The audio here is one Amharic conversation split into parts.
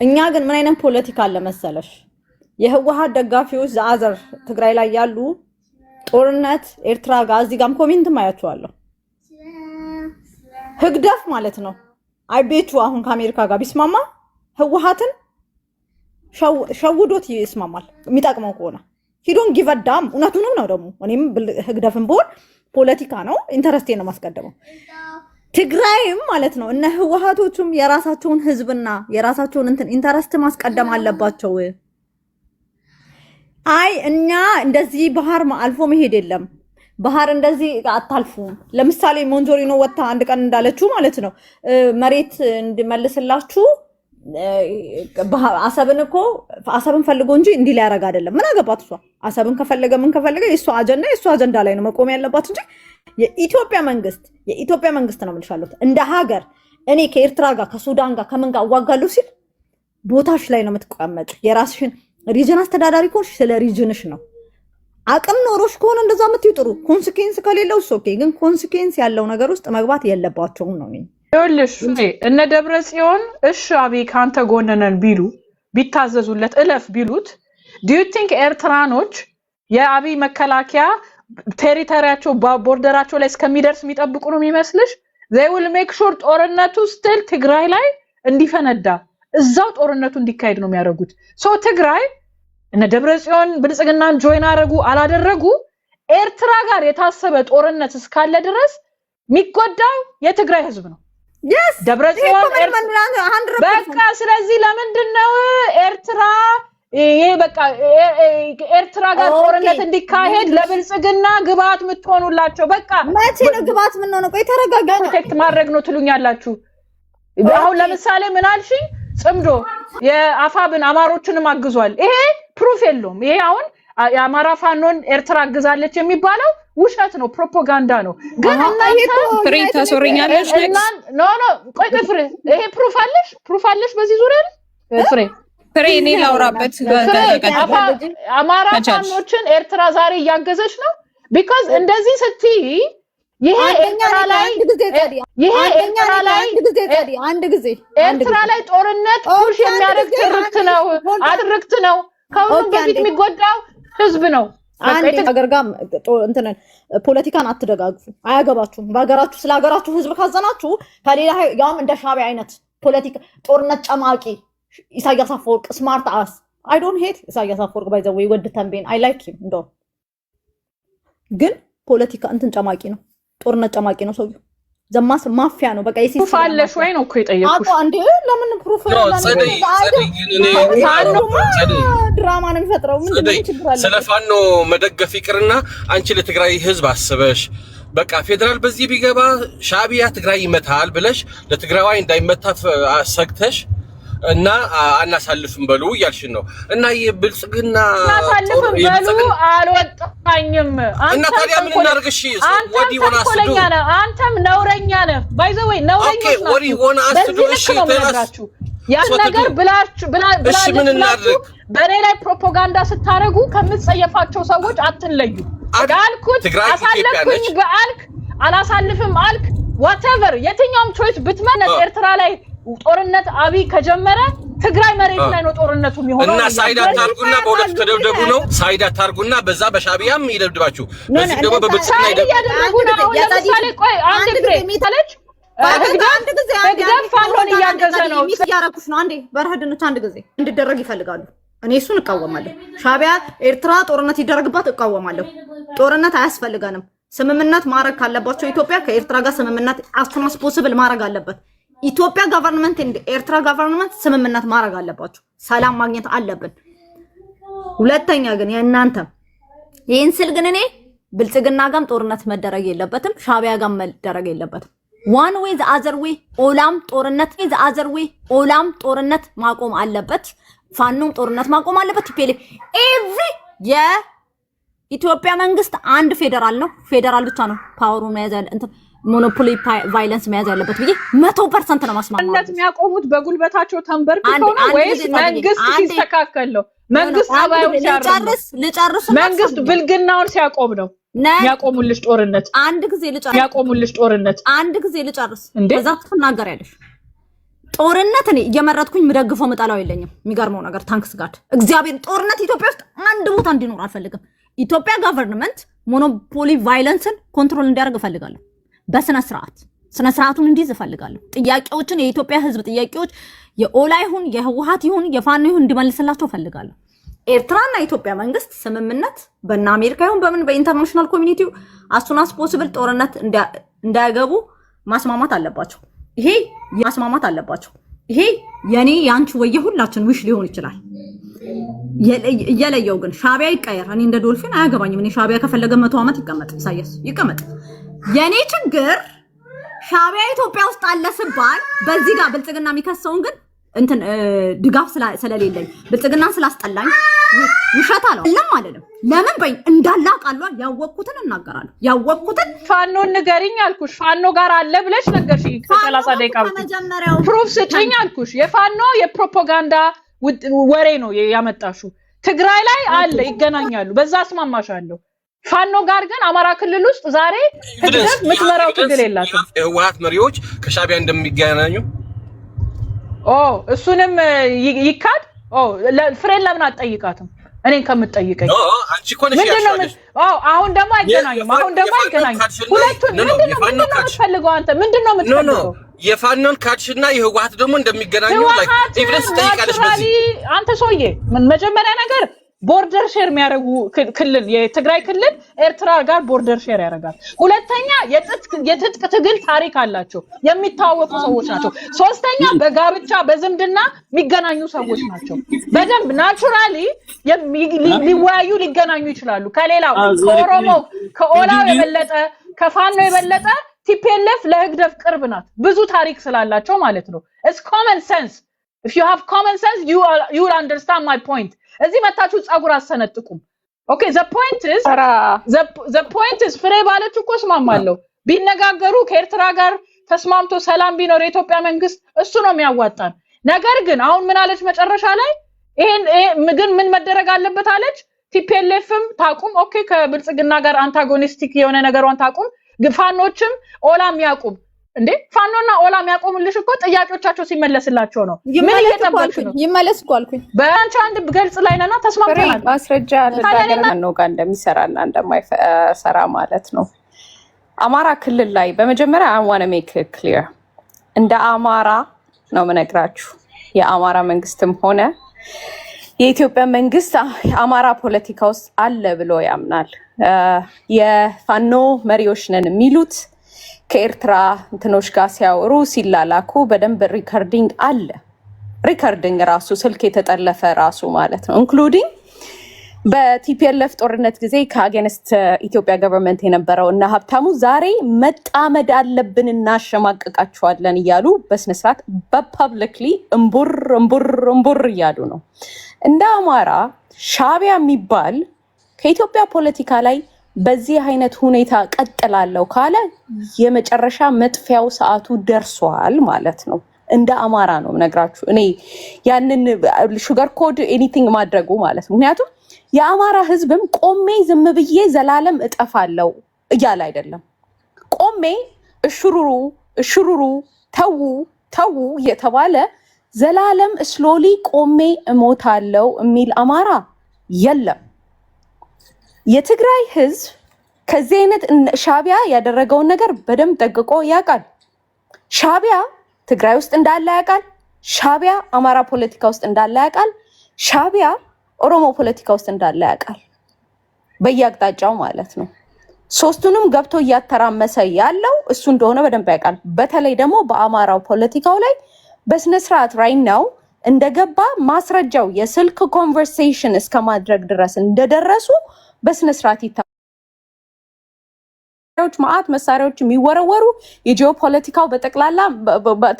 እኛ ግን ምን አይነት ፖለቲካ አለ መሰለሽ? የህወሓት ደጋፊዎች ዘአዘር ትግራይ ላይ ያሉ ጦርነት ኤርትራ ጋር እዚህ ጋርም ኮሜንት ማያቸዋለሁ ህግደፍ ማለት ነው። አይቤቱ አሁን ከአሜሪካ ጋር ቢስማማ ህወሓትን ሸውዶት ይስማማል የሚጠቅመው ከሆነ ሂዶን ጊቨዳም እውነቱንም ነው ደግሞ እኔም ህግደፍን ብሆን ፖለቲካ ነው ኢንተረስቴ ነው ማስቀደመው ትግራይም ማለት ነው እነ ህወሓቶቹም የራሳቸውን ህዝብና የራሳቸውን ኢንተረስት ማስቀደም አለባቸው። አይ እኛ እንደዚህ ባህር አልፎ መሄድ የለም ባህር እንደዚህ አታልፉም። ለምሳሌ ሞንጆሪኖ ወጣ አንድ ቀን እንዳለችው ማለት ነው መሬት እንድመልስላችሁ አሰብን እኮ አሰብን ፈልጎ እንጂ እንዲ ላይ ያረጋ አይደለም። ምን አገባት እሷ አሰብን ከፈለገ ምን ከፈለገ የሷ አጀንዳ ላይ ነው መቆም ያለባት እንጂ የኢትዮጵያ መንግስት ነው የምልሻለሁ እንደ ሀገር እኔ ከኤርትራ ጋር ከሱዳን ጋር ከምን ጋር አዋጋለሁ ሲል ቦታሽ ላይ ነው የምትቀመጭ። የራስሽን ሪጅን አስተዳዳሪ ኮንሽ ስለ ሪጅንሽ ነው አቅም ኖሮሽ ከሆነ እንደዛ የምትዩ ጥሩ ኮንሲኩዌንስ ከሌለው ኦኬ። ግን ኮንሲኩዌንስ ያለው ነገር ውስጥ መግባት የለባቸውም ነው ይኸውልሽ እነ ደብረ ጽዮን እሺ አብይ ካንተ ጎነነን ቢሉ ቢታዘዙለት እለፍ ቢሉት do you think ኤርትራኖች የአብይ መከላከያ ቴሪቶሪያቸው ቦርደራቸው ላይ እስከሚደርስ የሚጠብቁ ነው የሚመስልሽ? they will make sure ጦርነቱ still ትግራይ ላይ እንዲፈነዳ እዛው ጦርነቱ እንዲካሄድ ነው የሚያደርጉት። ሶ ትግራይ እነ ደብረ ጽዮን ብልጽግናን ጆይን አላደረጉ ኤርትራ ጋር የታሰበ ጦርነት እስካለ ድረስ የሚጎዳው የትግራይ ህዝብ ነው። yes ደብረ ጽዮን በቃ ስለዚህ ለምንድን ነው ኤርትራ ይሄ በቃ ኤርትራ ጋር ጦርነት እንዲካሄድ ለብልጽግና ግብአት የምትሆኑላቸው? በቃ መቼ ነው ግብአት ምን ነው? ቆይ ተረጋጋ። ፕሮቴክት ማድረግ ነው ትሉኛላችሁ። አሁን ለምሳሌ ምን አልሽኝ? ጽምዶ የአፋብን አማሮችንም አግዟል። ይሄ ፕሩፍ የለውም። ይሄ አሁን የአማራ ፋኖን ኤርትራ አግዛለች የሚባለው ውሸት ነው፣ ፕሮፓጋንዳ ነው። ግን እናንተ ፍሬ ታሶሪኛለሽ ኖ ቆይ ፍሬ ይሄ ፕሩፍ አለሽ በዚህ ዙሪያ ፍሬ እኔ ላውራበት አማራ ፋኖችን ኤርትራ ዛሬ እያገዘች ነው። ቢኮዝ እንደዚህ ስትይ ይሄ ኤርትራ ላይ ጦርነት ፑሽ የሚያደርግ ትርክት ነው። ከሁሉም በፊት የሚጎዳው ህዝብ ነው። ሀገር ጋር ፖለቲካን አትደጋግፉ፣ አያገባችሁም። በሀገራችሁ ስለ ሀገራችሁ ህዝብ ካዘናችሁ ከሌላ ያውም እንደ ሻዕቢያ አይነት ፖለቲካ ጦርነት ጨማቂ ኢሳያስ አፈወርቅ ስማርት አስ አይ ዶንት ሄት ኢሳያስ አፈወርቅ ባይ ዘ ዌይ ወድ ተንቤን አይ ላይክ ሂም እንደው ግን ፖለቲካ ጨማቂ ነው፣ ጦርነት ጨማቂ ነው። ሰውዬው ዘማስ ማፊያ ነው። በቃ ፕሩፍ አለሽ ወይ ነው እኮ የጠየኩሽ። አንዴ ለምን ፕሩፍ ድራማ ነው የሚፈጥረው? ምን ችግር አለ? ስለፋኖ መደገፍ ይቅርና አንቺ ለትግራይ ህዝብ አስበሽ በቃ ፌደራል በዚህ ቢገባ ሻዕቢያ ትግራይ ይመታል ብለሽ ለትግራይ እንዳይመታ ሰግተሽ እና አናሳልፍም በሉ እያልሽን ነው። እና የብልጽግና አናሳልፍም በሉ አልወጣኝም። እና ታዲያ ምን እናርግሽ? ወዲ ወና አስዱ አንተም ነውረኛ ነህ። ባይ ዘ ዌይ ነውረኛ ነህ። ወዲ ወና አስዱ እሺ ተናግራችሁ ያን ነገር ብላችሁ በኔ ላይ ፕሮፓጋንዳ ስታረጉ ከምትጸየፋቸው ሰዎች አትለዩ። አልኩት አሳልፍኩኝ በአልክ አላሳልፍም አልክ whatever የትኛውም ቾይስ ብትመነጥ ኤርትራ ላይ ጦርነት አብይ ከጀመረ ትግራይ መሬት ላይ ነው ጦርነቱ የሚሆነው። እና ሳይዳ ታርጉና በሁለት ተደብደቡ ነው። ሳይዳ ታርጉና በዛ በሻዕቢያም ይደብድባችሁ፣ በዚህ ደግሞ በብልጽግና ይደብድባችሁ። ለምሳሌ ቆይ አንድ ግሬ ሚታለች ህግደፍ ፋኖን እያገዘ ነው ያረኩሽ ነው። አንዴ በረህድነት አንድ ጊዜ እንድደረግ ይፈልጋሉ። እኔ እሱን እቃወማለሁ። ሻዕቢያ ኤርትራ ጦርነት ይደረግባት እቃወማለሁ። ጦርነት አያስፈልገንም። ስምምነት ማድረግ ካለባቸው ኢትዮጵያ ከኤርትራ ጋር ስምምነት አስተማስ ፖሲብል ማድረግ አለበት። ኢትዮጵያ ገቨርንመንት እንደ ኤርትራ ገቨርንመንት ስምምነት ማድረግ አለባቸው። ሰላም ማግኘት አለብን። ሁለተኛ ግን የእናንተ ይሄን ስል ግን እኔ ብልጽግና ጋርም ጦርነት መደረግ የለበትም፣ ሻዕቢያ ጋርም መደረግ የለበትም። ዋን ዌይ ዘ አዘር ዌይ ኦላም ጦርነት ማቆም አለበት። ፋኖም ጦርነት ማቆም አለበት። ኤቭሪ የኢትዮጵያ መንግስት አንድ ፌደራል ነው። ፌደራል ብቻ ነው ፓወሩን መያዝ እንትን ሞኖፖሊ ቫይለንስ መያዝ ያለበት ብዬ 100% ነው ማስማማት። አንነት የሚያቆሙት በጉልበታቸው ተንበርክከው ነው ወይስ መንግስት ሲስተካከል ነው? መንግስት አባዩን ሲያርስ ልጨርስ መንግስት ብልግናውን ሲያቆም ነው ያቆሙልሽ ጦርነት። አንድ ጊዜ ልጨርስ ያቆሙልሽ ጦርነት አንድ ጊዜ ልጨርስ ከዛ ትናገሪያለሽ። ጦርነት እኔ እየመረጥኩኝ ምደግፈው መጣላው የለኝም። የሚገርመው ነገር ታንክስ ጋድ እግዚአብሔር ጦርነት ኢትዮጵያ ውስጥ አንድ ቦታ እንዲኖር አልፈልግም። ኢትዮጵያ ገቨርንመንት ሞኖፖሊ ቫይለንስን ኮንትሮል እንዲያደርግ እፈልጋለሁ። በስነ ስርዓቱን እንዲይዝ እፈልጋለሁ። ጥያቄዎችን የኢትዮጵያ ህዝብ ጥያቄዎች የኦላ ይሁን የህወሓት ይሁን የፋኖ ይሁን እንዲመልስላቸው እፈልጋለሁ። ኤርትራና ኢትዮጵያ መንግስት ስምምነት በእነ አሜሪካ ይሁን በምን በኢንተርናሽናል ኮሚኒቲው አሱናስ ፖሲብል ጦርነት እንዳያገቡ ማስማማት አለባቸው። ይሄ የኔ ያንቺ ወየ ሁላችን ዊሽ ሊሆን ይችላል። እየለየው ግን ሻቢያ ይቀየር። እኔ እንደ ዶልፊን አያገባኝም። እኔ ሻቢያ ከፈለገ 100 ዓመት ይቀመጥ፣ ኢሳያስ ይቀመጥ። የኔ ችግር ሻቢያ ኢትዮጵያ ውስጥ አለ ስባል በዚህ ጋር ብልጽግና የሚከሰውን ግን እንትን ድጋፍ ስለሌለኝ ብልጽግናን ስላስጠላኝ ውሸት አለም አይደለም። ለምን በይ እንዳላቃሏ ያወቅኩትን እናገራለሁ። ያወቅኩትን ፋኖን ንገሪኝ አልኩሽ። ፋኖ ጋር አለ ብለሽ ነገርሽኝ። 30 ደቂቃ ከመጀመሪያው ፕሩፍ ስጪኝ አልኩሽ። የፋኖ የፕሮፓጋንዳ ወሬ ነው ያመጣሹ። ትግራይ ላይ አለ ይገናኛሉ፣ በዛ አስማማሻለሁ። ፋኖ ጋር ግን አማራ ክልል ውስጥ ዛሬ ህዝብ ምትመራው ትግል የላትም። የህወሓት መሪዎች ከሻቢያ እንደሚገናኙ እሱንም ይካድ። ፍሬን ለምን አትጠይቃትም? እኔን ከምትጠይቀኝ አንቺ እኮ ነሽ ያሻለሽ። አሁን ደግሞ አይገናኙም። ሁለቱን ምንድነው የምትፈልገው አንተ? ምንድነው የምትፈልገው? የፋኖን ካድሽና የህወሓት ደግሞ እንደሚገናኙ ላይ ኤቪደንስ ጠይቃለሽ። በዚህ አንተ ሰውዬ መጀመሪያ ነገር ቦርደር ሼር የሚያደርጉ ክልል የትግራይ ክልል ኤርትራ ጋር ቦርደር ሼር ያደርጋል። ሁለተኛ የትጥቅ ትግል ታሪክ አላቸው፣ የሚታወቁ ሰዎች ናቸው። ሶስተኛ በጋብቻ በዝምድና የሚገናኙ ሰዎች ናቸው። በደንብ ናቹራሊ ሊወያዩ ሊገናኙ ይችላሉ። ከሌላው ከኦሮሞ ከኦላው የበለጠ ከፋኖ የበለጠ ቲፒኤልኤፍ ለህግደፍ ቅርብ ናት፣ ብዙ ታሪክ ስላላቸው ማለት ነው። it's common sense. if you have common sense you will understand my point. እዚህ መታችሁ ጻጉር አሰነጥቁም። ኦኬ the point is ፍሬ ባለችው እኮ እስማማለሁ። ቢነጋገሩ ከኤርትራ ጋር ተስማምቶ ሰላም ቢኖር የኢትዮጵያ መንግስት እሱ ነው የሚያዋጣን። ነገር ግን አሁን ምን አለች መጨረሻ ላይ? ግን ምን መደረግ አለበት አለች? ቲፒኤልኤፍም ታቁም። ኦኬ ከብልጽግና ጋር አንታጎኒስቲክ የሆነ ነገሯን ታቁም። ፋኖችም ኦላም ያቁም። እንዴ ፋኖና ኦላም ያቆሙልሽ እኮ ጥያቄዎቻቸው ሲመለስላቸው ነው። ምን እየተባልኩ ነው? ይመለስ እኮ አልኩኝ። በአንቺ አንድ ገልጽ ላይ ነና ተስማምተናል። ማስረጃ ለዳገር ነው ጋር እንደሚሰራና እንደማይሰራ ማለት ነው። አማራ ክልል ላይ በመጀመሪያ I want to make it clear እንደ አማራ ነው መነግራችሁ። የአማራ መንግስትም ሆነ የኢትዮጵያ መንግስት አማራ ፖለቲካ ውስጥ አለ ብሎ ያምናል። የፋኖ መሪዎች ነን የሚሉት ከኤርትራ እንትኖች ጋር ሲያወሩ ሲላላኩ በደንብ ሪከርዲንግ አለ። ሪከርዲንግ ራሱ ስልክ የተጠለፈ ራሱ ማለት ነው። ኢንክሉዲንግ በቲፒኤልኤፍ ጦርነት ጊዜ ከአገንስት ኢትዮጵያ ገቨርንመንት የነበረው እና ሀብታሙ ዛሬ መጣመድ አለብን እናሸማቀቃቸዋለን እያሉ በስነስርዓት በፐብሊክሊ እምቡር እያሉ ነው። እንደ አማራ ሻቢያ የሚባል ከኢትዮጵያ ፖለቲካ ላይ በዚህ አይነት ሁኔታ ቀጥላለው ካለ የመጨረሻ መጥፊያው ሰዓቱ ደርሷል ማለት ነው። እንደ አማራ ነው ነግራችሁ። እኔ ያንን ሹገር ኮድ ኤኒቲንግ ማድረጉ ማለት ነው። ምክንያቱም የአማራ ህዝብም ቆሜ ዝም ብዬ ዘላለም እጠፋለው እያለ አይደለም። ቆሜ እሽሩሩ ተው እየተባለ ዘላለም ስሎሊ ቆሜ እሞታለው የሚል አማራ የለም። የትግራይ ህዝብ ከዚህ አይነት ሻቢያ ያደረገውን ነገር በደንብ ጠንቅቆ ያውቃል። ሻቢያ ትግራይ ውስጥ እንዳለ ያውቃል። ሻቢያ አማራ ፖለቲካ ውስጥ እንዳለ ያውቃል። ሻቢያ ኦሮሞ ፖለቲካ ውስጥ እንዳለ ያውቃል። በየአቅጣጫው ማለት ነው። ሶስቱንም ገብቶ እያተራመሰ ያለው እሱ እንደሆነ በደንብ ያውቃል። በተለይ ደግሞ በአማራው ፖለቲካው ላይ በስነስርዓት ራይት ናው እንደገባ ማስረጃው የስልክ ኮንቨርሴሽን እስከ ማድረግ ድረስ እንደደረሱ በስነስርዓት ማአት መሳሪያዎች የሚወረወሩ የጂኦፖለቲካው በጠቅላላ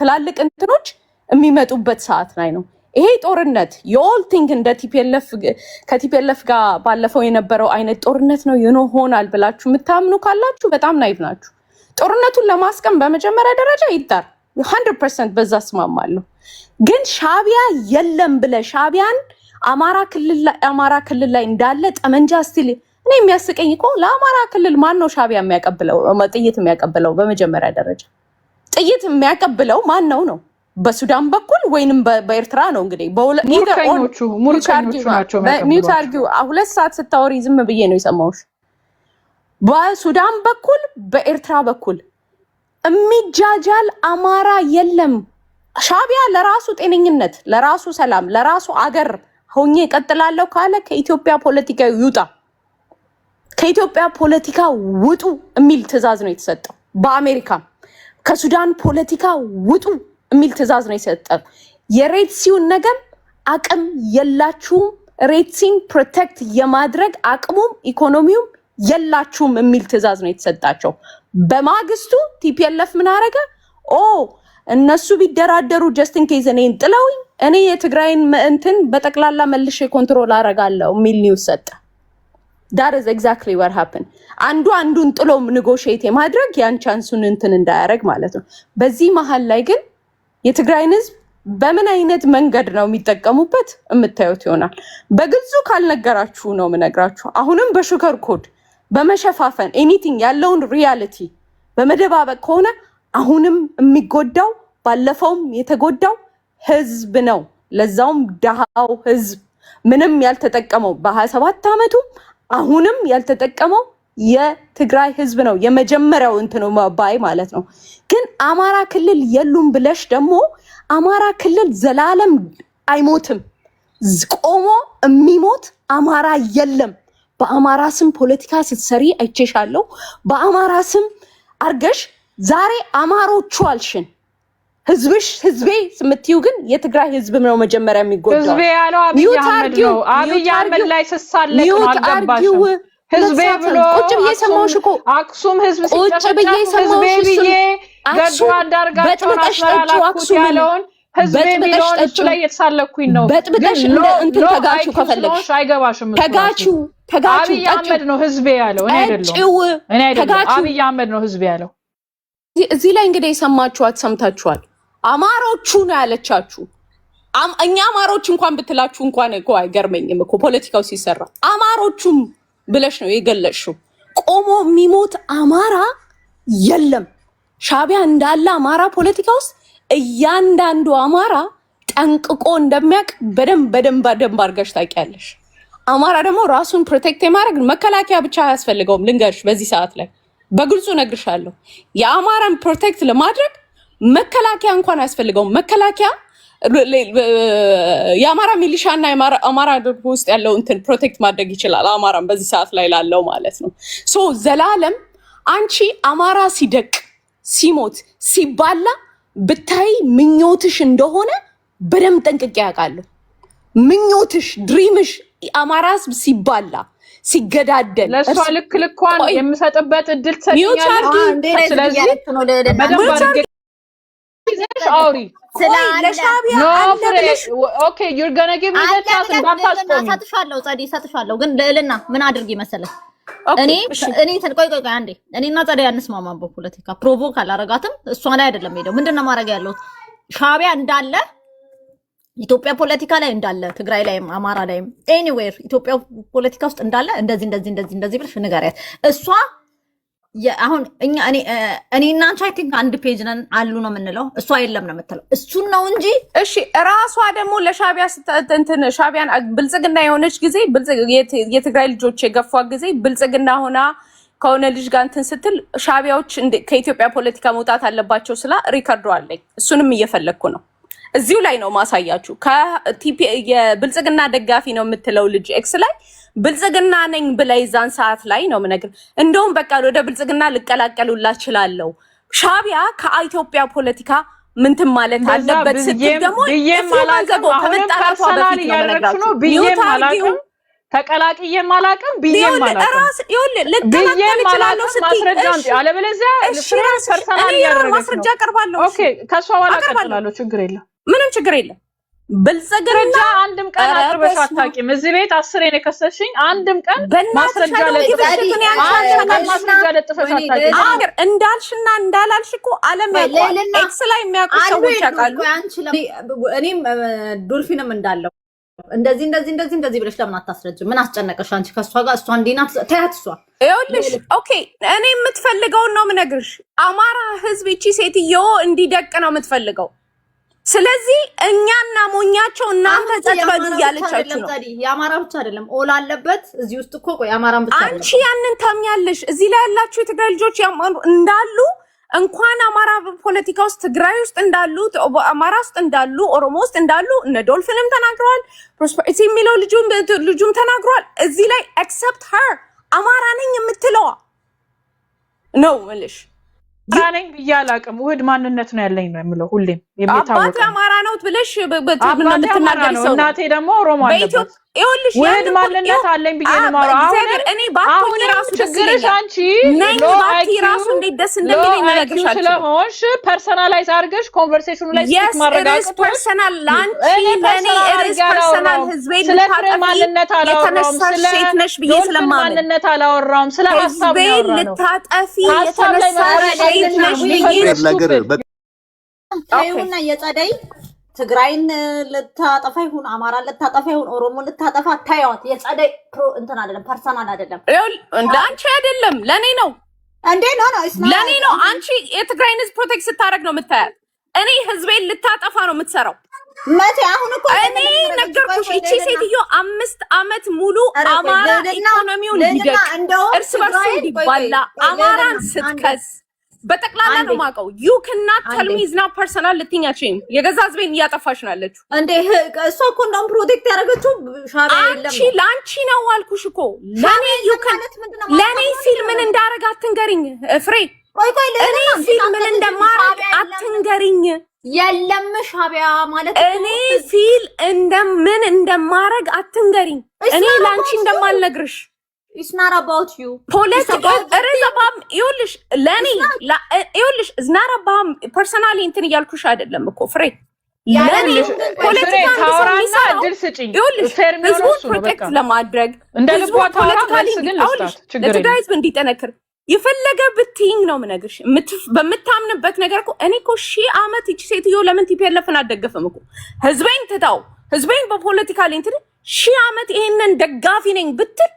ትላልቅ እንትኖች የሚመጡበት ሰዓት ላይ ነው። ይሄ ጦርነት የኦልቲንግ እንደ ከቲፒኤልኤፍ ጋር ባለፈው የነበረው አይነት ጦርነት ነው ሆናል ብላችሁ የምታምኑ ካላችሁ በጣም ናይቭ ናችሁ። ጦርነቱን ለማስቀም በመጀመሪያ ደረጃ ይጣር 100% በዛ አስማማለሁ። ግን ሻቢያ የለም ብለ ሻቢያን አማራ ክልል ላይ እንዳለ ጠመንጃ ስቲል እኔ የሚያስቀኝ እኮ ለአማራ ክልል ማን ነው ሻቢያ የሚያቀብለው ጥይት የሚያቀብለው? በመጀመሪያ ደረጃ ጥይት የሚያቀብለው ማን ነው? በሱዳን በኩል ወይንም በኤርትራ ነው እንግዲህ ሙርከኞቹ ናቸው ሚውት አርጊው 2 ሰዓት ስታወሪ ዝም ብዬ ነው የሰማሁሽ በሱዳን በኩል በኤርትራ በኩል የሚጃጃል አማራ የለም ሻቢያ ለራሱ ጤነኝነት ለራሱ ሰላም ለራሱ አገር ሆኜ እቀጥላለሁ ካለ ከኢትዮጵያ ፖለቲካ ይውጣ ከኢትዮጵያ ፖለቲካ ውጡ የሚል ትዕዛዝ ነው የተሰጠው በአሜሪካ ከሱዳን ፖለቲካ ውጡ የሚል ትዕዛዝ ነው የተሰጠው የሬድሲውን ነገር አቅም የላችሁም ሬድሲን ፕሮቴክት የማድረግ አቅሙም ኢኮኖሚውም የላችሁም የሚል ትዕዛዝ ነው የተሰጣቸው በማግስቱ ቲፒኤልኤፍ ምን አረገ እነሱ ቢደራደሩ ጀስትን ኬዝ እኔን ጥለውኝ እኔ የትግራይን እንትን በጠቅላላ መልሼ ኮንትሮል አረጋለሁ የሚል ኒውስ ሰጠ that is exactly what happened አንዱን ጥሎ ኔጎሺዬት የማድረግ ያን ቻንሱን እንትን እንዳያረግ ማለት ነው በዚህ መሃል ላይ ግን የትግራይን ህዝብ በምን አይነት መንገድ ነው የሚጠቀሙበት የምታዩት ይሆናል በግልጹ ካልነገራችሁ ነው ምነግራችሁ አሁንም በሹከር ኮድ በመሸፋፈን ኤኒቲንግ ያለውን ሪያሊቲ በመደባበቅ ከሆነ አሁንም የሚጎዳው ባለፈውም የተጎዳው ህዝብ ነው ለዛውም ደሃው ህዝብ ምንም ያልተጠቀመው በ27 አመቱ አሁንም ያልተጠቀመው የትግራይ ህዝብ ነው የመጀመሪያው እንትኑ ባይ ማለት ነው ግን አማራ ክልል የሉም ብለሽ ደግሞ አማራ ክልል ዘላለም አይሞትም ቆሞ የሚሞት አማራ የለም በአማራ ስም ፖለቲካ ስትሰሪ አይቼሻለሁ በአማራ ስም አርገሽ ዛሬ አማሮቹ አልሽን ህዝቤ ስምትዩ ግን የትግራይ ህዝብ ነው መጀመሪያ የሚጎዳው ህዝቤ ያለው አብይ አህመድ ላይ ሰሳለቅ ነው አልገባሽም ህዝቤ ብሎ ቁጭ ብዬ ሰማሁሽ እኮ አክሱም ህዝብ ሲጨፈጨፍ ህዝቤ ብዬ ገዱ አንዳርጋቸው አስመራላኩት ያለውን ህዝቤ ቢሎን እሱ ላይ የተሳለኩኝ ነው በጥብጠሽ እንትን ተጋቹ ከፈለግሽ አይገባሽም ተጋቹ አብይ አህመድ ነው ህዝቤ ያለው እኔ አይደለም አብይ አህመድ ነው ህዝቤ ያለው እዚህ ላይ እንግዲህ የሰማችኋት ሰምታችኋል አማሮቹ ነው ያለቻችሁ እኛ አማሮች እንኳን ብትላችሁ እንኳን እኮ አይገርመኝም እኮ ፖለቲካው ሲሰራ አማሮቹም ብለሽ ነው የገለሽው ቆሞ የሚሞት አማራ የለም ሻቢያ እንዳለ አማራ ፖለቲካ ውስጥ እያንዳንዱ አማራ ጠንቅቆ እንደሚያውቅ በደንብ አድርገሽ ታውቂያለሽ አማራ ደግሞ ራሱን ፕሮቴክት የማድረግ መከላከያ ብቻ አያስፈልገውም ልንገርሽ በዚህ ሰዓት ላይ በግልጹ ነግርሻለሁ የአማራን ፕሮቴክት ለማድረግ መከላከያ እንኳን አያስፈልገውም መከላከያ የአማራ ሚሊሻና የአማራ ውስጥ ያለው እንትን ፕሮቴክት ማድረግ ይችላል አማራን በዚህ ሰዓት ላይ ላለው ማለት ነው ሶ ዘላለም አንቺ አማራ ሲደቅ ሲሞት ሲባላ ብታይ ምኞትሽ እንደሆነ በደንብ ጠንቅቄ ያውቃለሁ ምኞትሽ ድሪምሽ አማራስ ሲባላ ሲገዳደል ለሷ ልክልኳን የምሰጥበት እድል ተሰጥኛለሽ ስለዚህ በደንብ አድርጌ አውሪ ስለሻቢያ አለብሽ ኦኬ you're gonna give me the chance እንዳታስቆሚ ሰጥሻለሁ ግን ልዕልና ምን አድርጊ መሰለሽ እኔ ቆይ አንዴ እኔና ጸደይ አንስማማም በፖለቲካ ፕሮቮክ አላረጋትም እሷ ላይ አይደለም ሄደው ምንድነው ማድረግ ያለው ሻቢያ እንዳለ ኢትዮጵያ ፖለቲካ ላይ እንዳለ ትግራይ ላይም አማራ ላይም ኤኒዌር ኢትዮጵያ ፖለቲካ ውስጥ እንዳለ እንደዚህ ብለሽ ንገሪያት እሷ አሁን እኔና አንቺ አይ ቲንክ አንድ ፔጅ ነን አሉ ነው የምንለው እሷ የለም ነው የምትለው እሱን ነው እንጂ እሺ ራሷ ደግሞ ለሻቢያ እንትን ሻቢያን ብልጽግና የሆነች ጊዜ የትግራይ ልጆች የገፏ ጊዜ ብልጽግና ሆና ከሆነ ልጅ ጋር እንትን ስትል ሻቢያዎች ከኢትዮጵያ ፖለቲካ መውጣት አለባቸው ስላ ሪከርዱ አለኝ እሱንም እየፈለግኩ ነው እዚሁ ላይ ነው ማሳያችሁ ከቲፒ የብልጽግና ደጋፊ ነው የምትለው ልጅ ኤክስ ላይ ብልጽግና ነኝ ብላይ ዛን ሰዓት ላይ ነው ምነግር እንደውም በቃ ወደ ብልጽግና ልቀላቀሉላ ይችላልው ሻቢያ ከኢትዮጵያ ፖለቲካ ምንትን ማለት አለበት ስትል ደግሞ የማላቀው ከመጣራቷ በፊት ነው ምነግራችሁ ነው ተቀላቅዬም አላቅም ብዬም አላቅም ማስረጃ አለበለዚያ ፐርሰናል ያደረገች ማስረጃ ቀርባለሁ ኦኬ ከሷ በኋላ ቀጥላለሁ ችግር የለም ምንም ችግር የለም ብልጽግና አንድም ቀን አቅርበሽ አታውቂም እዚህ ቤት 10 የኔ ከሰሽኝ አንድም ቀን ማስረጃ ለጥፈሽ አታውቂም እንዳልሽና እንዳላልሽ እኮ ዓለም ያውቃል ኤክስ ላይ የሚያውቁ ሰዎች ያውቃሉ እኔም ዶልፊንም እንዳለው እንደዚህ ብለሽ ለምን አታስረጅ ምን አስጨነቀሽ አንቺ ከሷ ጋር እሷ እንዲና ተያት እሷ ይኸውልሽ ኦኬ እኔ የምትፈልገው ነው ምነግርሽ አማራ ህዝብ እቺ ሴትዮ እንዲደቅ ነው የምትፈልገው ስለዚህ እኛና ሞኛቸው እናንተ ተጨበሉ ያለቻችሁ ነው። የአማራ ብቻ አይደለም ኦል አለበት እዚህ ውስጥ እኮ ቆይ አማራን ብቻ አይደለም። አንቺ ያንን ታምኛለሽ። እዚህ ላይ ያላችሁ የትግራይ ልጆች እንዳሉ እንኳን አማራ ፖለቲካ ውስጥ ትግራይ ውስጥ እንዳሉ አማራ ውስጥ እንዳሉ ኦሮሞ ውስጥ እንዳሉ እነ ዶልፊንም ተናግረዋል። ፕሮስፐሪቲ የሚለው ልጁም ተናግረዋል። እዚህ ላይ ኤክሰፕት ሄር አማራ ነኝ የምትለዋ ነው ምልሽ አማራነኝ ብዬ አላውቅም። ውህድ ማንነት ነው ያለኝ ነው የምለው ሁሌም የሚታወቀው። አባቴ አማራ ነው ብለሽ በትናገር ሰው እናቴ ደግሞ ኦሮሞ አለበት። ውህድ ማንነት አለኝ ብዬ ነው የማወራው። አሁን ራሱ ችግርሽ አንቺ ባቲ ራሱ እንዴት ደስ እንደሚለኝ ነገርሻለሁ ስለሆንሽ ፐርሰናላይዝ አድርገሽ ኮንቨርሴሽኑ ላይ ስቲክ ማረጋገጥ ፐርሰናል ላንቺ ለኔ ኢዝ ፐርሰናል ህዝቤ ማንነት አላወራውም። ስለ ሴት ነሽ ብዬ ስለማምን ማንነት አላወራውም። ስለ ሀሳብ ነው ያወራው። ልታጠፊ የተነሳሽ ሴት ነሽ ብዬ ታዩና የጸደይ ትግራይን ልታጠፋ ይሁን አማራ ልታጠፋ ይሁን ኦሮሞ ልታጠፋ ታዩት። የጸደይ እንትን አይደለም ፐርሰናል አይደለም። ለአንቺ አይደለም ለኔ ነው እንዴ? ነው ለኔ ነው። አንቺ የትግራይን ህዝብ ፕሮቴክት ስታደርግ ነው የምታያት። እኔ ህዝቤን ልታጠፋ ነው የምትሰራው። መቼ አሁን እኮ እኔ ነገርኩሽ። እቺ ሴትዮ 5 ዓመት ሙሉ አማራ ኢኮኖሚውን ሊደቅ እርስ በርሱ እንዲባላ አማራን ስትከስ በጠቅላላ ነው ማቀው። ዩ cannot tell me is not personal ልትኛችኝ የገዛ ህዝቤን እያጠፋሽ ነው ያለችው እንዴ? እሷ እኮ እንደውም ፕሮቴክት ያደረገችው ሻቢያ የለም። አንቺ ላንቺ ነው አልኩሽ እኮ ለኔ ዩ can ለኔ ሲል ምን እንዳረጋ አትንገሪኝ ፍሬ። ቆይ እኔ ሲል ምን እንደማረግ አትንገሪኝ። የለም ሻቢያ ማለት እኔ ሲል እንደምን እንደማረግ አትንገሪኝ። እኔ ላንቺ እንደማልነግርሽ It's not about you. Political ርዘባም ይኸውልሽ ለኔ ይኸውልሽ is not about personally እንትን እያልኩሽ አይደለም እኮ ፍሬ። ለኔ ፖለቲካ ታውራና እድል ስጪኝ ህዝቡን ፕሮቴክት ለማድረግ እንደ ልቧ ታውራ መልስ ግን ልስጣት ችግር የለም። ህዝብ እንዲጠነክር የፈለገ ብትይኝ ነው የምነግርሽ። በምታምንበት ነገር እኮ እኔ እኮ 1000 ዓመት እቺ ሴትዮ ለምን ቲፒኤልኤፍን አትደግፍም እኮ ህዝቤን ትታው ህዝቤን በፖለቲካሊ እንትን 1000 ዓመት ይሄንን ደጋፊ ነኝ ብትል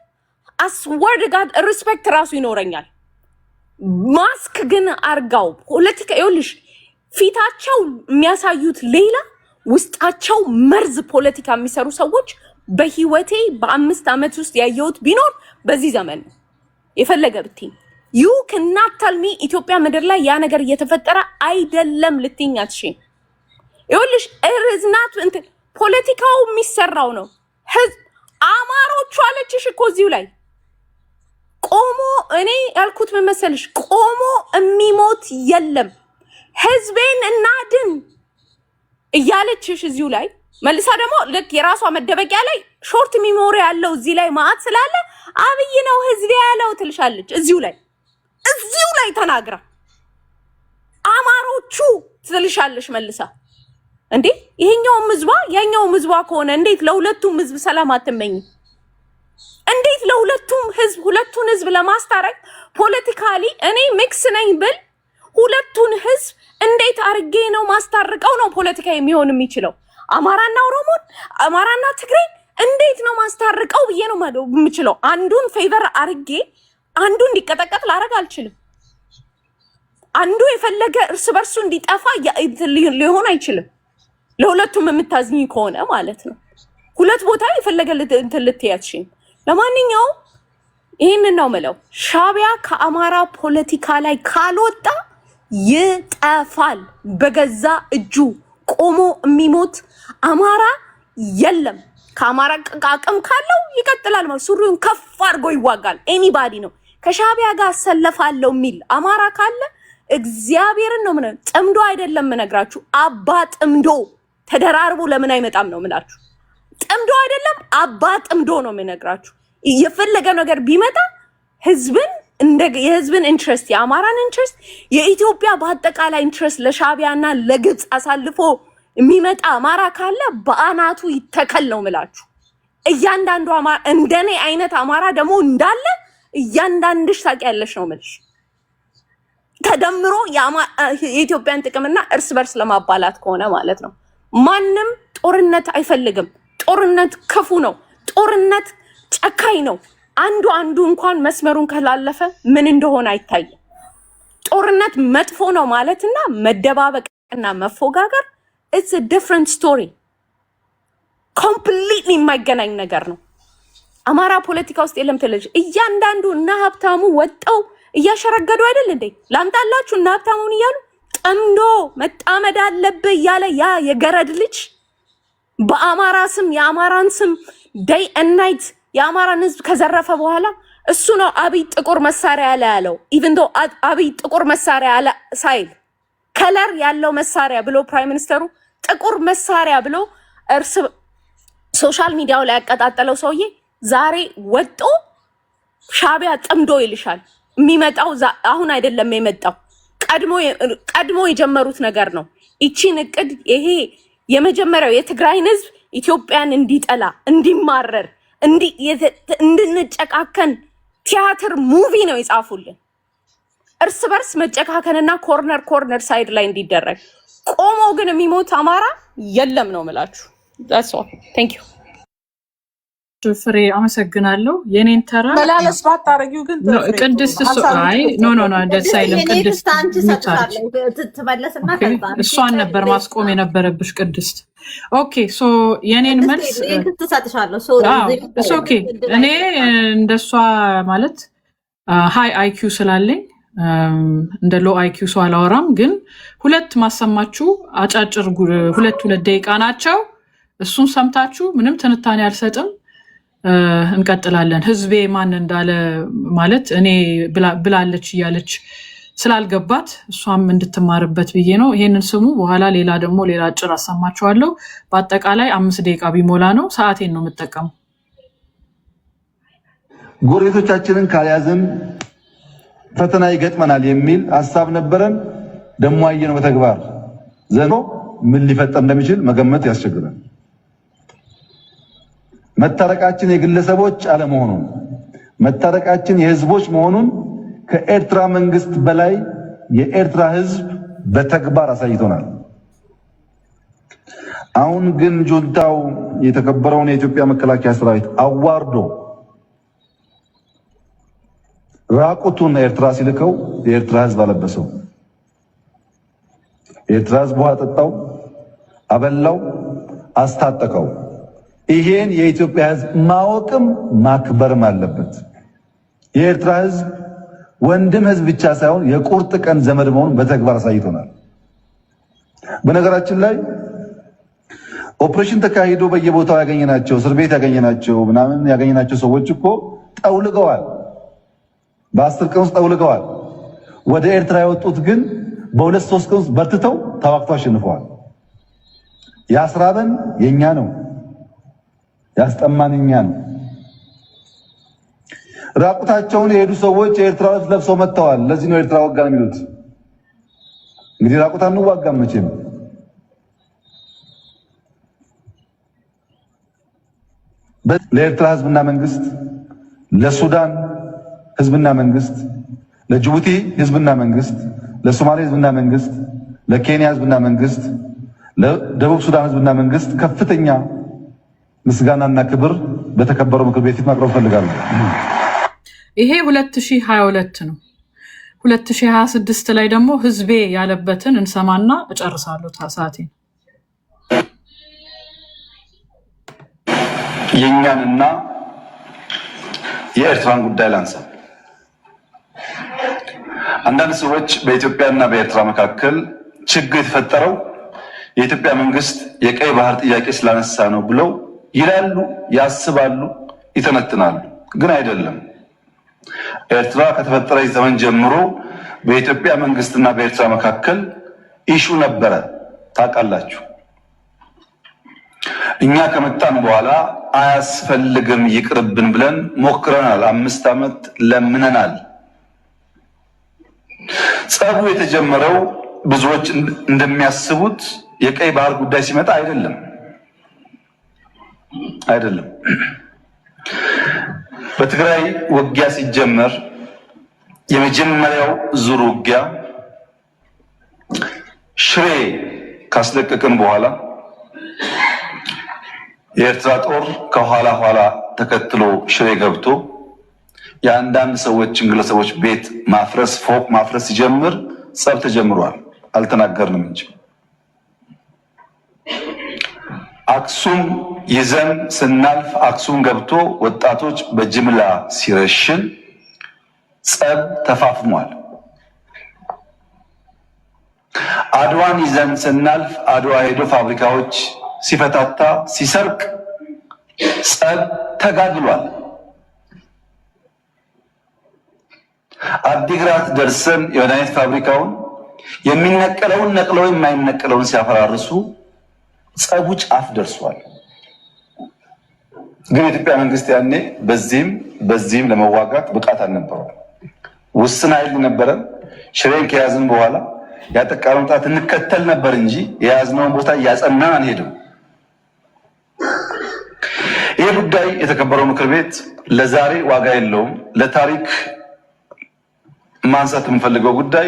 አስወርድ ጋድ ሪስፔክት ራሱ ይኖረኛል። ማስክ ግን አርጋው ፖለቲካ ይኸውልሽ ፊታቸው የሚያሳዩት ሌላ ውስጣቸው መርዝ ፖለቲካ የሚሰሩ ሰዎች በህይወቴ በ5 ዓመት ውስጥ ያየሁት ቢኖር በዚህ ዘመን ነው። የፈለገ ብትይ ዩ cannot tell me ኢትዮጵያ ምድር ላይ ያ ነገር እየተፈጠረ አይደለም ልትይኝ አትሽኝ። ይኸውልሽ እርዝናት እንትን ፖለቲካው የሚሰራው ነው። ህዝብ አማሮቹ አለችሽ እኮ እዚሁ ላይ ቆሞ እኔ ያልኩት ምን መሰልሽ? ቆሞ የሚሞት የለም ህዝቤን እናድን እያለችሽ እዚሁ ላይ መልሳ ደግሞ ልክ የራሷ መደበቂያ ላይ ሾርት ሚሞሪ ያለው እዚህ ላይ ማአት ስላለ አብይ ነው ህዝቤ ያለው ትልሻለች። እዚሁ ላይ ተናግራ አማሮቹ ትልሻለሽ መልሳ። እንዴ ይሄኛው ህዝባ ያኛው ህዝባ ከሆነ እንዴት ለሁለቱም ህዝብ ሰላም አትመኝ? እንዴት ለሁለቱም ህዝብ ሁለቱን ህዝብ ለማስታረቅ ፖለቲካሊ እኔ ሚክስ ነኝ ብል ሁለቱን ህዝብ እንዴት አርጌ ነው ማስታርቀው ነው ፖለቲካ የሚሆን የሚችለው? አማራና ኦሮሞን አማራና ትግሬን እንዴት ነው ማስታርቀው ብዬ ነው ማለት የምችለው? አንዱን ፌቨር አርጌ አንዱ እንዲቀጠቀጥ ላረግ አልችልም። አንዱ የፈለገ እርስ በርሱ እንዲጠፋ ሊሆን አይችልም። ለሁለቱም የምታዝኝ ከሆነ ማለት ነው። ሁለት ቦታ የፈለገ እንትን ልትያትሽኝ። ለማንኛውም ይሄንን ነው የምለው፣ ሻቢያ ከአማራ ፖለቲካ ላይ ካልወጣ ይጠፋል። በገዛ እጁ ቆሞ የሚሞት አማራ የለም። ከአማራ አቅም ካለው ይቀጥላል ማለት ሱሪውን ከፍ አድርጎ ይዋጋል። ኤኒባዲ ነው ከሻቢያ ጋር አሰለፋለሁ የሚል አማራ ካለ እግዚአብሔርን ነው ምን ጥምዶ አይደለም ምነግራችሁ፣ አባ ጥምዶ ተደራርቦ ለምን አይመጣም ነው ምላችሁ። ጥምዶ አይደለም አባ ጥምዶ ነው ምነግራችሁ። የፈለገ ነገር ቢመጣ ህዝብን እንደ የህዝብን ኢንትረስት የአማራን ኢንትረስት የኢትዮጵያ በአጠቃላይ ኢንትረስት ለሻቢያና ለግብጽ አሳልፎ የሚመጣ አማራ ካለ በአናቱ ይተከል ነው ምላችሁ። እያንዳንዱ አማራ እንደኔ አይነት አማራ ደግሞ እንዳለ እያንዳንድሽ ታውቂያለሽ ነው ምልሽ። ተደምሮ የኢትዮጵያን ጥቅምና እርስ በርስ ለማባላት ከሆነ ማለት ነው። ማንም ጦርነት አይፈልግም። ጦርነት ክፉ ነው። ጦርነት ጨካኝ ነው። አንዱ እንኳን መስመሩን ከላለፈ ምን እንደሆነ አይታይም። ጦርነት መጥፎ ነው ማለትና መደባበቅና መፎጋገር it's a different story completely የማይገናኝ ነገር ነው። አማራ ፖለቲካ ውስጥ የለም ተለጅ እያንዳንዱ እና ሀብታሙ ወጣው እያሸረገዱ አይደል እንዴ ላምጣላችሁ እና ሀብታሙን እያሉ ጠምዶ መጣመድ አለበት እያለ ያ የገረድ ልጅ በአማራ ስም የአማራን ስም day and night የአማራን ህዝብ ከዘረፈ በኋላ እሱ ነው አብይ ጥቁር መሳሪያ ያለው even though አብይ ጥቁር መሳሪያ ያለ ሳይል ከለር ያለው መሳሪያ ብሎ ፕራይም ሚኒስተሩ ጥቁር መሳሪያ ብሎ እርስ ሶሻል ሚዲያው ላይ ያቀጣጠለው ሰውዬ ዛሬ ወጦ ሻቢያ ጠምዶ ይልሻል። የሚመጣው አሁን አይደለም የመጣው ቀድሞ የጀመሩት ነገር ነው። እቺን እቅድ ይሄ የመጀመሪያው የትግራይን ህዝብ ኢትዮጵያን እንዲጠላ እንዲማረር እንድንጨቃከን ቲያትር ሙቪ ነው የጻፉልን። እርስ በርስ መጨካከንና ኮርነር ሳይድ ላይ እንዲደረግ ቆሞ ግን የሚሞት አማራ የለም ነው የምላችሁ። that's all thank you ፍሬ አመሰግናለሁ። የኔን ተራ መላለስ ባታረጊው ግን ቅድስት አይ ኖ ደስ አይልም። ቅድስት እሷን ነበር ማስቆም የነበረብሽ ቅድስት። ኦኬ ሶ የኔን መልስ ኦኬ እኔ እንደሷ ማለት ሃይ አይኪው ስላለኝ እንደ ሎ አይኪው ሰው አላወራም። ግን ሁለት ማሰማችሁ አጫጭር ሁለት ደቂቃ ናቸው። እሱን ሰምታችሁ ምንም ትንታኔ አልሰጥም። እንቀጥላለን። ህዝቤ ማን እንዳለ ማለት እኔ ብላለች እያለች ስላልገባት እሷም እንድትማርበት ብዬ ነው። ይሄንን ስሙ። በኋላ ሌላ አጭር አሰማችኋለሁ። በአጠቃላይ 5 ደቂቃ ቢሞላ ነው። ሰዓቴን ነው የምጠቀመው። ጎረቤቶቻችንን ካልያዝን ፈተና ይገጥመናል የሚል ሐሳብ ነበረን። ደሞ አየነው በተግባር ዘንድሮ ምን ሊፈጠር እንደሚችል መገመት ያስቸግራል። መታረቃችን የግለሰቦች አለመሆኑን መታረቃችን የህዝቦች መሆኑን ከኤርትራ መንግስት በላይ የኤርትራ ህዝብ በተግባር አሳይቶናል። አሁን ግን ጁንታው የተከበረውን የኢትዮጵያ መከላከያ ሰራዊት አዋርዶ ራቁቱን ኤርትራ ሲልከው የኤርትራ ህዝብ አለበሰው። የኤርትራ ህዝብ ውሃ ጠጣው፣ አበላው፣ አስታጠቀው። ይሄን የኢትዮጵያ ህዝብ ማወቅም ማክበርም አለበት። የኤርትራ ህዝብ ወንድም ህዝብ ብቻ ሳይሆን የቁርጥ ቀን ዘመድ መሆኑን በተግባር አሳይቶናል። በነገራችን ላይ ኦፕሬሽን ተካሂዶ በየቦታው ያገኘናቸው እስር ቤት ያገኘናቸው ሰዎች እኮ ጠውልገዋል። በ10 ቀን ውስጥ ጠውልገዋል። ወደ ኤርትራ የወጡት ግን በ2-3 ቀን ውስጥ በርትተው ተዋግተው አሸንፈዋል። ያስራበን የኛ ነው፣ ያስጠማን የኛ ነው። ራቁታቸውን የሄዱ ሰዎች የኤርትራዎች ለብሰው መጥተዋል። ለዚህ ነው ኤርትራ ወጋ ነው የሚሉት። እንግዲህ ራቁት አንዋጋም መቼም። ለኤርትራ ህዝብና መንግስት፣ ለሱዳን ህዝብና መንግስት፣ ለጅቡቲ ህዝብና መንግስት፣ ለሶማሌ ህዝብና መንግስት፣ ለኬንያ ህዝብና መንግስት፣ ለደቡብ ሱዳን ህዝብና መንግስት ከፍተኛ ምስጋናና ክብር በተከበረው ምክር ቤት ማቅረብ ፈልጋለሁ። ይሄ 2022 ነው። 2026 ላይ ደግሞ ህዝቤ ያለበትን እንሰማና እጨርሳለሁ ሰዓቴን። የኛንና የኤርትራን ጉዳይ ላንሳ። አንዳንድ ሰዎች በኢትዮጵያና በኤርትራ መካከል ችግር የተፈጠረው የኢትዮጵያ መንግስት የቀይ ባህር ጥያቄ ስላነሳ ነው ብለው ይላሉ፣ ያስባሉ፣ ይተነትናሉ። ግን አይደለም። ኤርትራ ከተፈጠረች ዘመን ጀምሮ በኢትዮጵያ መንግስትና በኤርትራ መካከል ኢሹ ነበረ፣ ታውቃላችሁ። እኛ ከመጣን በኋላ አያስፈልግም ይቅርብን ብለን ሞክረናል። 5 ዓመት ለምነናል። ጸቡ የተጀመረው ብዙዎች እንደሚያስቡት የቀይ ባህር ጉዳይ ሲመጣ አይደለም። በትግራይ ውጊያ ሲጀመር የመጀመሪያው ዙር ውጊያ ሽሬ ካስለቀቅን በኋላ የኤርትራ ጦር ከኋላ ተከትሎ ሽሬ ገብቶ የአንዳንድ ሰዎችን ግለሰቦች ቤት ማፍረስ፣ ፎቅ ማፍረስ ሲጀምር ጸብ ተጀምሯል። አልተናገርንም እንጂ አክሱም ይዘን ስናልፍ አክሱም ገብቶ ወጣቶች በጅምላ ሲረሽን ጸብ ተፋፍሟል። አድዋን ይዘን ስናልፍ አድዋ ሄዶ ፋብሪካዎች ሲፈታታ ሲሰርቅ ጸብ ተጋግሏል። አዲግራት ደርሰን የመድኃኒት ፋብሪካውን የሚነቀለውን ነቅለው የማይነቀለውን ሲያፈራርሱ ጸቡ ጫፍ ደርሷል። ግን የኢትዮጵያ መንግስት ያኔ በዚህም ለመዋጋት ብቃት አልነበረው። ውስን ኃይል ነበረን። ሽሬን ከያዝን በኋላ ያጠቃነውን ጣት እንከተል ነበር እንጂ የያዝነውን ቦታ እያጸናን አንሄድም። ይህ ጉዳይ የተከበረው ምክር ቤት ለዛሬ ዋጋ የለውም። ለታሪክ ማንሳት የምፈልገው ጉዳይ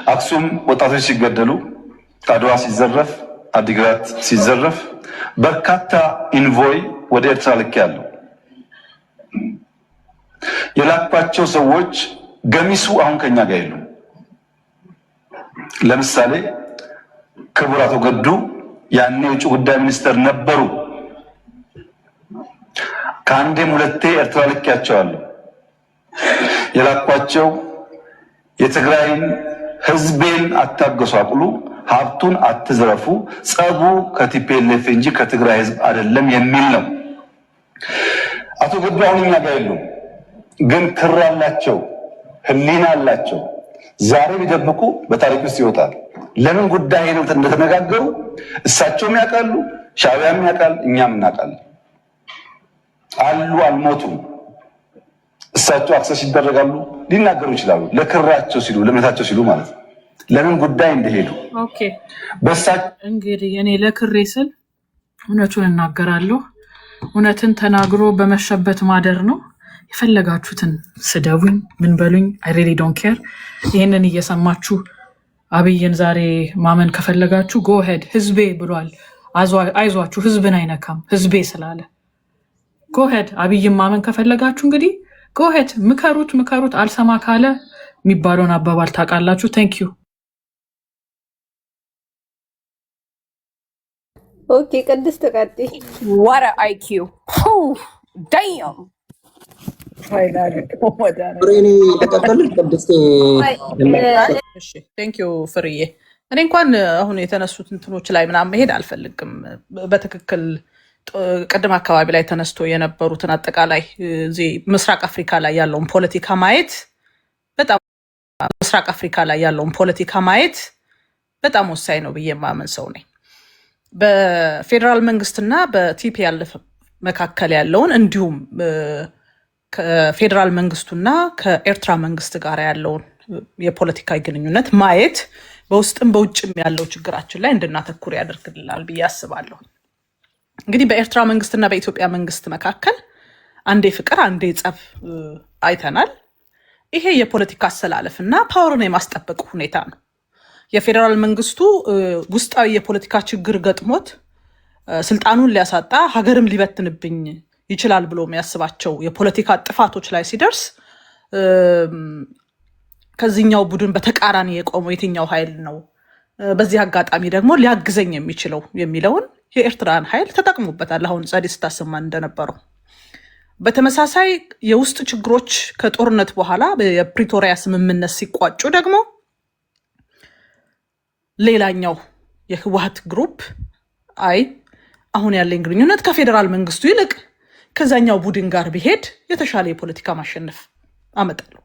አክሱም ወጣቶች ሲገደሉ፣ አድዋ ሲዘረፍ፣ አዲግራት ሲዘረፍ በርካታ ኢንቮይ ወደ ኤርትራ ልኬያለሁ። የላኳቸው ሰዎች ገሚሱ አሁን ከኛ ጋር የሉም። ለምሳሌ ክቡር አቶ ገዱ ያኔ የውጭ ጉዳይ ሚኒስትር ነበሩ። ከአንዴም ሁለቴ ኤርትራ ልኬያቸዋለሁ። የላኳቸው የትግራይን ህዝቤን አታገሷቅሉ፣ ሀብቱን አትዝረፉ፣ ጸቡ ከቲፒኤልኤፍ እንጂ ከትግራይ ህዝብ አይደለም የሚል ነው። አቶ ገዱ አሁን እኛ ጋር የሉም፣ ግን ክር አላቸው፣ ህሊና አላቸው። ዛሬ ቢደብቁ በታሪክ ውስጥ ይወጣል። ለምን ጉዳይ ነው እንደተነጋገሩ እሳቸውም ያውቃሉ፣ ሻዕቢያም ያውቃል፣ እኛም እናውቃለን። አሉ አልሞቱም። እሳቸው አክሰስ ይደረጋሉ፣ ሊናገሩ ይችላሉ። ለክራቸው ሲሉ ለእምነታቸው ሲሉ ማለት ነው። ለምን ጉዳይ እንደሄዱ ኦኬ። እንግዲህ እኔ ለክሬ ስል እውነቱን እናገራለሁ። እውነትን ተናግሮ በመሸበት ማደር ነው። የፈለጋችሁትን ስደቡኝ፣ ምን በሉኝ፣ አይ ሪሊ ዶንት ኬር። ይህንን እየሰማችሁ አብይን ዛሬ ማመን ከፈለጋችሁ ጎ ሄድ። ህዝቤ ብሏል። አይዟችሁ፣ ህዝብን አይነካም ህዝቤ ስላለ ጎ ሄድ። አብይን ማመን ከፈለጋችሁ እንግዲህ ጎ ሄድ፣ ምከሩት። አልሰማ ካለ የሚባለውን አባባል ታውቃላችሁ። ቴንክ ዩ። ኦኬ ቅድስት ቀጥይ። ዋት አይኪው ዳም ቴንክ ዩ ፍርዬ። እኔ እንኳን አሁን የተነሱት እንትኖች ላይ ምናምን መሄድ አልፈልግም። በትክክል ቅድም አካባቢ ላይ ተነስቶ የነበሩትን አጠቃላይ እዚህ ምስራቅ አፍሪካ ላይ ያለውን ፖለቲካ ማየት በጣም ወሳኝ ነው ብዬ የማምን ሰው ነኝ። በፌዴራል መንግስትና በቲፒኤልኤፍ መካከል ያለውን እንዲሁም ከፌዴራል መንግስቱና ከኤርትራ መንግስት ጋር ያለውን የፖለቲካ ግንኙነት ማየት በውስጥም በውጭም ያለው ችግራችን ላይ እንድናተኩር ያደርግልናል ብዬ አስባለሁ። እንግዲህ በኤርትራ መንግስትና በኢትዮጵያ መንግስት መካከል አንዴ ፍቅር አንዴ ጸብ አይተናል። ይሄ የፖለቲካ አሰላለፍ እና ፓወርን የማስጠበቅ ሁኔታ ነው። የፌዴራል መንግስቱ ውስጣዊ የፖለቲካ ችግር ገጥሞት ስልጣኑን ሊያሳጣ ሀገርም ሊበትንብኝ ይችላል ብሎ የሚያስባቸው የፖለቲካ ጥፋቶች ላይ ሲደርስ ከዚህኛው ቡድን በተቃራኒ የቆመው የትኛው ኃይል ነው በዚህ አጋጣሚ ደግሞ ሊያግዘኝ የሚችለው የሚለውን የኤርትራን ኃይል ተጠቅሙበታል። አሁን ጸዲ ስታሰማን እንደነበረው በተመሳሳይ የውስጥ ችግሮች ከጦርነት በኋላ የፕሪቶሪያ ስምምነት ሲቋጩ ደግሞ ሌላኛው የህወሓት ግሩፕ አሁን ያለኝ ግንኙነት ከፌዴራል መንግስቱ ይልቅ ከዛኛው ቡድን ጋር ቢሄድ የተሻለ የፖለቲካ ማሸነፍ አመጣለሁ።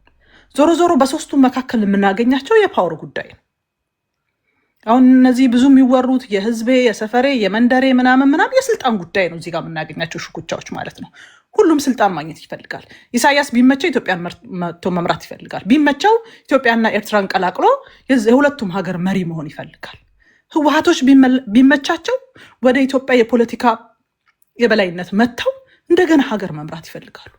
ዞሮ ዞሮ በሶስቱም መካከል የምናገኛቸው የፓወር ጉዳይ ነው። አሁን እነዚህ ብዙ የሚወሩት የህዝቤ፣ የሰፈሬ፣ የመንደሬ ምናምን የስልጣን ጉዳይ ነው። እዚህ ጋር የምናገኛቸው ሽኩቻዎች ማለት ነው። ሁሉም ስልጣን ማግኘት ይፈልጋል። ኢሳያስ ቢመቸው ኢትዮጵያን መጥቶ መምራት ይፈልጋል። ቢመቸው ኢትዮጵያና ኤርትራን ቀላቅሎ የሁለቱም ሀገር መሪ መሆን ይፈልጋል። ህወሓቶች ቢመቻቸው ወደ ኢትዮጵያ የፖለቲካ የበላይነት መጥተው እንደገና ሀገር መምራት ይፈልጋሉ።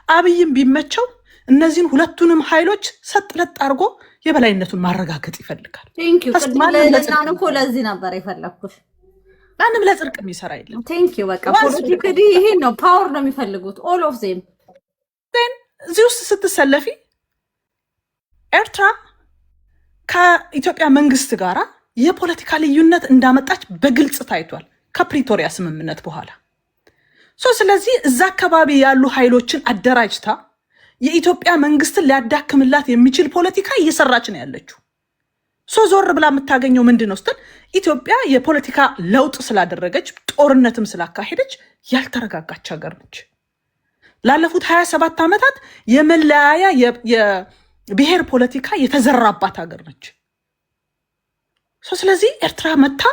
አብይም ቢመቸው እነዚህን ሁለቱንም ኃይሎች ሰጥለጥ አድርጎ የበላይነቱን ማረጋገጥ ይፈልጋል። ለዚህ ነበር የፈለግኩት። ማንም ለጽድቅ የሚሰራ የለም። በቃ ፖለቲካሊ ይሄን ነው፣ ፓወር ነው የሚፈልጉት ኦል ኦፍ ዜም። እዚህ ውስጥ ስትሰለፊ ኤርትራ ከኢትዮጵያ መንግስት ጋር የፖለቲካ ልዩነት እንዳመጣች በግልጽ ታይቷል ከፕሪቶሪያ ስምምነት በኋላ። ስለዚህ እዛ አካባቢ ያሉ ኃይሎችን አደራጅታ የኢትዮጵያ መንግስትን ሊያዳክምላት የሚችል ፖለቲካ እየሰራች ነው ያለችው። ዞር ብላ የምታገኘው ምንድን ነው ስትል ኢትዮጵያ የፖለቲካ ለውጥ ስላደረገች ጦርነትም ስላካሄደች ያልተረጋጋች ሀገር ነች። ላለፉት 27 ዓመታት የመለያያ የብሔር ፖለቲካ የተዘራባት ሀገር ነች። ስለዚህ ኤርትራ መታ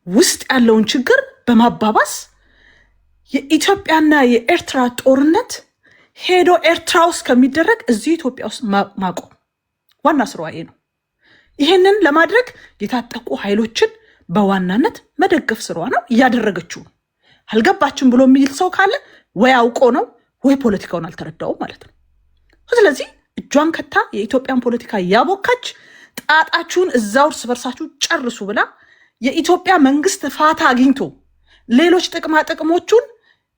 ውስጥ ያለውን ችግር በማባባስ የኢትዮጵያና የኤርትራ ጦርነት ሄዶ ኤርትራ ውስጥ ከሚደረግ እዚህ ኢትዮጵያ ውስጥ ማቆም ዋና ስራዋ ነው። ይሄንን ለማድረግ የታጠቁ ኃይሎችን በዋናነት መደገፍ ስራዋ ነው፣ እያደረገችው ነው። አልገባችም ብሎ የሚል ሰው ካለ ወይ አውቆ ነው ወይ ፖለቲካውን አልተረዳውም ማለት ነው። ስለዚህ እጇን ከታ የኢትዮጵያን ፖለቲካ ያቦካች ጣጣችሁን እዛው እርስ በርሳችሁ ጨርሱ ብላ የኢትዮጵያ መንግስት ፋታ አግኝቶ ሌሎች ጥቅማ ጥቅሞቹን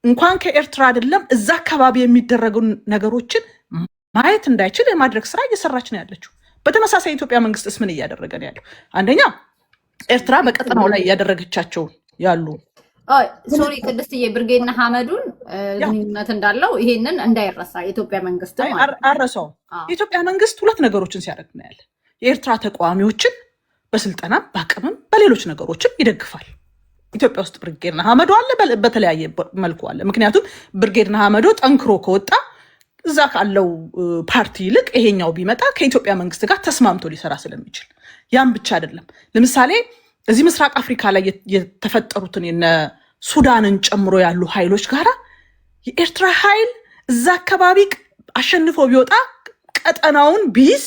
እንኳን ከኤርትራ አይደለም እዛ አካባቢ የሚደረጉ ነገሮችን ማየት እንዳይችል የማድረግ ስራ እየሰራች ነው ያለችው። በተመሳሳይ የኢትዮጵያ መንግስትስ ምን እያደረገ ነው ያለው? አንደኛ ኤርትራ በቀጠናው ላይ እያደረገቻቸው ያሉ ሶሪ ቅድስትዬ ብርጌድና ሐመዱን ግንኙነት እንዳለው ይሄንን እንዳይረሳ የኢትዮጵያ መንግስት አረሰው። የኢትዮጵያ መንግስት ሁለት ነገሮችን ሲያደርግ ነው ያለ። የኤርትራ ተቃዋሚዎችን በስልጠናም በአቅምም በሌሎች ነገሮችን ይደግፋል። ኢትዮጵያ ውስጥ ብርጌድና ሐመዱ አለ፣ በተለያየ መልኩ አለ። ምክንያቱም ብርጌድና ሐመዱ ጠንክሮ ከወጣ እዛ ካለው ፓርቲ ይልቅ ይሄኛው ቢመጣ ከኢትዮጵያ መንግስት ጋር ተስማምቶ ሊሰራ ስለሚችል፣ ያም ብቻ አይደለም። ለምሳሌ እዚህ ምስራቅ አፍሪካ ላይ የተፈጠሩትን የነ ሱዳንን ጨምሮ ያሉ ኃይሎች ጋራ የኤርትራ ኃይል እዛ አካባቢ አሸንፎ ቢወጣ ቀጠናውን ቢይዝ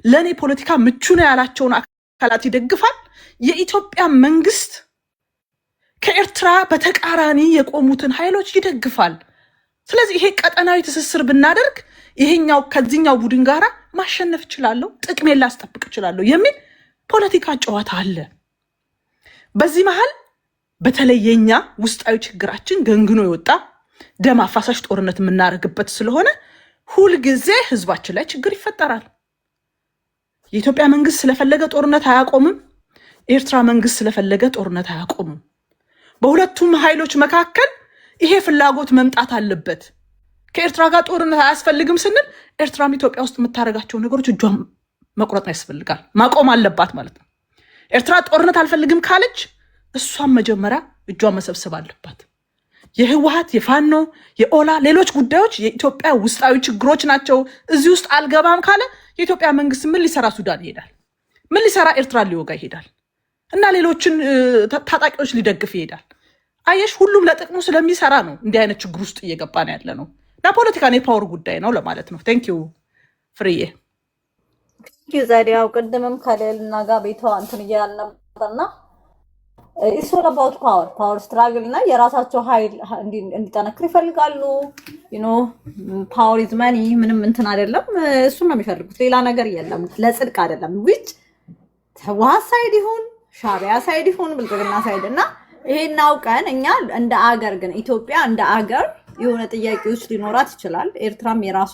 ለእኔ ፖለቲካ ምቹ ነው ያላቸውን አካላት ይደግፋል። የኢትዮጵያ መንግስት ከኤርትራ በተቃራኒ የቆሙትን ኃይሎች ይደግፋል። ስለዚህ ይሄ ቀጠናዊ ትስስር ብናደርግ ይሄኛው ከዚህኛው ቡድን ጋራ ማሸነፍ እችላለሁ፣ ጥቅሜን ላስጠብቅ እችላለሁ የሚል ፖለቲካ ጨዋታ አለ። በዚህ መሃል በተለይ የኛ ውስጣዊ ችግራችን ገንግኖ የወጣ ደም አፋሳሽ ጦርነት የምናደርግበት ስለሆነ ሁልጊዜ ህዝባችን ላይ ችግር ይፈጠራል። የኢትዮጵያ መንግስት ስለፈለገ ጦርነት አያቆምም። ኤርትራ መንግስት ስለፈለገ ጦርነት አያቆምም። በሁለቱም ኃይሎች መካከል ይሄ ፍላጎት መምጣት አለበት። ከኤርትራ ጋር ጦርነት አያስፈልግም ስንል ኤርትራም ኢትዮጵያ ውስጥ የምታደርጋቸው ነገሮች እጇን መቁረጥ ያስፈልጋል፣ ማቆም አለባት ማለት ነው። ኤርትራ ጦርነት አልፈልግም ካለች እሷም መጀመሪያ እጇን መሰብሰብ አለባት። የህወሓት የፋኖ የኦላ ሌሎች ጉዳዮች የኢትዮጵያ ውስጣዊ ችግሮች ናቸው። እዚህ ውስጥ አልገባም ካለ የኢትዮጵያ መንግስት ምን ሊሰራ ሱዳን ይሄዳል? ምን ሊሰራ ኤርትራ ሊወጋ ይሄዳል? እና ሌሎችን ታጣቂዎች ሊደግፍ ይሄዳል። አየሽ፣ ሁሉም ለጥቅሙ ስለሚሰራ ነው እንዲህ አይነት ችግር ውስጥ እየገባ ነው ያለ ነው። እና ፖለቲካ የፓወር ጉዳይ ነው ለማለት ነው። ቴንኪዩ ፍርዬ። ዛዲያው ቅድምም ከሌልና ጋር ቤቷ እንትን እያልን ነበርና ኢትስ ኦል አባውት ፓወር ስትራግል እና የራሳቸው ኃይል እንዲጠነክር ይፈልጋሉ። ፓወር ኢዝ መኒ ምንም እንትን አይደለም። እሱን ነው የሚፈልጉት፣ ሌላ ነገር የለም። ለጽድቅ አይደለም። ዊች ህወሓት ሳይድ ይሁን ሻዕቢያ ሳይድ ይሁን ብልጽግና ሳይድ እና ይሄን አውቀን እኛ እንደ አገር ግን ኢትዮጵያ እንደ አገር የሆነ ጥያቄዎች ሊኖራት ይችላል። ኤርትራም የራሷ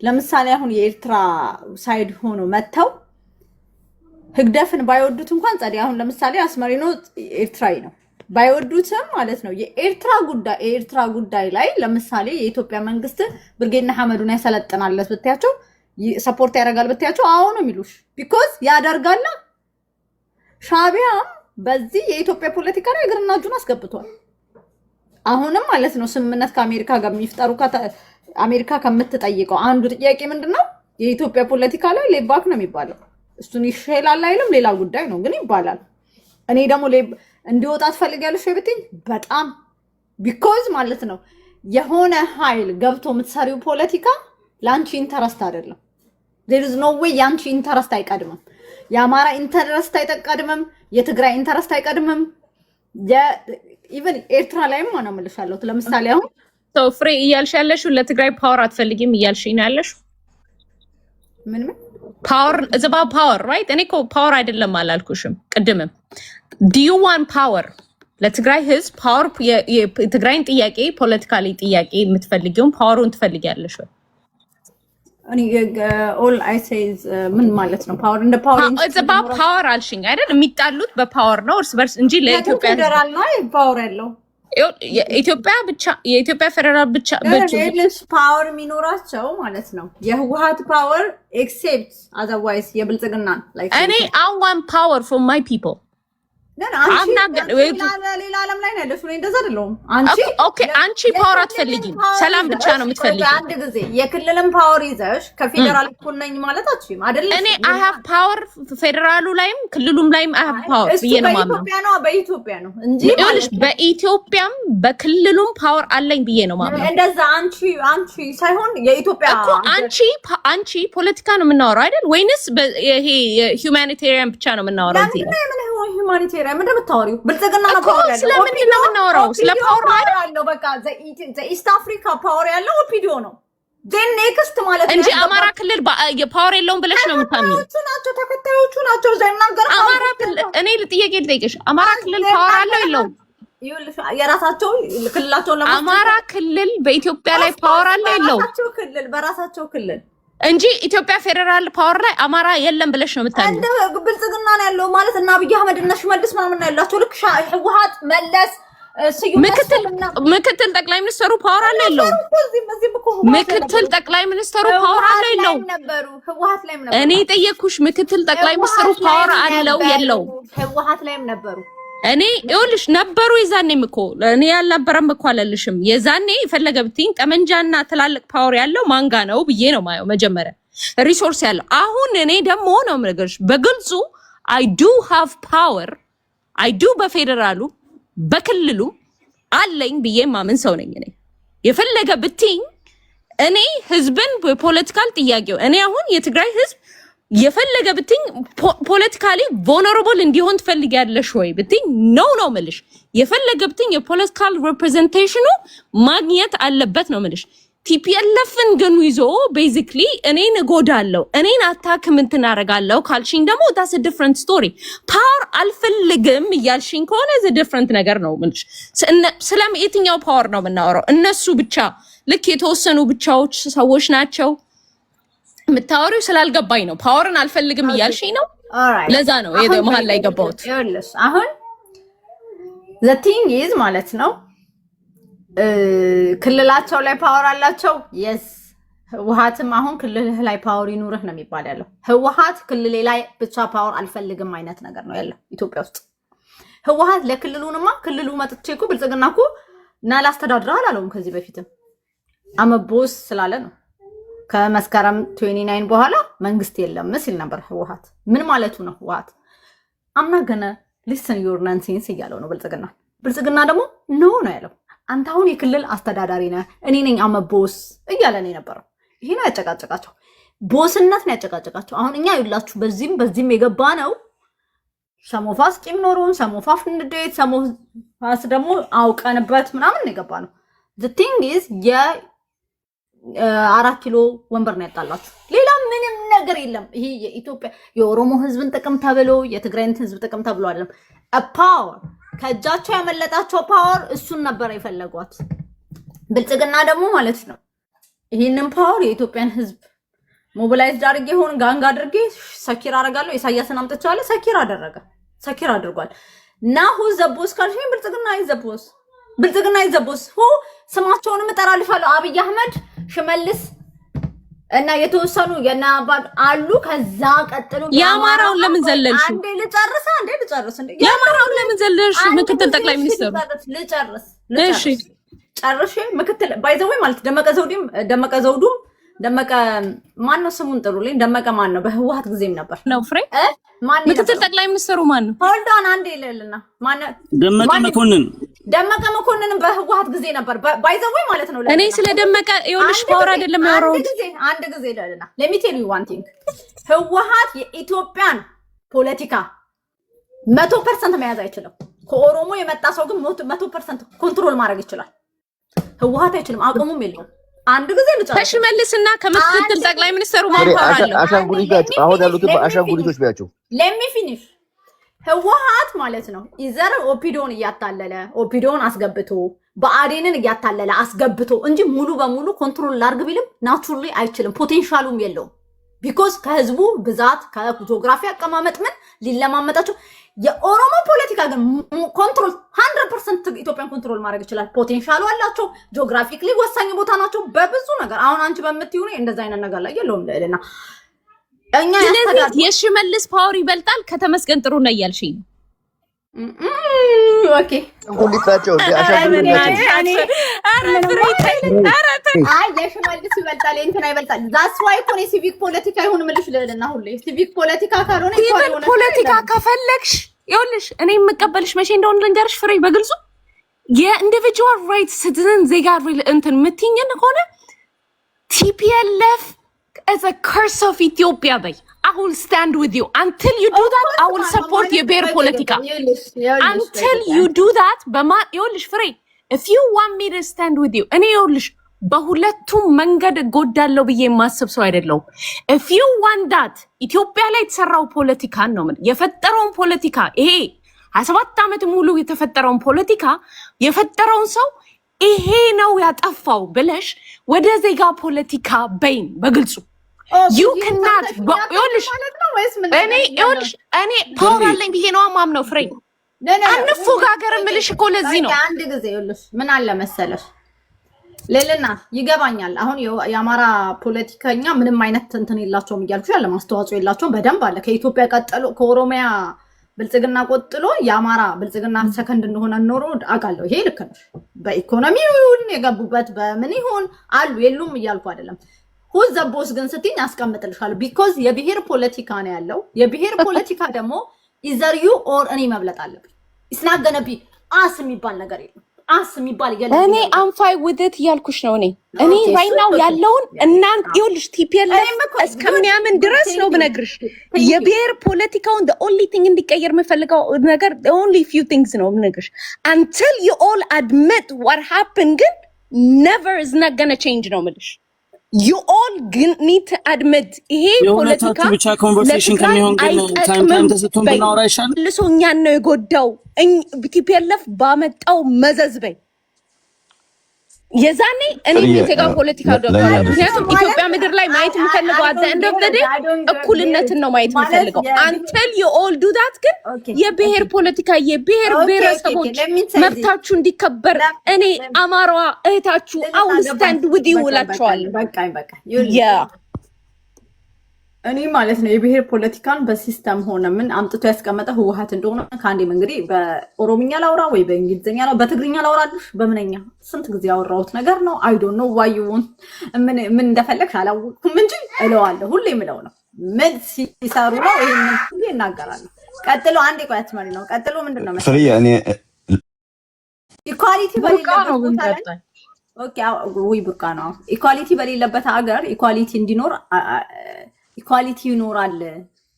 ለምሳሌ አሁን የኤርትራ ሳይድ ሆኖ መተው ህግደፍን ባይወዱት እንኳን ጸደይ አሁን ለምሳሌ አስመሪኖ ኤርትራዊ ነው ባይወዱትም ማለት ነው የኤርትራ ጉዳይ ላይ ለምሳሌ የኢትዮጵያ መንግስት ብርጌድና ሐመዱን ያሰለጥናለት ብታያቸው ሰፖርት ያደርጋል ብታያቸው አሁን ነው የሚሉሽ ቢኮዝ ያደርጋል። ሻዕቢያም በዚህ የኢትዮጵያ ፖለቲካ ላይ እግርና እጁን አስገብቷል። አሁንም ማለት ነው ስምምነት ከአሜሪካ ጋር የሚፍጠሩ አሜሪካ ከምትጠይቀው አንዱ ጥያቄ ምንድነው? የኢትዮጵያ ፖለቲካ ላይ ሌባክ ነው የሚባለው። እሱን ይሸላል አይልም ሌላ ጉዳይ ነው ግን ይባላል። እኔ ደግሞ እንዲወጣ ትፈልጊያለሽ ወይ ብትይኝ በጣም ቢኮዝ ማለት ነው የሆነ ኃይል ገብቶ የምትሰሪው ፖለቲካ ለአንቺ ኢንተረስት አይደለም። there is no way ያንቺ ኢንተረስት አይቀድምም። የአማራ ኢንተረስት አይቀድምም። የትግራይ ኢንተረስት አይቀድምም። ኢቨን ኤርትራ ላይም ሆነ መልሻለሁ። ለምሳሌ አሁን ፍሬ እያልሽ ያለሽው ለትግራይ ፓወር አትፈልጊም እያልሽኝ ነው ያለሽው? ምን ፓወር ዘባ ፓወር ራይት? እኔ እኮ ፓወር አይደለም አላልኩሽም ቅድምም። do you want power? ለትግራይ ህዝብ ፓወር የትግራይን ጥያቄ ፖለቲካሊ ጥያቄ የምትፈልጊውን ፓወሩን ትፈልጊያለሽ ወይ? ኦል አይ ሴዝ ምን ማለት ነው? ፓወር እንደ ፓወር ኢትስ አባውት ፓወር አልሽኝ አይደል? የሚጣሉት በፓወር ነው እርስ በርስ እንጂ ለኢትዮጵያ ፌደራል ነው ፓወር ያለው የኢትዮጵያ ብቻ የኢትዮጵያ ፌደራል ብቻ ፓወር የሚኖራቸው ማለት ነው። የህወሓት ፓወር ኤክሴፕት አዘርዋይስ የብልጽግና ላይክ እኔ I want power for my people ሌላ ዓለም ላይ ነው ያለሽ ነው። እንደዛ አይደለም። አንቺ ፓወር አትፈልጊም፣ ሰላም ብቻ ነው የምትፈልጊው። አንድ ጊዜ የክልልን ፓወር ይዘሽ ከፌደራል እኩል ነኝ ማለት አትችይም አይደል? እኔ I have power ፌደራሉ ላይም ክልሉም ላይም I have power ብዬ ነው ማምነው። በኢትዮጵያ ነው እንጂ በኢትዮጵያም በክልሉም ፓወር አለኝ ብዬ ነው ማምነው። እንደዛ አንቺ ሳይሆን የኢትዮጵያ እኮ አንቺ ፖለቲካ ነው የምናወራው አይደል? ወይንስ ይሄ ሁማኒቴሪያን ብቻ ነው የምናወራው? ሁማኒቴሪያን ምንድን ነው የምታወሪው? ብልጽግና ነው ፓወር ያለው። ስለምንድን ነው የምናወራው? ስለ ፓወር ያለው በቃ ኢስት አፍሪካ ፓወር ያለው ኦፒዲዮ ነው። ዜን ኔክስት ማለት ነው እንጂ አማራ ክልል የፓወር የለውም ብለሽ ነው የምታምኚው? ተከታዮቹ ናቸው ዘይናገር አማራ ክልል እኔ ጥያቄ ልጠይቅሽ፣ አማራ ክልል ፓወር አለው የለውም? የራሳቸው ክልላቸውን ለማስተዳደር አማራ ክልል በኢትዮጵያ ላይ ፓወር አለው የለውም? በራሳቸው ክልል እንጂ ኢትዮጵያ ፌደራል ፓወር ላይ አማራ የለም ብለሽ ነው የምታምኚው? እንደ ብልጽግና ነው ያለው ማለት እና አብይ አህመድ እና ሽመልስ ምናምን ነው ያላቸው። ልክ ህወሓት መለስ ምክትል ጠቅላይ ሚኒስትሩ ፓወር አለው የለውም? ምክትል ጠቅላይ ሚኒስትሩ ፓወር አለው የለውም? እኔ ጠየኩሽ፣ ምክትል ጠቅላይ ሚኒስትሩ ፓወር አለው የለውም? ህወሓት ላይም ነበሩ። እኔ ይኸውልሽ ነበሩ። የዛኔም እኮ እኔ ያልነበረም እኮ አላለልሽም። የዛኔ የፈለገ ብትይኝ ጠመንጃና ትላልቅ ፓወር ያለው ማንጋ ነው ብዬ ነው ማየው። መጀመሪያ ሪሶርስ ያለው። አሁን እኔ ደግሞ ነው የምነግርሽ በግልጹ I do have power I do በፌደራሉ በክልሉ አለኝ ብዬ ማምን ሰው ነኝ። እኔ የፈለገ ብትይኝ እኔ ህዝብን በፖለቲካል ጥያቄው እኔ አሁን የትግራይ ህዝብ የፈለገ ብትኝ ፖለቲካሊ ቮልነራብል እንዲሆን ትፈልጊያለሽ ወይ ብትኝ ነው መልሽ። የፈለገ ብትኝ የፖለቲካል ሪፕሬዘንቴሽኑ ማግኘት አለበት ነው መልሽ። ቲፒኤልኤፍን ግን ይዞ ቤዚክሊ እኔን እጎዳለሁ እኔን አታክ እንትን አደርጋለሁ ካልሽኝ ደግሞ that's a different story። ፓወር አልፈልግም እያልሽኝ ከሆነ the different ነገር ነው መልሽ። ስለም የትኛው ፓወር ነው የምናወራው? እነሱ ብቻ ልክ የተወሰኑ ብቻዎች ሰዎች ናቸው የምታወሪው? ስላልገባኝ ነው። ፓወርን አልፈልግም እያልሽኝ ነው። ለዛ ነው መሀል ላይ ገባሁት። ይኸውልሽ አሁን the thing is ማለት ነው ክልላቸው ላይ ፓወር አላቸው። የስ ህወሓትም አሁን ክልልህ ላይ ፓወር ይኑርህ ነው የሚባል ያለው። ህወሓት ክልሌ ላይ ብቻ ፓወር አልፈልግም አይነት ነገር ነው ያለው ኢትዮጵያ ውስጥ። ህወሓት ለክልሉንማ ክልሉ መጥቼ እኮ ብልጽግና እኮ እና ላስተዳድርህ አላለውም ከዚህ በፊትም አመቦስ ስላለ ነው። ከመስከረም 29 በኋላ መንግስት የለም ሲል ነበር ህወሓት። ምን ማለቱ ነው? ህወሓት አምና ገና ሊስን ዩር ናንሴንስ እያለው ነው ብልጽግና ደግሞ ኖ ነው ያለው። አንተ አሁን የክልል አስተዳዳሪ ነህ እኔ ነኝ አመቦስ እያለ ነው የነበረው። ይሄ ነው ያጨቃጨቃቸው፣ ቦስነት ነው ያጨቃጨቃቸው። አሁን እኛ ይላችሁ በዚህም የገባ ነው ሰሞፋስ ቂም ኖሮን ሰሞፋፍ ንዴት ሰሞፋስ ደግሞ አውቀንበት ምናምን ነው የገባ ነው። the thing is የ4 ኪሎ ወንበር ነው ያጣላችሁ። ሌላ ምንም ነገር የለም። ይሄ የኢትዮጵያ የኦሮሞ ህዝብን ጥቅም ተብሎ የትግራይን ህዝብ ጥቅም ተብሎ አይደለም። ፓወር ከእጃቸው ያመለጣቸው ፓወር እሱን ነበር የፈለጓት። ብልጽግና ደግሞ ማለት ነው ይሄንን ፓወር የኢትዮጵያን ህዝብ ሞቢላይዝድ አድርጌ ሆን ጋንግ አድርጌ ሰኪር አደርጋለሁ። ኢሳያስን አምጥቻለሁ። ሰኪር አድርጓል። ናሁ ዘቦስ ካልሽኝ ብልጽግና ይዘቦስ ስማቸውንም እጠራልሻለሁ። አብይ አህመድ፣ ሽመልስ እና የተወሰኑ የናባድ አሉ። ከዛ ቀጥሎ የአማራውን ለምን ዘለልሽ? አንዴ ልጨርስ የአማራውን ለምን ዘለልሽ? ምክትል ጠቅላይ ሚኒስትሩ ልጨርስ። እሺ ጨርሼ ምክትል ባይዘወይ ማለት ደመቀ ዘውዱም ደመቀ ማን ነው ስሙን ጥሩልኝ። ደመቀ ማን ነው? በህወሓት ጊዜም ነበር ነው ፍሬ ምክትል ጠቅላይ ሚኒስትሩ ማን ነው? ሆልድ ኦን አንዴ ይለልና ማን ደመቀ መኮንን በህወሓት ጊዜ ነበር። ባይዘወይ ማለት ነው። እኔ ስለ ደመቀ ይኸውልሽ ፓወር አይደለም ያወራው። አንድ ጊዜ ይለልና let me tell you one thing ህወሓት የኢትዮጵያን ፖለቲካ 100% መያዝ አይችልም። ከኦሮሞ የመጣ ሰው ግን 100% ኮንትሮል ማድረግ ይችላል። ህወሓት አይችልም፣ አቅሙም የለውም። አንድ ጊዜ ልጨርስ። ከሽመልስና ከምክትል ጠቅላይ ሚኒስትሩ ማን ፓወር አሻንጉሊቶች አሁን ያሉት አሻንጉሊቶች ቢያቸው let me finish ህወሓት ማለት ነው ኢዘር ኦፒዶን እያታለለ ኦፒዶን አስገብቶ በአዴንን እያታለለ አስገብቶ እንጂ ሙሉ በሙሉ ኮንትሮል ላርግ ቢልም ናቹራሊ አይችልም። ፖቴንሻሉም የለውም። ቢኮዝ ከህዝቡ ብዛት ከጂኦግራፊ አቀማመጥ ምን ሊለማመጣቸው የኦሮሞ ፖለቲካ ግን ኮንትሮል 100% ኢትዮጵያን ኮንትሮል ማድረግ ይችላል። ፖቴንሻሉ አላቸው። ጂኦግራፊክሊ ወሳኝ ቦታ ናቸው በብዙ ነገር። አሁን አንቺ በምትዩ ነው እንደዛ አይነት ነገር ላይ የለውም ልዕልና እኛ ስለዚህ የሽመልስ ፓወር ይበልጣል ከተመስገን ጥሩ ነው እያልሽኝ ነው። ኦኬ ጉሊት ናቸው አሻጉሊት ናቸው። የሽመልስ ይበልጣል እንትና ይበልጣል። ዛስ ዋይ ኮኔ ሲቪክ ፖለቲካ ይሁን ምልሽ ልዕልና ሁሌ ሲቪክ ፖለቲካ ካልሆነ ሲቪክ ፖለቲካ ከፈለግሽ ይኸውልሽ እኔ የምቀበልሽ መቼ እንደሆነ ልንገርሽ ፍሬ በግልጹ የኢንዲቪጁዋል ራይት ሲቲዝን ዜጋ እንትን የምትይኝን ከሆነ TPLF as a curse of Ethiopia bay I will stand with you until you do that. I will support your bear politica until you do that. Bama ይኸውልሽ ፍሬ if you want me to stand with you እኔ ይኸውልሽ በሁለቱም መንገድ ጎዳለው ብዬ ማሰብ ሰው አይደለም። if you want that ኢትዮጵያ ላይ የተሰራው ፖለቲካ ነው ምን የፈጠረውን ፖለቲካ ይሄ 27 ዓመት ሙሉ የተፈጠረውን ፖለቲካ የፈጠረውን ሰው ይሄ ነው ያጠፋው ብለሽ ወደ ዜጋ ፖለቲካ በይን በግልጹ you cannot ይኸውልሽ እኔ ፓወር አለኝ ብዬ ነው ማምነው ፍሬ አንፎጋገር ምልሽ እኮ ለዚህ ነው። አንድ ጊዜ ይኸውልሽ ምን አለ መሰለሽ ልዕልና ይገባኛል። አሁን የአማራ ፖለቲከኛ ምንም አይነት እንትን የላቸውም እያልኩሽ ያለ ማስተዋጽኦ የላቸውም በደንብ አለ። ከኢትዮጵያ ቀጥሎ ከኦሮሚያ ብልጽግና ቆጥሎ የአማራ ብልጽግና ሰከንድ እንደሆነ ኖሮ አውቃለሁ። ይሄ ልክ ነው። በኢኮኖሚውን የገቡበት በምን ይሁን አሉ የሉም እያልኩ አይደለም። ሁዝ ዘቦስ ግን ስትኝ ያስቀምጥልሻል። ቢኮዝ የብሔር ፖለቲካ ነው ያለው። የብሔር ፖለቲካ ደግሞ ኢዘር ዩ ኦር እኔ መብለጥ አለብኝ። ኢስናት ገነቢ አስ የሚባል ነገር የለም። አስ የሚባል የለም። እኔ አምፋይ ውድት እያልኩሽ ነው። እኔ ራይት ናው ያለውን እናንተ ይኸውልሽ TPLF እስከሚያምን ድረስ ነው ብነግርሽ የብሔር ፖለቲካውን the only thing እንዲቀየር የምፈልገው ነገር the only few things ነው ብነግርሽ until you all admit what happened ግን never is not gonna change ነው የምልሽ። you all need to admit ይሄ ፖለቲካ ብቻ ኮንቨርሴሽን ከሚሆን ግን ታይም ተሰጥቶን ብናወራ ይሻላል። ልሶኛን ነው የጎዳው TPLF ባመጣው መዘዝ በይ የዛኔ እኔ የቴጋ ፖለቲካ ደግሞ ምክንያቱም ኢትዮጵያ ምድር ላይ ማየት የምፈልገው አዘ እንደበደ እኩልነትን ነው ማየት የምፈልገው until you all do that ግን የብሔር ፖለቲካ የብሔር ብሔረሰቦች መብታችሁ እንዲከበር እኔ አማራዋ እህታችሁ I will stand with you እላችኋለሁ። በቃ እኔ ማለት ነው የብሔር ፖለቲካን በሲስተም ሆነ ምን አምጥቶ ያስቀመጠ ህወሓት እንደሆነ ከአንዴም እንግዲህ በኦሮምኛ ላውራ ወይ በእንግሊዝኛ ላውራ በትግርኛ ላውራልሽ በምንኛ ስንት ጊዜ ያወራሁት ነገር ነው። አይ ዶንት ኖ ዋይ ዩ ዋንት ምን እንደፈለግሽ አላወቅኩም እንጂ እለዋለሁ። ሁሌ የምለው ነው ምን ሲሰሩ ነው ይሄን ሁሌ እናገራለሁ። ቀጥሎ አንዴ ቆይ አትመሪ ነው ቀጥሎ ምንድነው መሰለኝ እኔ ኢኳሊቲ በሌለበት ኦኬ ወይ ቡርቃ ነው ኢኳሊቲ በሌለበት ሀገር ኢኳሊቲ እንዲኖር ኢኳሊቲ ይኖራል።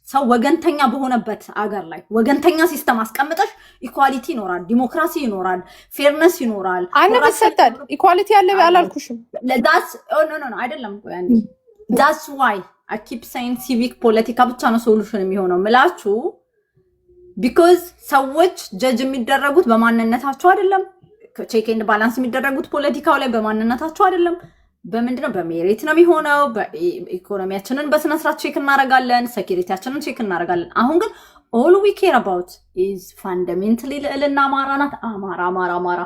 ሰው ወገንተኛ በሆነበት አገር ላይ ወገንተኛ ሲስተም አስቀምጠሽ ኢኳሊቲ ይኖራል፣ ዲሞክራሲ ይኖራል፣ ፌርነስ ይኖራል። አንበሰጠን ኢኳሊቲ ያለ አላልኩሽም። ለዳስ ኖ አይደለም። ቆይ አንዴ that's why I keep saying civic ፖለቲካ ብቻ ነው ሶሉሽን የሚሆነው ምላችሁ because ሰዎች ጀጅ የሚደረጉት በማንነታቸው አይደለም። ቼክ ኤንድ ባላንስ የሚደረጉት ፖለቲካው ላይ በማንነታቸው አይደለም። በምንድነው በሜሪት ነው የሚሆነው። በኢኮኖሚያችንን በስነ ስርዓት ቼክ እናረጋለን፣ ሴኩሪቲያችንን ቼክ እናረጋለን። አሁን ግን all we care about is fundamentally ልዕልና አማራ ናት። አማራ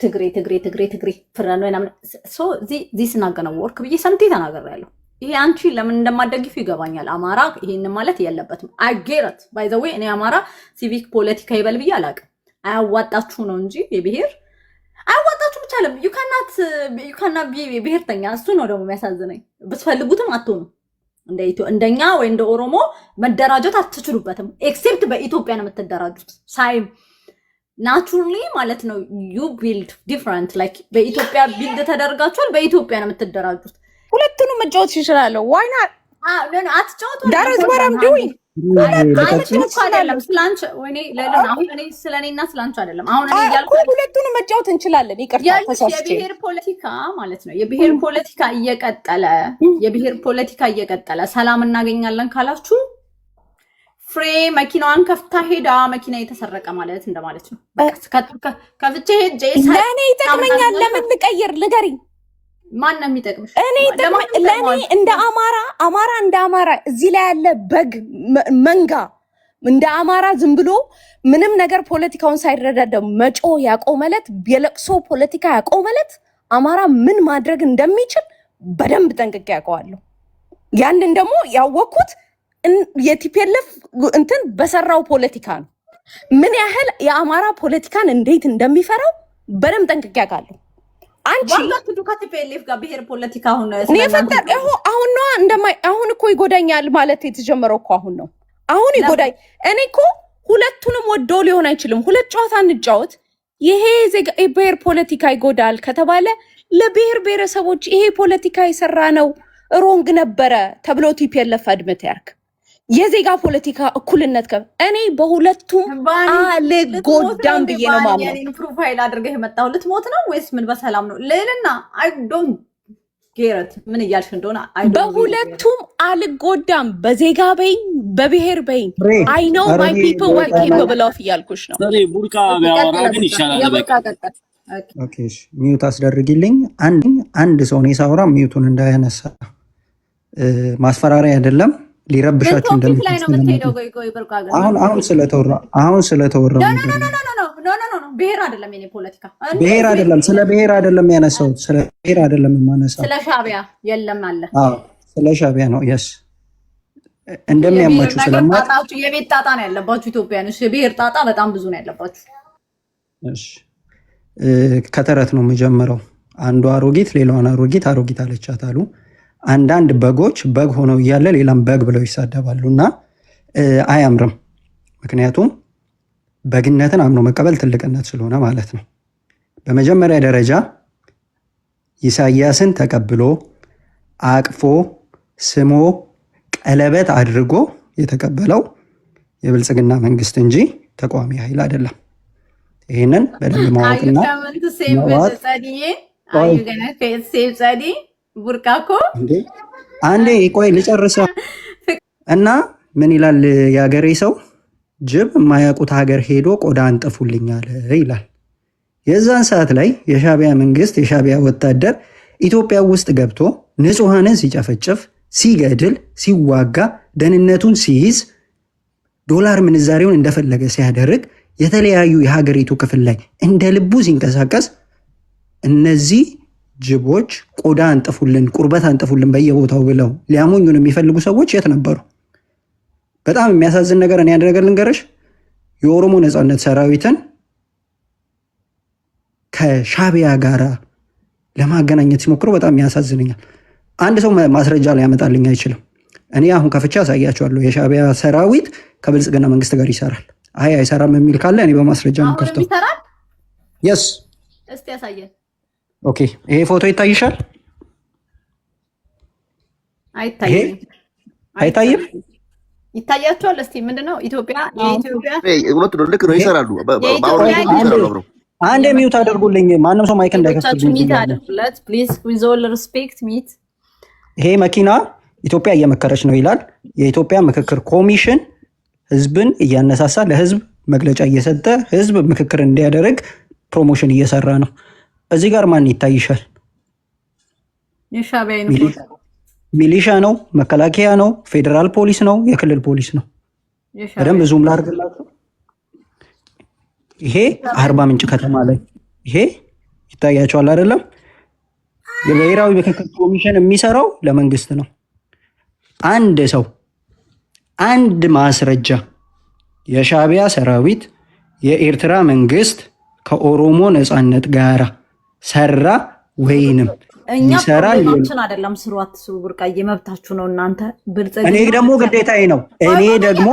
ትግሬ ፍረን ወይ ናምን so this is not gonna work ብዬ ሰምቴ ተናገራለሁ። ይሄ አንቺ ለምን እንደማደግፊ ይገባኛል። አማራ ይሄን ማለት የለበትም። I get it by the way እኔ አማራ ሲቪክ ፖለቲካ ይበል ብዬ አላውቅም። አያዋጣችሁ ነው እንጂ የብሔር አያዋጣችሁ ብቻ ለም you cannot be ብሔርተኛ። እሱ ነው ደግሞ የሚያሳዝነኝ። ብትፈልጉትም አትሆኑ እንደኛ ወይ እንደ ኦሮሞ መደራጀት አትችሉበትም። ኤክሴፕት በኢትዮጵያ ነው የምትደራጁት። ሳይም ናቹራሊ ማለት ነው you build different like በኢትዮጵያ ቢልድ ተደርጋችኋል። በኢትዮጵያ ነው የምትደራጁት። ሁለቱንም መጫወት ይችላል። why not አትጫወቱ። that is what I'm doing አይደለም ስላንቺ ወይኔ ለለን አሁን እኔ ስለኔና ስላንቺ አይደለም። አሁን እኔ ያልኩ ሁለቱንም መጫወት እንችላለን። ይቅርታ ተሳስቼ የብሔር ፖለቲካ ማለት ነው የብሔር ፖለቲካ እየቀጠለ ሰላም እናገኛለን ካላችሁ ፍሬ መኪናዋን ከፍታ ሄዳ መኪና የተሰረቀ ማለት እንደማለት ነው። ከፍቼ ሄጄ ለእኔ ይጠቅመኛል። ለምን ልቀይር ንገሪኝ። ማን ነው የሚጠቅምሽ? ለእኔ እንደ አማራ እንደ አማራ እዚህ ላይ ያለ በግ መንጋ እንደ አማራ ዝም ብሎ ምንም ነገር ፖለቲካውን ሳይረዳደው መጮ ያቆመለት የለቅሶ ፖለቲካ ያቆመለት አማራ ምን ማድረግ እንደሚችል በደንብ ጠንቅቄ ያውቀዋለሁ። ያንን ደግሞ ያወቅኩት የቲፒኤልኤፍ እንትን በሰራው ፖለቲካ ነው። ምን ያህል የአማራ ፖለቲካን እንዴት እንደሚፈራው በደንብ ጠንቅቄ ያውቃለሁ። አንቺ ከቲፒኤልኤፍ ጋር ብሔር ፖለቲካ አሁን እኮ ይጎዳኛል ማለት የተጀመረው እኮ አሁን ነው። አሁን ይጎዳኝ። እኔ እኮ ሁለቱንም ወዶ ሊሆን አይችልም። ሁለት ጨዋታ እንጫወት። ይሄ ብሔር ፖለቲካ ይጎዳል ከተባለ ለብሔር ብሔረሰቦች ይሄ ፖለቲካ የሰራ ነው ሮንግ ነበረ ተብሎ ቲፒኤልኤፍ አድመት ያርክ የዜጋ ፖለቲካ እኩልነት እኔ በሁለቱም አልጎዳም ብዬ ነው ማምነው። ፕሮፋይል አድርገህ የመጣው ልትሞት ነው ወይስ ምን? በሰላም ነው ልዕልና? አይ ዶንት ጌት ምን እያልሽ እንደሆነ። በሁለቱም አልጎዳም። በዜጋ በይኝ በብሔር በይኝ አይ ኖ ማይ ፒፕል ወር ኬፓብል ኦፍ እያልኩሽ ነው። ቡርቃ ቢያወራ ግን ይሻላል። በቃ ኦኬ እሺ፣ ሚውት አስደርግልኝ። አንድ ሰው ነው ሳውራ ሚውቱን እንዳያነሳ። ማስፈራሪያ አይደለም፣ ሊረብሻችሁ እንደሚችል አሁን ስለተወራ ብሔር አይደለም የኔ ፖለቲካ ብሔር አይደለም። ስለ ብሔር አይደለም ያነሳሁት፣ ስለ ብሔር አይደለም የማነሳው። ስለ ሻቢያ የለም አለ። ስለ ሻቢያ ነው። የስ እንደሚያማችሁ ስለማጣጣችሁ የቤት ጣጣ ነው ያለባችሁ ኢትዮጵያኖች። የብሔር ጣጣ በጣም ብዙ ነው ያለባችሁ። እሺ ከተረት ነው የምጀምረው። አንዱ አሮጊት ሌላዋን አሮጊት አለቻት አሉ። አንዳንድ በጎች በግ ሆነው እያለ ሌላም በግ ብለው ይሳደባሉ እና አያምርም። ምክንያቱም በግነትን አምኖ መቀበል ትልቅነት ስለሆነ ማለት ነው። በመጀመሪያ ደረጃ ኢሳያስን ተቀብሎ አቅፎ ስሞ ቀለበት አድርጎ የተቀበለው የብልጽግና መንግስት እንጂ ተቃዋሚ ኃይል አይደለም። ይህንን በደንብ ማወቅና አንዴ ቆይ ልጨርስ እና ምን ይላል የሀገሬ ሰው? ጅብ የማያውቁት ሀገር ሄዶ ቆዳ አንጥፉልኛል ይላል። የዛን ሰዓት ላይ የሻቢያ መንግስት የሻቢያ ወታደር ኢትዮጵያ ውስጥ ገብቶ ንጹሐንን ሲጨፈጭፍ፣ ሲገድል፣ ሲዋጋ፣ ደህንነቱን ሲይዝ፣ ዶላር ምንዛሬውን እንደፈለገ ሲያደርግ፣ የተለያዩ የሀገሪቱ ክፍል ላይ እንደ ልቡ ሲንቀሳቀስ እነዚህ ጅቦች ቆዳ አንጥፉልን፣ ቁርበት አንጥፉልን በየቦታው ብለው ሊያሞኙን የሚፈልጉ ሰዎች የት ነበሩ? በጣም የሚያሳዝን ነገር እኔ አንድ ነገር ልንገርሽ። የኦሮሞ ነጻነት ሰራዊትን ከሻቢያ ጋራ ለማገናኘት ሲሞክሩ በጣም ያሳዝነኛል። አንድ ሰው ማስረጃ ሊያመጣልኝ አይችልም። እኔ አሁን ከፍቼ ያሳያቸዋለሁ። የሻቢያ ሰራዊት ከብልጽግና መንግስት ጋር ይሰራል። አይ አይሰራም የሚል ካለ እኔ በማስረጃ ነው ከፍተው። የስ እስቲ ያሳየን። ኦኬ ይሄ ፎቶ ይታይሻል? አይታይም? ይታያቸዋል። እስቲ ምንድነው ኢትዮጵያ ሁለቱ ልክ ነው፣ ይሰራሉ። አንድ ሚውት አድርጉልኝ። ማንም ሰው ማይክ እንዳይከፍትልኝ። ይሄ መኪና ኢትዮጵያ እየመከረች ነው ይላል። የኢትዮጵያ ምክክር ኮሚሽን ህዝብን እያነሳሳ ለህዝብ መግለጫ እየሰጠ ህዝብ ምክክር እንዲያደርግ ፕሮሞሽን እየሰራ ነው። እዚህ ጋር ማን ይታይሻል? ሚሊሻ ነው፣ መከላከያ ነው፣ ፌዴራል ፖሊስ ነው፣ የክልል ፖሊስ ነው። በደንብ ዙም ላድርግላችሁ። ይሄ አርባ ምንጭ ከተማ ላይ ይሄ ይታያቸዋል አይደለም? የብሔራዊ ምክክር ኮሚሽን የሚሰራው ለመንግስት ነው። አንድ ሰው አንድ ማስረጃ የሻቢያ ሰራዊት የኤርትራ መንግስት ከኦሮሞ ነጻነት ጋራ ሰራ ወይንም ይሰራል አይደለም። ስሩ አትስሩ፣ ብርቃዬ መብታችሁ ነው እናንተ። ብልጽግና እኔ ደግሞ ግዴታዬ ነው። እኔ ደግሞ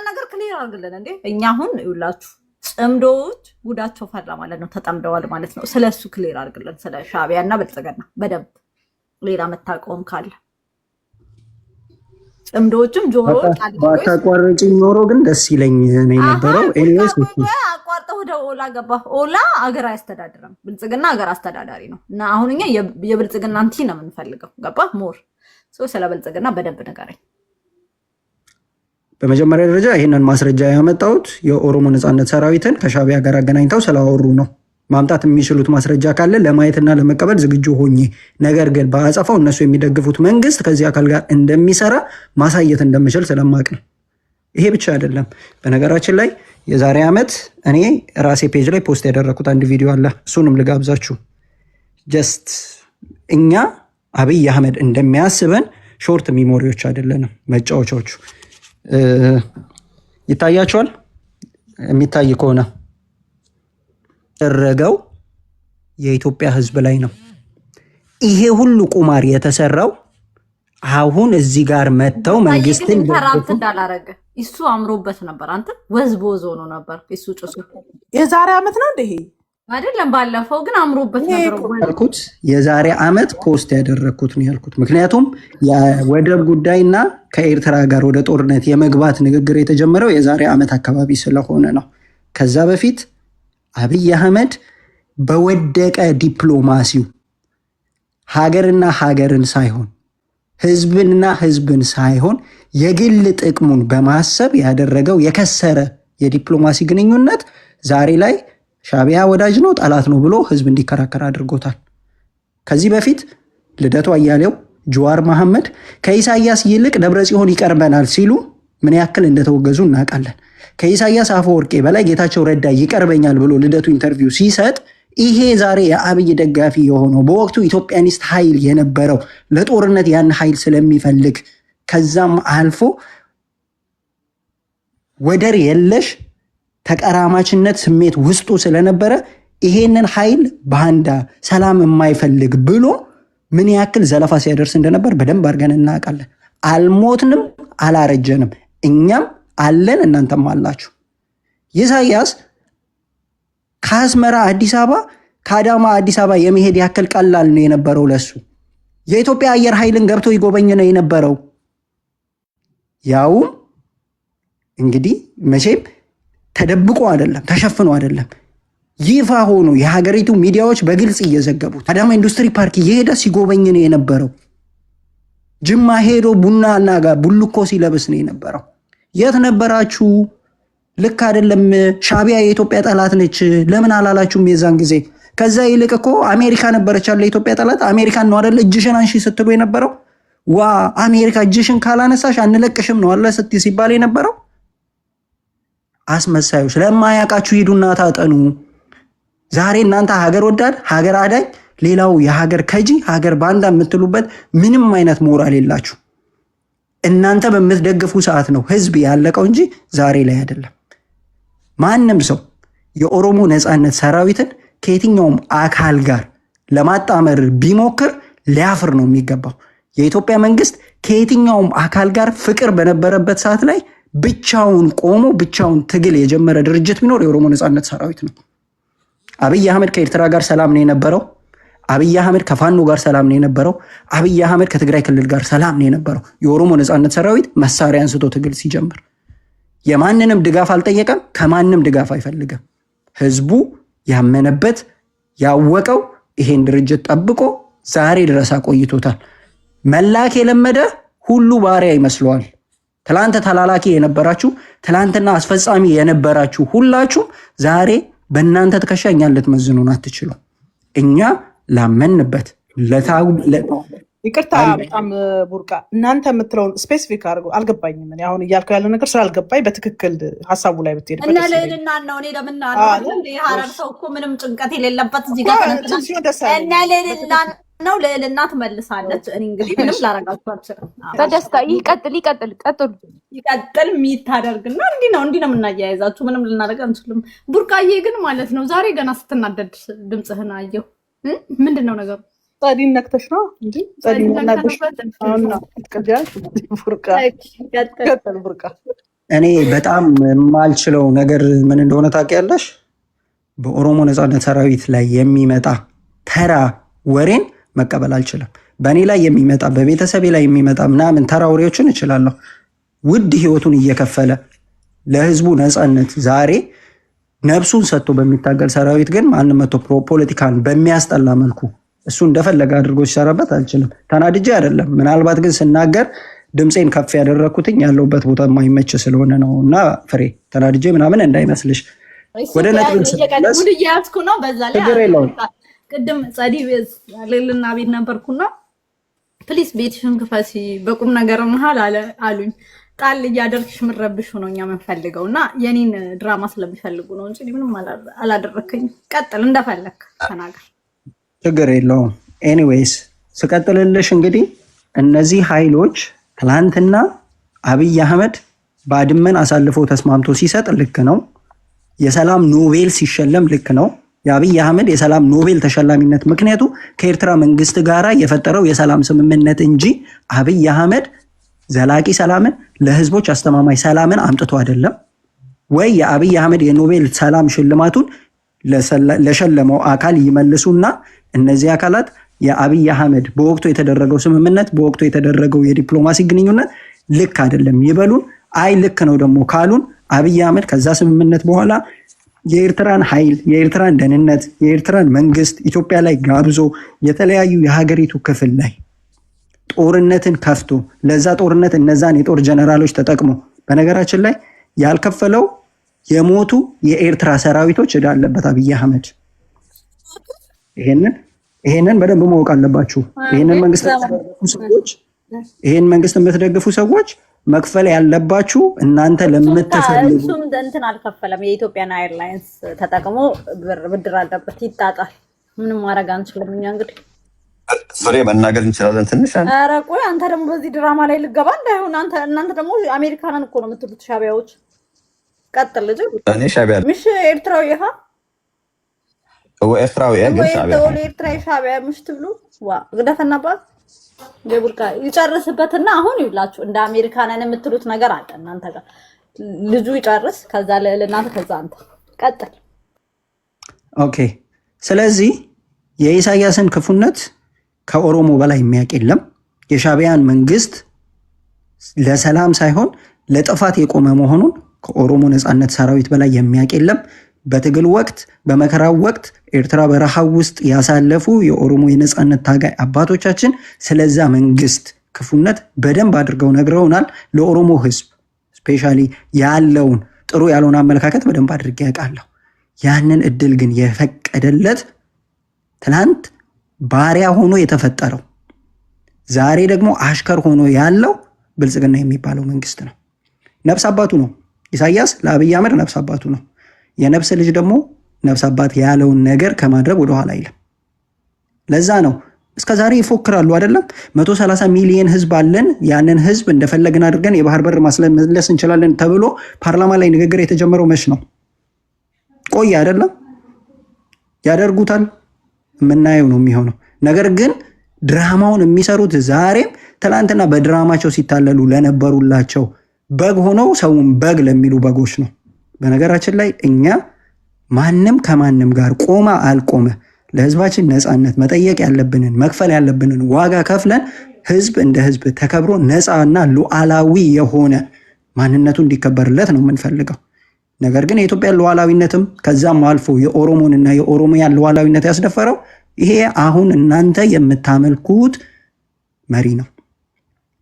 ነገር ክሊር አድርግልን እንዴ። እኛ አሁን ይውላችሁ ጽምዶዎች ጉዳቸው ፈላ ማለት ነው፣ ተጠምደዋል ማለት ነው። ስለሱ ክሊር አድርግልን፣ ስለ ሻቢያ እና ብልጽግና በደንብ ሌላ መታቀውም ካለ ጽምዶዎችም ጆሮ ባታቋርጪኝ ኖሮ ግን ደስ ይለኝ ነው የነበረው። ኤኒዌይስ አቋርጠው ወደ ኦላ ገባ። ኦላ አገር አያስተዳድርም፣ ብልጽግና አገር አስተዳዳሪ ነው። እና አሁን እኛ የብልጽግና አንቲ ነው የምንፈልገው። ገባ ሞር ስለ ብልጽግና በደንብ ንገረኝ። በመጀመሪያ ደረጃ ይህንን ማስረጃ ያመጣሁት የኦሮሞ ነጻነት ሰራዊትን ከሻቢያ ጋር አገናኝተው ስላወሩ ነው። ማምጣት የሚችሉት ማስረጃ ካለ ለማየትና ለመቀበል ዝግጁ ሆኜ፣ ነገር ግን በአጸፋው እነሱ የሚደግፉት መንግስት ከዚህ አካል ጋር እንደሚሰራ ማሳየት እንደምችል ስለማቅ ነው። ይሄ ብቻ አይደለም። በነገራችን ላይ የዛሬ ዓመት እኔ ራሴ ፔጅ ላይ ፖስት ያደረኩት አንድ ቪዲዮ አለ። እሱንም ልጋብዛችሁ። ጀስት እኛ አብይ አህመድ እንደሚያስበን ሾርት ሚሞሪዎች አይደለንም፣ መጫወቻዎቹ። ይታያቸዋል። የሚታይ ከሆነ ደረገው የኢትዮጵያ ህዝብ ላይ ነው። ይሄ ሁሉ ቁማር የተሰራው አሁን እዚህ ጋር መጥተው መንግስትን ተራምት እንዳላረገ እሱ አምሮበት ነበር። አንተ ወዝቦዞ ነው ነበር እሱ ጭሱ። የዛሬ ዓመት ነው እንደ ይሄ አይደለም፣ ባለፈው ግን አምሮበት ነበር ያልኩት። የዛሬ ዓመት ፖስት ያደረኩት ነው ያልኩት። ምክንያቱም የወደብ ጉዳይና ከኤርትራ ጋር ወደ ጦርነት የመግባት ንግግር የተጀመረው የዛሬ ዓመት አካባቢ ስለሆነ ነው። ከዛ በፊት አብይ አህመድ በወደቀ ዲፕሎማሲው ሀገርና ሀገርን ሳይሆን ህዝብንና ህዝብን ሳይሆን የግል ጥቅሙን በማሰብ ያደረገው የከሰረ የዲፕሎማሲ ግንኙነት ዛሬ ላይ ሻቢያ ወዳጅ ነው ጠላት ነው ብሎ ህዝብ እንዲከራከር አድርጎታል። ከዚህ በፊት ልደቱ አያሌው፣ ጀዋር መሐመድ ከኢሳያስ ይልቅ ደብረጽዮን ይቀርበናል ሲሉ ምን ያክል እንደተወገዙ እናውቃለን። ከኢሳያስ አፈወርቄ በላይ ጌታቸው ረዳ ይቀርበኛል ብሎ ልደቱ ኢንተርቪው ሲሰጥ ይሄ ዛሬ የአብይ ደጋፊ የሆነው በወቅቱ ኢትዮጵያኒስት ኃይል የነበረው ለጦርነት ያን ኃይል ስለሚፈልግ ከዛም አልፎ ወደር የለሽ ተቀራማችነት ስሜት ውስጡ ስለነበረ ይሄንን ኃይል ባንዳ ሰላም የማይፈልግ ብሎ ምን ያክል ዘለፋ ሲያደርስ እንደነበር በደንብ አድርገን እናውቃለን። አልሞትንም፣ አላረጀንም፣ እኛም አለን፣ እናንተም አላችሁ። ኢሳያስ ከአስመራ አዲስ አበባ ከአዳማ አዲስ አበባ የመሄድ ያክል ቀላል ነው የነበረው ለሱ። የኢትዮጵያ አየር ኃይልን ገብቶ ይጎበኝ ነው የነበረው። ያውም እንግዲህ መቼም ተደብቆ አይደለም ተሸፍኖ አይደለም፣ ይፋ ሆኖ የሀገሪቱ ሚዲያዎች በግልጽ እየዘገቡት አዳማ ኢንዱስትሪ ፓርክ እየሄደ ሲጎበኝ ነው የነበረው። ጅማ ሄዶ ቡና እና ጋር ቡልኮ ሲለብስ ነው የነበረው። የት ነበራችሁ? ልክ አይደለም፣ ሻቢያ የኢትዮጵያ ጠላት ነች ለምን አላላችሁም የዛን ጊዜ? ከዛ ይልቅ እኮ አሜሪካ ነበረች አለ የኢትዮጵያ ጠላት። አሜሪካን ነው አይደል እጅሽን አንሺ ስትሉ የነበረው? ዋ አሜሪካ እጅሽን ካላነሳሽ አንለቅሽም ነው አለ ስትይ ሲባል የነበረው። አስመሳዮች፣ ለማያውቃችሁ ሂዱና ታጠኑ። ዛሬ እናንተ ሀገር ወዳድ ሀገር አዳኝ፣ ሌላው የሀገር ከጂ ሀገር ባንዳ የምትሉበት ምንም አይነት ሞራል የላችሁ። እናንተ በምትደግፉ ሰዓት ነው ህዝብ ያለቀው እንጂ ዛሬ ላይ አይደለም። ማንም ሰው የኦሮሞ ነጻነት ሰራዊትን ከየትኛውም አካል ጋር ለማጣመር ቢሞክር ሊያፍር ነው የሚገባው። የኢትዮጵያ መንግስት ከየትኛውም አካል ጋር ፍቅር በነበረበት ሰዓት ላይ ብቻውን ቆሞ ብቻውን ትግል የጀመረ ድርጅት ቢኖር የኦሮሞ ነጻነት ሰራዊት ነው። አብይ አህመድ ከኤርትራ ጋር ሰላም ነው የነበረው። አብይ አህመድ ከፋኖ ጋር ሰላም ነው የነበረው። አብይ አህመድ ከትግራይ ክልል ጋር ሰላም ነው የነበረው። የኦሮሞ ነጻነት ሰራዊት መሳሪያ አንስቶ ትግል ሲጀምር የማንንም ድጋፍ አልጠየቀም፣ ከማንም ድጋፍ አይፈልግም። ህዝቡ ያመነበት ያወቀው ይሄን ድርጅት ጠብቆ ዛሬ ድረስ አቆይቶታል። መላክ የለመደ ሁሉ ባሪያ ይመስለዋል። ትላንት ተላላኪ የነበራችሁ ትላንትና አስፈጻሚ የነበራችሁ ሁላችሁ ዛሬ በእናንተ ትከሻ እኛን ልትመዝኑን አትችሉ። እኛ ላመንበት ይቅርታ በጣም ቡርቃ፣ እናንተ የምትለውን ስፔሲፊክ አድርገው አልገባኝም። እኔ አሁን እያልከው ያለው ነገር ስላልገባኝ በትክክል ሀሳቡ ላይ ብትሄድ እና ልዕልና ነው። እኔ ለምን የሀረር ሰው እኮ ምንም ጭንቀት የሌለበት እዚህ ጋር እና ልዕልና ነው። ልዕልና ትመልሳለች። እኔ እንግዲህ ምንም ላረጋችሁ አልችልም። በደስታ ይቀጥል የሚታደርግና እንዲህ ነው የምናያይዛችሁ። ምንም ልናደርግ አንችልም። ቡርቃዬ ግን ማለት ነው ዛሬ ገና ስትናደድ ድምፅህን አየሁ። ምንድን ነው ነገሩ? ጸዲን ነክተሽ ነው እንጂ ጸዲን ቡርቃ። እኔ በጣም የማልችለው ነገር ምን እንደሆነ ታውቂያለሽ? በኦሮሞ ነጻነት ሰራዊት ላይ የሚመጣ ተራ ወሬን መቀበል አልችልም። በእኔ ላይ የሚመጣ በቤተሰቤ ላይ የሚመጣ ምናምን ተራ ወሬዎችን እችላለሁ። ውድ ህይወቱን እየከፈለ ለህዝቡ ነጻነት ዛሬ ነፍሱን ሰጥቶ በሚታገል ሰራዊት ግን ማንም መቶ ፖለቲካን በሚያስጠላ መልኩ እሱ እንደፈለገ አድርጎ ሲሰራበት አልችልም። ተናድጄ አይደለም። ምናልባት ግን ስናገር ድምፄን ከፍ ያደረኩትኝ ያለውበት ቦታ የማይመች ስለሆነ ነው። እና ፍሬ ተናድጄ ምናምን እንዳይመስልሽ። ወደ ነጥብ ስመለስ ሙድ እያያዝኩ ነው። በዛ ችግር ላይ የለውም። ቅድም ጸዲ ሌልና ቤት ነበርኩና ፕሊስ ቤትሽን ክፈሲ በቁም ነገር መሀል አሉኝ። ጣል እያደረግሽ ምረብሽ ነው እኛ የምንፈልገው እና የኔን ድራማ ስለሚፈልጉ ነው እንጂ ምንም አላደረከኝም። ቀጥል፣ እንደፈለክ ተናገር፣ ችግር የለውም። ኤኒዌይስ ስቀጥልልሽ እንግዲህ እነዚህ ኃይሎች ትላንትና አብይ አህመድ ባድመን አሳልፎ ተስማምቶ ሲሰጥ ልክ ነው። የሰላም ኖቤል ሲሸለም ልክ ነው። የአብይ አህመድ የሰላም ኖቤል ተሸላሚነት ምክንያቱ ከኤርትራ መንግስት ጋር የፈጠረው የሰላም ስምምነት እንጂ አብይ አህመድ ዘላቂ ሰላምን ለህዝቦች አስተማማኝ ሰላምን አምጥቶ አይደለም። ወይ የአብይ አህመድ የኖቤል ሰላም ሽልማቱን ለሸለመው አካል ይመልሱና እነዚህ አካላት የአብይ አህመድ በወቅቱ የተደረገው ስምምነት በወቅቱ የተደረገው የዲፕሎማሲ ግንኙነት ልክ አይደለም ይበሉን። አይ ልክ ነው ደግሞ ካሉን አብይ አህመድ ከዛ ስምምነት በኋላ የኤርትራን ኃይል፣ የኤርትራን ደህንነት፣ የኤርትራን መንግስት ኢትዮጵያ ላይ ጋብዞ የተለያዩ የሀገሪቱ ክፍል ላይ ጦርነትን ከፍቶ ለዛ ጦርነት እነዛን የጦር ጀነራሎች ተጠቅሞ በነገራችን ላይ ያልከፈለው የሞቱ የኤርትራ ሰራዊቶች ዕዳ አለበት አብይ አህመድ። ይሄንን በደንብ ማወቅ አለባችሁ። ይሄንን መንግስት የምትደግፉ ሰዎች መክፈል ያለባችሁ እናንተ ለምትፈልጉ እሱም እንትን አልከፈለም። የኢትዮጵያን ኤርላይንስ ተጠቅሞ ብድር አለበት ይጣጣል። ምንም ማድረግ አንችልም እኛ እንግዲህ ፍሬ መናገር እንችላለን ትንሽ። ኧረ ቆይ አንተ ደግሞ በዚህ ድራማ ላይ ልገባ እንዳይሆን እናንተ ደግሞ አሜሪካንን እኮ ነው የምትሉት ሻቢያዎች። ቀጥል ልጅ። እኔ ሻቢያ ምሽ ኤርትራዊ ይሃ ኤርትራዊ ግን ሻቢያ ኤርትራዊ ሻቢያ ምሽ ትብሉ ዋ ግደፈናባት ደቡልካ ይጨርስበትና አሁን ይውላችሁ እንደ አሜሪካንን የምትሉት ነገር አለ እናንተ ጋር። ልጁ ይጨርስ፣ ከዛ ለእናንተ፣ ከዛ አንተ ቀጥል። ኦኬ። ስለዚህ የኢሳያስን ክፉነት ከኦሮሞ በላይ የሚያውቅ የለም። የሻቢያን መንግስት ለሰላም ሳይሆን ለጥፋት የቆመ መሆኑን ከኦሮሞ ነፃነት ሰራዊት በላይ የሚያውቅ የለም። በትግል ወቅት በመከራው ወቅት ኤርትራ በረሃ ውስጥ ያሳለፉ የኦሮሞ የነፃነት ታጋይ አባቶቻችን ስለዛ መንግስት ክፉነት በደንብ አድርገው ነግረውናል። ለኦሮሞ ህዝብ ስፔሻሊ ያለውን ጥሩ ያልሆነ አመለካከት በደንብ አድርጌ ያውቃለሁ። ያንን እድል ግን የፈቀደለት ትናንት ባሪያ ሆኖ የተፈጠረው ዛሬ ደግሞ አሽከር ሆኖ ያለው ብልጽግና የሚባለው መንግስት ነው። ነፍስ አባቱ ነው ኢሳያስ፣ ለአብይ አህመድ ነፍስ አባቱ ነው። የነፍስ ልጅ ደግሞ ነፍስ አባት ያለውን ነገር ከማድረግ ወደኋላ አይልም። ለዛ ነው እስከዛሬ ይፎክራሉ አይደለም። 130 ሚሊዮን ህዝብ አለን፣ ያንን ህዝብ እንደፈለግን አድርገን የባህር በር ማስመለስ እንችላለን ተብሎ ፓርላማ ላይ ንግግር የተጀመረው መች ነው? ቆይ አይደለም። ያደርጉታል፣ የምናየው ነው የሚሆነው። ነገር ግን ድራማውን የሚሰሩት ዛሬም ትላንትና በድራማቸው ሲታለሉ ለነበሩላቸው በግ ሆነው ሰውን በግ ለሚሉ በጎች ነው። በነገራችን ላይ እኛ ማንም ከማንም ጋር ቆመ አልቆመ ለህዝባችን ነፃነት መጠየቅ ያለብንን መክፈል ያለብንን ዋጋ ከፍለን ህዝብ እንደ ህዝብ ተከብሮ ነፃና ሉዓላዊ የሆነ ማንነቱ እንዲከበርለት ነው የምንፈልገው። ነገር ግን የኢትዮጵያ ሉዓላዊነትም ከዛም አልፎ የኦሮሞንና የኦሮሚያን ሉዓላዊነት ያስደፈረው ይሄ አሁን እናንተ የምታመልኩት መሪ ነው።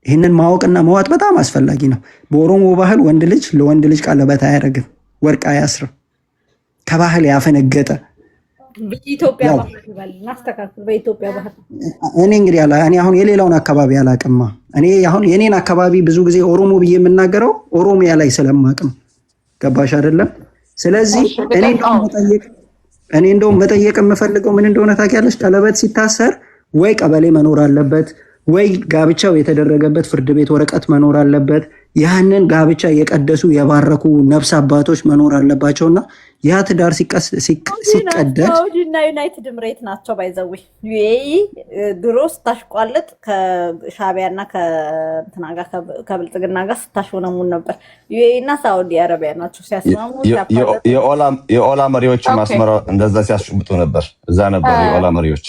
ይህንን ማወቅና መዋጥ በጣም አስፈላጊ ነው። በኦሮሞ ባህል ወንድ ልጅ ለወንድ ልጅ ቀለበት አያደርግም፣ ወርቅ አያስርም። ከባህል ያፈነገጠ በኢትዮጵያ ባህል ይባል እናስተካክል። በኢትዮጵያ ባህል እኔ እንግዲህ እኔ አሁን የሌላውን አካባቢ አላቅማ። እኔ አሁን የኔን አካባቢ ብዙ ጊዜ ኦሮሞ ብዬ የምናገረው ኦሮሚያ ላይ ስለማቅ ነው። ገባሽ አይደለም? ስለዚህ እኔ እንደውም መጠየቅ የምፈልገው ምን እንደሆነ ታውቂያለሽ? ቀለበት ሲታሰር ወይ ቀበሌ መኖር አለበት ወይ ጋብቻው የተደረገበት ፍርድ ቤት ወረቀት መኖር አለበት። ያንን ጋብቻ የቀደሱ የባረኩ ነፍስ አባቶች መኖር አለባቸውና ያ ትዳር ሲቀደድ ሳውዲና ዩናይትድ ኤምሬት ናቸው። ባይዘዊ ዩኤኢ ድሮ ስታሽቋልጥ ከሻቢያና ከእንትና ጋር ከብልጽግና ጋር ስታሽሆነሙን ነበር። ዩኤኢ እና ሳውዲ አረቢያ ናቸው ሲያስማሙ። የኦላ መሪዎች ማስመራ እንደዛ ሲያስሽብጡ ነበር። እዛ ነበር የኦላ መሪዎች።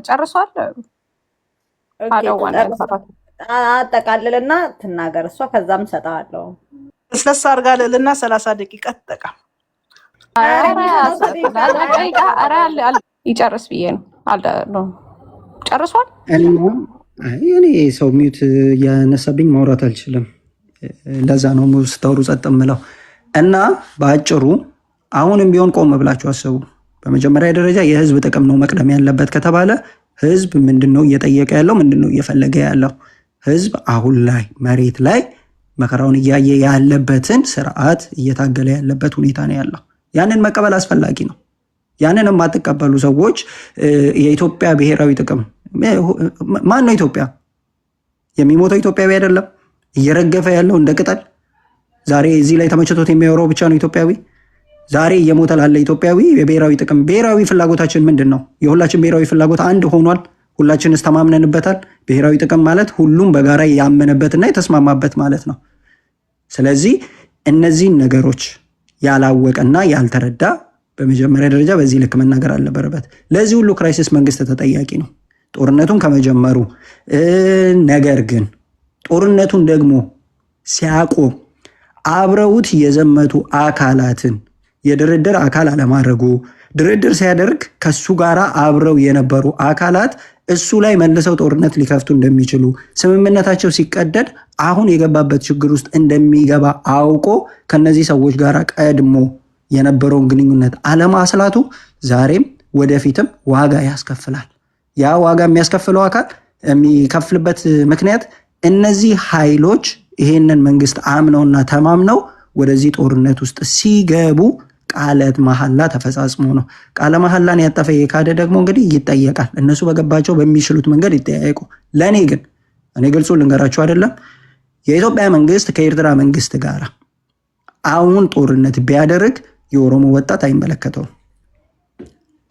ጨርሷል። አጠቃልልና ትናገር እሷ፣ ከዛም ሰጣለሁ። ስለሳ አርጋ ልልና 30 ደቂቃ ተጠቀም። ይጨርስ ብዬ ነው። ጨርሷል። እኔ ሰው ሚዩት ያነሳብኝ ማውራት አልችልም። ለዛ ነው ስታወሩ ጸጥ የምለው እና በአጭሩ አሁንም ቢሆን ቆም ብላችሁ አስቡ። በመጀመሪያ ደረጃ የህዝብ ጥቅም ነው መቅደም ያለበት ከተባለ ህዝብ ምንድነው እየጠየቀ ያለው? ምንድነው እየፈለገ ያለው? ህዝብ አሁን ላይ መሬት ላይ መከራውን እያየ ያለበትን ስርዓት እየታገለ ያለበት ሁኔታ ነው ያለው። ያንን መቀበል አስፈላጊ ነው። ያንን የማትቀበሉ ሰዎች የኢትዮጵያ ብሔራዊ ጥቅም ማን ነው? ኢትዮጵያ የሚሞተው ኢትዮጵያዊ አይደለም? እየረገፈ ያለው እንደ ቅጠል ዛሬ እዚህ ላይ ተመችቶት የሚያወራው ብቻ ነው ኢትዮጵያዊ። ዛሬ እየሞተ ላለ ኢትዮጵያዊ የብሔራዊ ጥቅም ብሔራዊ ፍላጎታችን ምንድን ነው? የሁላችን ብሔራዊ ፍላጎት አንድ ሆኗል። ሁላችንስ ተማምነንበታል። ብሔራዊ ጥቅም ማለት ሁሉም በጋራ ያመነበትና የተስማማበት ማለት ነው። ስለዚህ እነዚህን ነገሮች ያላወቀና ያልተረዳ በመጀመሪያ ደረጃ በዚህ ልክ መናገር አልነበረበት። ለዚህ ሁሉ ክራይሲስ መንግስት ተጠያቂ ነው ጦርነቱን ከመጀመሩ። ነገር ግን ጦርነቱን ደግሞ ሲያቆም አብረውት የዘመቱ አካላትን የድርድር አካል አለማድረጉ፣ ድርድር ሲያደርግ ከሱ ጋር አብረው የነበሩ አካላት እሱ ላይ መልሰው ጦርነት ሊከፍቱ እንደሚችሉ፣ ስምምነታቸው ሲቀደድ አሁን የገባበት ችግር ውስጥ እንደሚገባ አውቆ ከነዚህ ሰዎች ጋር ቀድሞ የነበረውን ግንኙነት አለማስላቱ ዛሬም ወደፊትም ዋጋ ያስከፍላል። ያ ዋጋ የሚያስከፍለው አካል የሚከፍልበት ምክንያት እነዚህ ኃይሎች ይሄንን መንግስት አምነውና ተማምነው ወደዚህ ጦርነት ውስጥ ሲገቡ ቃለ መሐላ ተፈጻጽሞ ነው። ቃለ መሐላን ያጠፈ የካደ ደግሞ እንግዲህ ይጠየቃል። እነሱ በገባቸው በሚችሉት መንገድ ይጠያየቁ። ለእኔ ግን እኔ ግልጹ ልንገራችሁ አይደለም የኢትዮጵያ መንግስት ከኤርትራ መንግስት ጋር አሁን ጦርነት ቢያደርግ የኦሮሞ ወጣት አይመለከተውም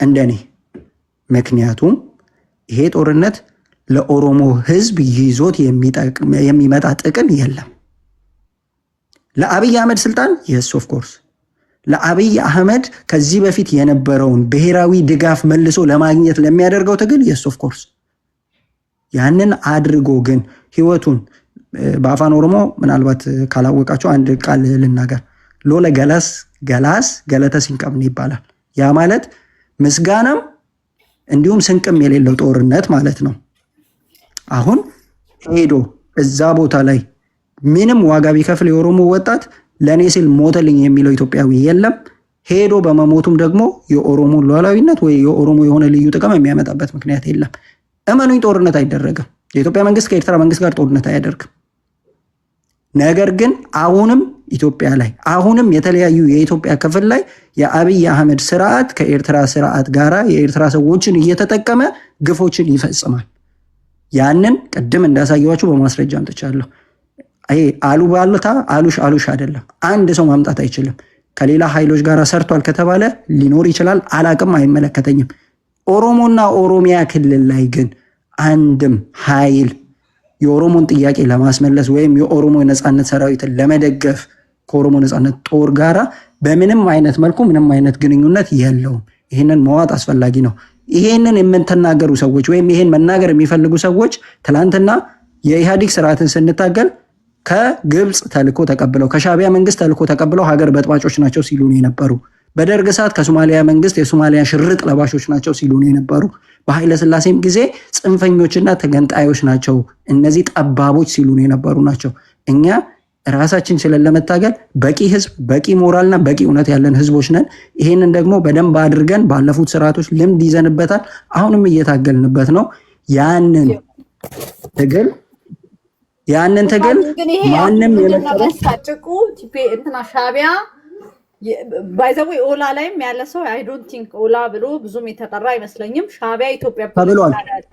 እንደኔ። ምክንያቱም ይሄ ጦርነት ለኦሮሞ ህዝብ ይዞት የሚመጣ ጥቅም የለም። ለአብይ አህመድ ስልጣን የስ ኦፍ ኮርስ ለአብይ አህመድ ከዚህ በፊት የነበረውን ብሔራዊ ድጋፍ መልሶ ለማግኘት ለሚያደርገው ትግል የስ ኦፍ ኮርስ ያንን አድርጎ ግን ህይወቱን በአፋን ኦሮሞ ምናልባት ካላወቃቸው አንድ ቃል ልናገር። ሎለ ገላስ ገለተ ሲንቀም ይባላል። ያ ማለት ምስጋናም እንዲሁም ስንቅም የሌለው ጦርነት ማለት ነው። አሁን ሄዶ እዛ ቦታ ላይ ምንም ዋጋ ቢከፍል የኦሮሞ ወጣት ለእኔ ሲል ሞተልኝ የሚለው ኢትዮጵያዊ የለም። ሄዶ በመሞቱም ደግሞ የኦሮሞ ሉዓላዊነት ወይ የኦሮሞ የሆነ ልዩ ጥቅም የሚያመጣበት ምክንያት የለም። እመኑኝ፣ ጦርነት አይደረግም። የኢትዮጵያ መንግስት ከኤርትራ መንግስት ጋር ጦርነት አያደርግም። ነገር ግን አሁንም ኢትዮጵያ ላይ አሁንም የተለያዩ የኢትዮጵያ ክፍል ላይ የአብይ አህመድ ስርዓት ከኤርትራ ስርዓት ጋራ የኤርትራ ሰዎችን እየተጠቀመ ግፎችን ይፈጽማል። ያንን ቅድም እንዳሳየዋችሁ በማስረጃ አምጥቻለሁ። ይሄ አሉባልታ አሉሽ አይደለም። አንድ ሰው ማምጣት አይችልም። ከሌላ ኃይሎች ጋር ሰርቷል ከተባለ ሊኖር ይችላል፣ አላቅም፣ አይመለከተኝም። ኦሮሞና ኦሮሚያ ክልል ላይ ግን አንድም ኃይል የኦሮሞን ጥያቄ ለማስመለስ ወይም የኦሮሞ ነፃነት ሰራዊትን ለመደገፍ ከኦሮሞ ነፃነት ጦር ጋራ በምንም አይነት መልኩ ምንም አይነት ግንኙነት የለውም። ይህንን መዋጥ አስፈላጊ ነው። ይሄንን የምትናገሩ ሰዎች ወይም ይሄን መናገር የሚፈልጉ ሰዎች ትላንትና የኢህአዴግ ስርዓትን ስንታገል ከግብፅ ተልኮ ተቀብለው ከሻቢያ መንግስት ተልኮ ተቀብለው ሀገር በጥባጮች ናቸው ሲሉ የነበሩ፣ በደርግ ሰዓት ከሶማሊያ መንግስት የሶማሊያ ሽርጥ ለባሾች ናቸው ሲሉ የነበሩ፣ በኃይለ ስላሴም ጊዜ ጽንፈኞችና ተገንጣዮች ናቸው እነዚህ ጠባቦች ሲሉ የነበሩ ናቸው። እኛ ራሳችን ችለን ለመታገል በቂ ህዝብ፣ በቂ ሞራልና በቂ እውነት ያለን ህዝቦች ነን። ይሄንን ደግሞ በደንብ አድርገን ባለፉት ስርዓቶች ልምድ ይዘንበታል። አሁንም እየታገልንበት ነው። ያንን ትግል ማንም የመጣጭቁ እንትና ሻቢያ ባይዘው ኦላ ላይም ያለ ሰው አይ ዶንት ቲንክ ኦላ ብሎ ብዙም የተጠራ አይመስለኝም። ሻቢያ ኢትዮጵያ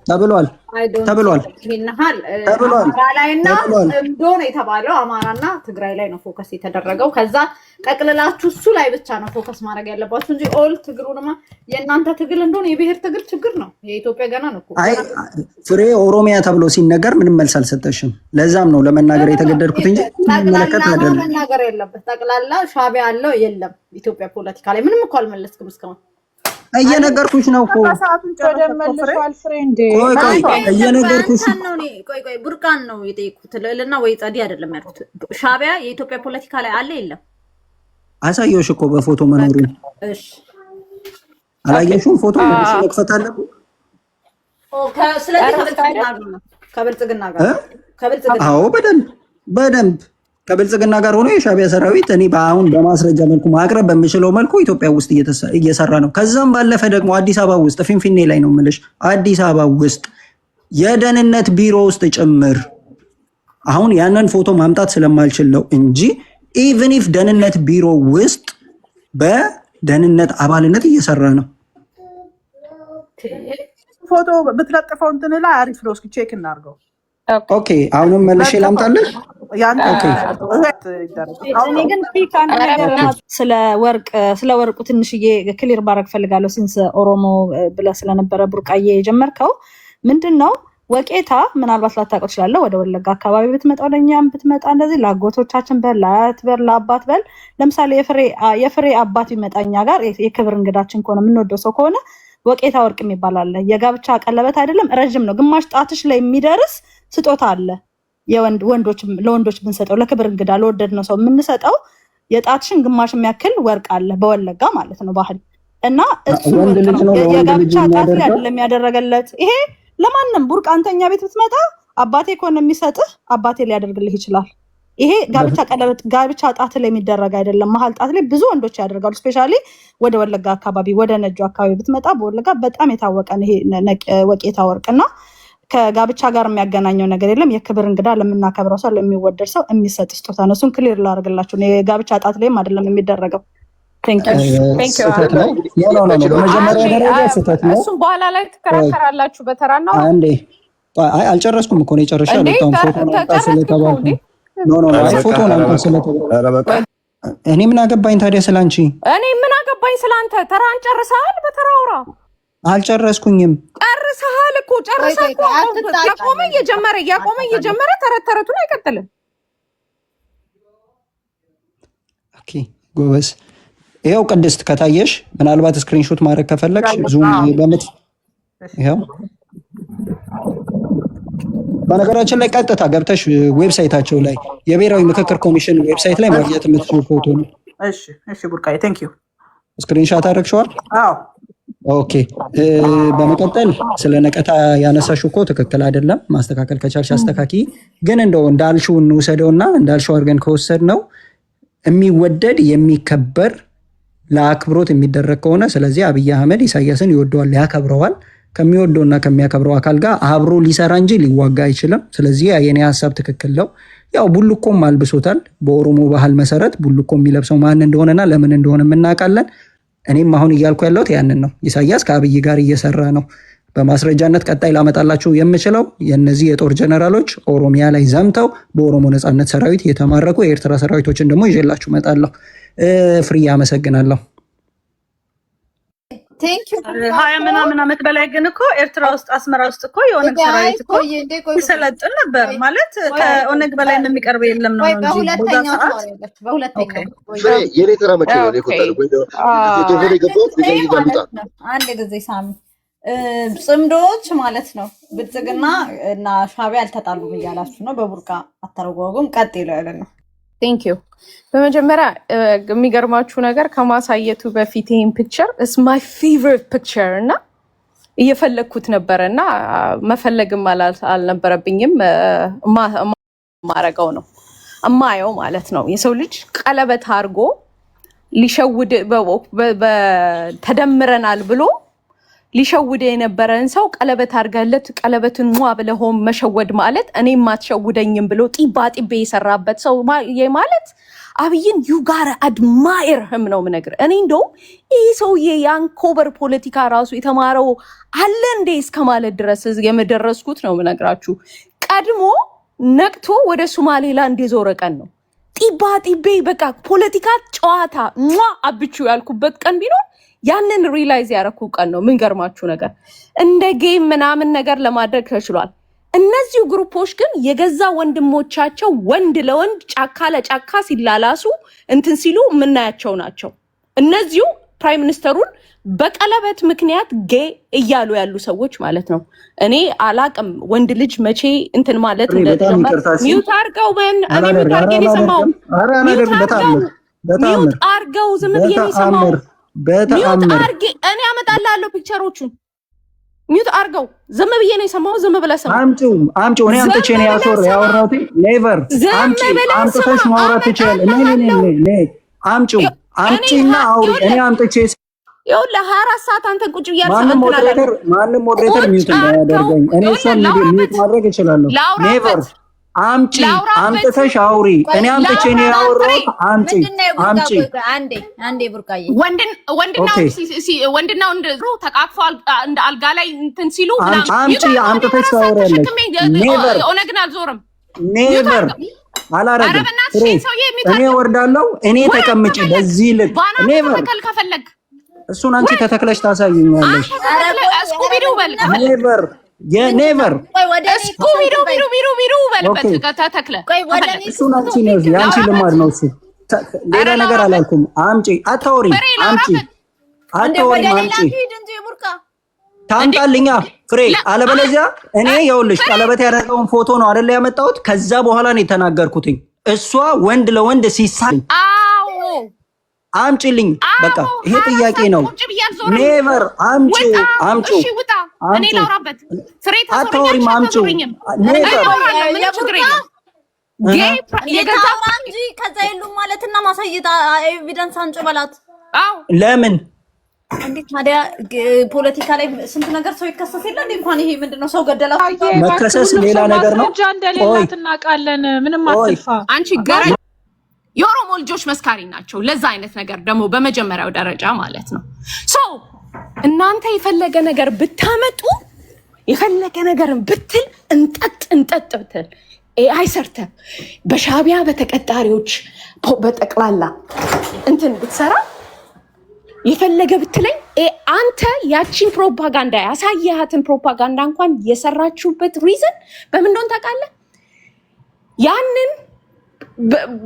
ተብሏል። ይሄንሃል ላይና እምዶ ነው የተባለው። አማራና ትግራይ ላይ ነው ፎከስ የተደረገው። ከዛ ጠቅልላችሁ እሱ ላይ ብቻ ነው ፎከስ ማድረግ ያለባችሁ እንጂ ኦል ትግሩንማ የእናንተ ትግል እንደሆነ የብሔር ትግል ችግር ነው። የኢትዮጵያ ገና ነው እኮ። አይ ፍሬ ኦሮሚያ ተብሎ ሲነገር ምንም መልስ አልሰጠሽም። ለዛም ነው ለመናገር የተገደድኩት እንጂ መለከት አይደለም። መናገር ያለበት ጠቅላላ ሻቢያ አለው የለም ኢትዮጵያ ፖለቲካ ላይ ምንም እኮ አልመለስክም እስካሁን። እየነገርኩሽ ነው እኮ እየነገርኩሽ ነው። ቆይ ቡርቃን ነው የጠየቁት ልዕልና ወይ ጸዲ አይደለም ያልኩት። ሻቢያ የኢትዮጵያ ፖለቲካ ላይ አለ የለም? አሳየውሽ እኮ በፎቶ መኖሩን። እሺ አላየሽውም? ፎቶ መክፈት አለብን። ስለዚህ ከብልጽግና ጋር አዎ በደንብ ከብልጽግና ጋር ሆኖ የሻዕቢያ ሰራዊት እኔ በአሁን በማስረጃ መልኩ ማቅረብ በሚችለው መልኩ ኢትዮጵያ ውስጥ እየሰራ ነው። ከዛም ባለፈ ደግሞ አዲስ አበባ ውስጥ ፊንፊኔ ላይ ነው የምልሽ፣ አዲስ አበባ ውስጥ የደህንነት ቢሮ ውስጥ ጭምር አሁን ያንን ፎቶ ማምጣት ስለማልችል ነው እንጂ ኢቭን ኢፍ ደህንነት ቢሮ ውስጥ በደህንነት አባልነት እየሰራ ነው። ፎቶ ብትለጥፈው እንትን ላይ አሪፍ ነው። እስኪ ቼክ እናድርገው። ኦኬ አሁንም መልሼ ላምጣልሽ። እኔ ግን ስለ ወርቁ ትንሽዬ ክሊር ባረግ ፈልጋለሁ። ሲንስ ኦሮሞ ብለህ ስለነበረ ቡርቃዬ የጀመርከው ምንድን ነው? ወቄታ ምናልባት ላታውቀው ትችላለህ። ወደ ወለጋ አካባቢ ብትመጣ ወደኛም ብትመጣ እንደዚህ ለአጎቶቻችን በል ለአያት በል ለአባት በል ለምሳሌ የፍሬ አባት ቢመጣ እኛ ጋር የክብር እንግዳችን ከሆነ የምንወደው ሰው ከሆነ ወቄታ ወርቅ የሚባል አለ። የጋብቻ ቀለበት አይደለም፣ ረጅም ነው፣ ግማሽ ጣትሽ ላይ የሚደርስ ስጦታ አለ። ለወንዶች ብንሰጠው ለክብር እንግዳ ለወደድነው ሰው የምንሰጠው የጣትሽን ግማሽ የሚያክል ወርቅ አለ፣ በወለጋ ማለት ነው ባህል እና እሱ የጋብቻ ጣት ላይ አይደለም ያደረገለት። ይሄ ለማንም ቡርቅ አንተኛ ቤት ብትመጣ አባቴ ከሆነ የሚሰጥህ አባቴ ሊያደርግልህ ይችላል። ይሄ ጋብቻ ቀለበት ጋብቻ ጣት ላይ የሚደረግ አይደለም፣ መሀል ጣት ላይ ብዙ ወንዶች ያደርጋሉ። ስፔሻሊ ወደ ወለጋ አካባቢ ወደ ነጆ አካባቢ ብትመጣ በወለጋ በጣም የታወቀ ነው ይሄ ወቄታ ወርቅና ከጋብቻ ጋር የሚያገናኘው ነገር የለም። የክብር እንግዳ ለምናከብረው ሰው ለሚወደድ ሰው የሚሰጥ ስጦታ ነው። እሱን ክሊር ላደርግላችሁ ነው። የጋብቻ ጣት ላይም አይደለም የሚደረገው። እሱም በኋላ ላይ ትከራከራላችሁ በተራና አንዴ። አይ አልጨረስኩም እኮ ነው የጨረሻለሁ። እኔ ምን አገባኝ ታዲያ ስላንቺ? እኔ ምን አገባኝ ስላንተ? ተራን ጨርሰሃል? በተራ አውራ። አልጨረስኩኝም። ጨርሰሃል እኮ ጨርሰሃል እኮ። ያቆመ እየጀመረ ተረቱን አይቀጥልም። ኦኬ ጎበዝ። ይኸው ቅድስት ከታየሽ ምናልባት ስክሪንሾት ማድረግ ከፈለግሽ ዙም በምት ይኸው። በነገራችን ላይ ቀጥታ ገብተሽ ዌብሳይታቸው ላይ የብሔራዊ ምክክር ኮሚሽን ዌብሳይት ላይ ማግኘት የምትችሉ ፎቶ ነው። እሺ ቡርቃዬ ቴንክ ዩ። ስክሪንሾት አደረግሽዋል? አዎ ኦኬ። በመቀጠል ስለ ነቀታ ያነሳሽው እኮ ትክክል አይደለም። ማስተካከል ከቻልሽ አስተካኪ። ግን እንደው እንዳልሽው እንውሰደውና እንዳልሽው አድርገን ከወሰድ ነው የሚወደድ የሚከበር ለአክብሮት የሚደረግ ከሆነ ስለዚህ አብይ አህመድ ኢሳያስን ይወደዋል፣ ያከብረዋል። ከሚወደውና ከሚያከብረው አካል ጋር አብሮ ሊሰራ እንጂ ሊዋጋ አይችልም። ስለዚህ የኔ ሀሳብ ትክክል ነው። ያው ቡልኮም አልብሶታል። በኦሮሞ ባህል መሰረት ቡልኮ የሚለብሰው ማን እንደሆነና ለምን እንደሆነ እናውቃለን። እኔም አሁን እያልኩ ያለሁት ያንን ነው። ኢሳያስ ከአብይ ጋር እየሰራ ነው። በማስረጃነት ቀጣይ ላመጣላችሁ የምችለው የነዚህ የጦር ጀነራሎች ኦሮሚያ ላይ ዘምተው በኦሮሞ ነጻነት ሰራዊት የተማረኩ የኤርትራ ሰራዊቶችን ደግሞ ይዤላችሁ እመጣለሁ። ፍሪ አመሰግናለሁ። ሀያ ምናምን ዓመት በላይ ግን እኮ ኤርትራ ውስጥ አስመራ ውስጥ እኮ የኦነግ ሰራዊት እኮ ይሰለጥን ነበር ማለት ከኦነግ በላይ የሚቀርብ የለም ነው እንጂ አንድ ጊዜ ሳሚ ጽምዶች ማለት ነው ብልጽግና እና ሻዕቢያ አልተጣሉም እያላችሁ ነው። በቡርቃ አተረጓጎም ቀጥሎ ያለ ነው። ቴንክ ዩ። በመጀመሪያ የሚገርማችሁ ነገር ከማሳየቱ በፊት ይህን ፒክቸር ኢትስ ማይ ፌቨሪት ፒክቸር እና እየፈለግኩት ነበረ እና መፈለግም አልነበረብኝም። ማረገው ነው እማየው ማለት ነው። የሰው ልጅ ቀለበት አድርጎ ሊሸውድ ተደምረናል ብሎ ሊሸውድ የነበረን ሰው ቀለበት አድርገለት ቀለበትን ሟ ብለሆም መሸወድ ማለት እኔ ማትሸውደኝም ብሎ ጢባ ጢቤ የሰራበት ሰው ማለት አብይን ዩ ጋር አድማየር ህም ነው ምነግር። እኔ እንደው ይህ ሰውዬ የአንኮበር ፖለቲካ ራሱ የተማረው አለ እንዴ እስከማለት ድረስ የመደረስኩት ነው ምነግራችሁ። ቀድሞ ነቅቶ ወደ ሶማሌላንድ የዞረ ቀን ነው። ጢባ ጢቤ በቃ ፖለቲካ ጨዋታ ሟ አብቹ ያልኩበት ቀን ቢኖር ያንን ሪላይዝ ያረኩ ቀን ነው። ምን ገርማችሁ ነገር እንደ ጌም ምናምን ነገር ለማድረግ ተችሏል። እነዚሁ ግሩፖች ግን የገዛ ወንድሞቻቸው ወንድ ለወንድ ጫካ ለጫካ ሲላላሱ እንትን ሲሉ የምናያቸው ናቸው። እነዚሁ ፕራይም ሚኒስተሩን በቀለበት ምክንያት ጌ እያሉ ያሉ ሰዎች ማለት ነው። እኔ አላቅም ወንድ ልጅ መቼ እንትን ማለት ሚዩት አርገው ምን እኔ ሚዩት አርገው የሰማው ሚዩት አርገው ዝም ብዬ የሰማው በተአምር እኔ አመጣላለሁ ፒክቸሮቹን ሚውት አርገው። ዝም ብዬ ነው የሰማው። ዝም ብለህ ሰማው። አምጪው እኔ አምጥቼ ነው ያወራሁት። ኔቨር አምጪሽ ማውራት ትችያለሽ። ነይ አምጪና አውሪ። እኔ አምጥቼ ይኸውልህ 24 ሰዓት አንተን ቁጭ ብያለሁ። ማንም ሞዴሬተር ሚውት እንዳያደርገኝ እኔ እሷን ሚውት ማድረግ እችላለሁ። ኔቨር አምጥተሽ አውሪ። እኔ አምጥቼ ነው ያወራሁት። አምጪ አንዴ ቡርቃዬ ወንድናው እንደሩ ተቃቅፎ እንደ አልጋ ላይ እንትን ሲሉ አምጥተሽ ታወሪያለሽ። ኦነግን አልዞርም። ኔቨር አላረግም። እኔ ወርዳለሁ። እኔ ተቀምጬ በዚህ ልክ ኔቨር ከፈለግ እሱን አንቺ ተተክለሽ ታሳይኛለሽ። እስኩቢዱ በል ኔቨር የኔቨር እስኩቢዱ ቢዱ በልበት ተተክለ እሱን አንቺ ነው ያንቺ ልማድ ነው እሱ። ሌላ ነገር አላልኩም። አምጪ አታውሪ። አምጪ ታምጣልኛ ፍሬ። አለበለዚያ እኔ ይኸውልሽ ቀለበት ያደረገውን ፎቶ ነው አይደል ያመጣሁት። ከዛ በኋላ ነው የተናገርኩትኝ። እሷ ወንድ ለወንድ ሲሳይ አምጪልኝ። በቃ ይሄ ጥያቄ ነው። ኔቨር አምጪው። እኔ ላውራበት ፍሬ አታውሪም። አምጪው ኔቨር የገዛ እንጂ ከዛ የሉም ማለትና ማሳየት ኤቪደንስ አንጭ በላት። ለምን እንዴት ታዲያ ፖለቲካ ላይ ስንት ነገር ሰው ይከሰስ የለ እንዴ? እንኳን ይሄ ምንድነው ሰው ገደላ መከሰስ ሌላ ነገር ነው። እንደሌላት እናውቃለን። ምንም አትልፋ አንቺ ገረ የኦሮሞ ልጆች መስካሪ ናቸው ለዛ አይነት ነገር ደግሞ በመጀመሪያው ደረጃ ማለት ነው። ሶ እናንተ የፈለገ ነገር ብታመጡ የፈለገ ነገርን ብትል እንጠጥ ብትል ኤአይ ሰርተ በሻቢያ በተቀጣሪዎች በጠቅላላ እንትን ብትሰራ የፈለገ ብትለኝ አንተ ያቺን ፕሮፓጋንዳ ያሳያሃትን ፕሮፓጋንዳ እንኳን የሰራችሁበት ሪዝን በምን እንደሆነ ታውቃለህ? ያንን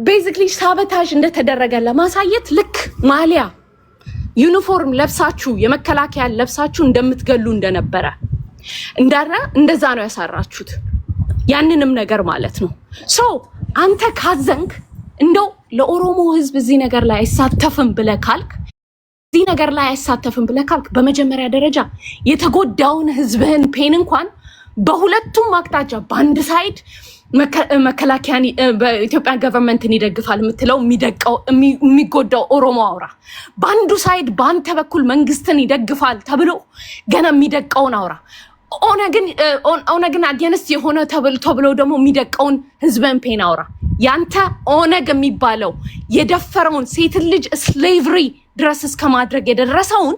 ቤዚክሊ ሳቦታጅ እንደተደረገ ለማሳየት ልክ ማሊያ ዩኒፎርም ለብሳችሁ የመከላከያ ለብሳችሁ እንደምትገሉ እንደነበረ እንደዛ ነው ያሳራችሁት። ያንንም ነገር ማለት ነው። ሶ አንተ ካዘንክ እንደው ለኦሮሞ ህዝብ እዚህ ነገር ላይ አይሳተፍም ብለህ ካልክ በመጀመሪያ ደረጃ የተጎዳውን ህዝብህን ፔን እንኳን በሁለቱም አቅጣጫ በአንድ ሳይድ መከላከያን በኢትዮጵያ ገቨርንመንትን ይደግፋል የምትለው የሚጎዳው ኦሮሞ አውራ፣ በአንዱ ሳይድ በአንተ በኩል መንግስትን ይደግፋል ተብሎ ገና የሚደቀውን አውራ፣ ኦነግን አጌንስት የሆነ ተብሎ ደግሞ የሚደቀውን ህዝብን ፔን አውራ። ያንተ ኦነግ የሚባለው የደፈረውን ሴት ልጅ ስሌቭሪ ድረስ እስከ ማድረግ የደረሰውን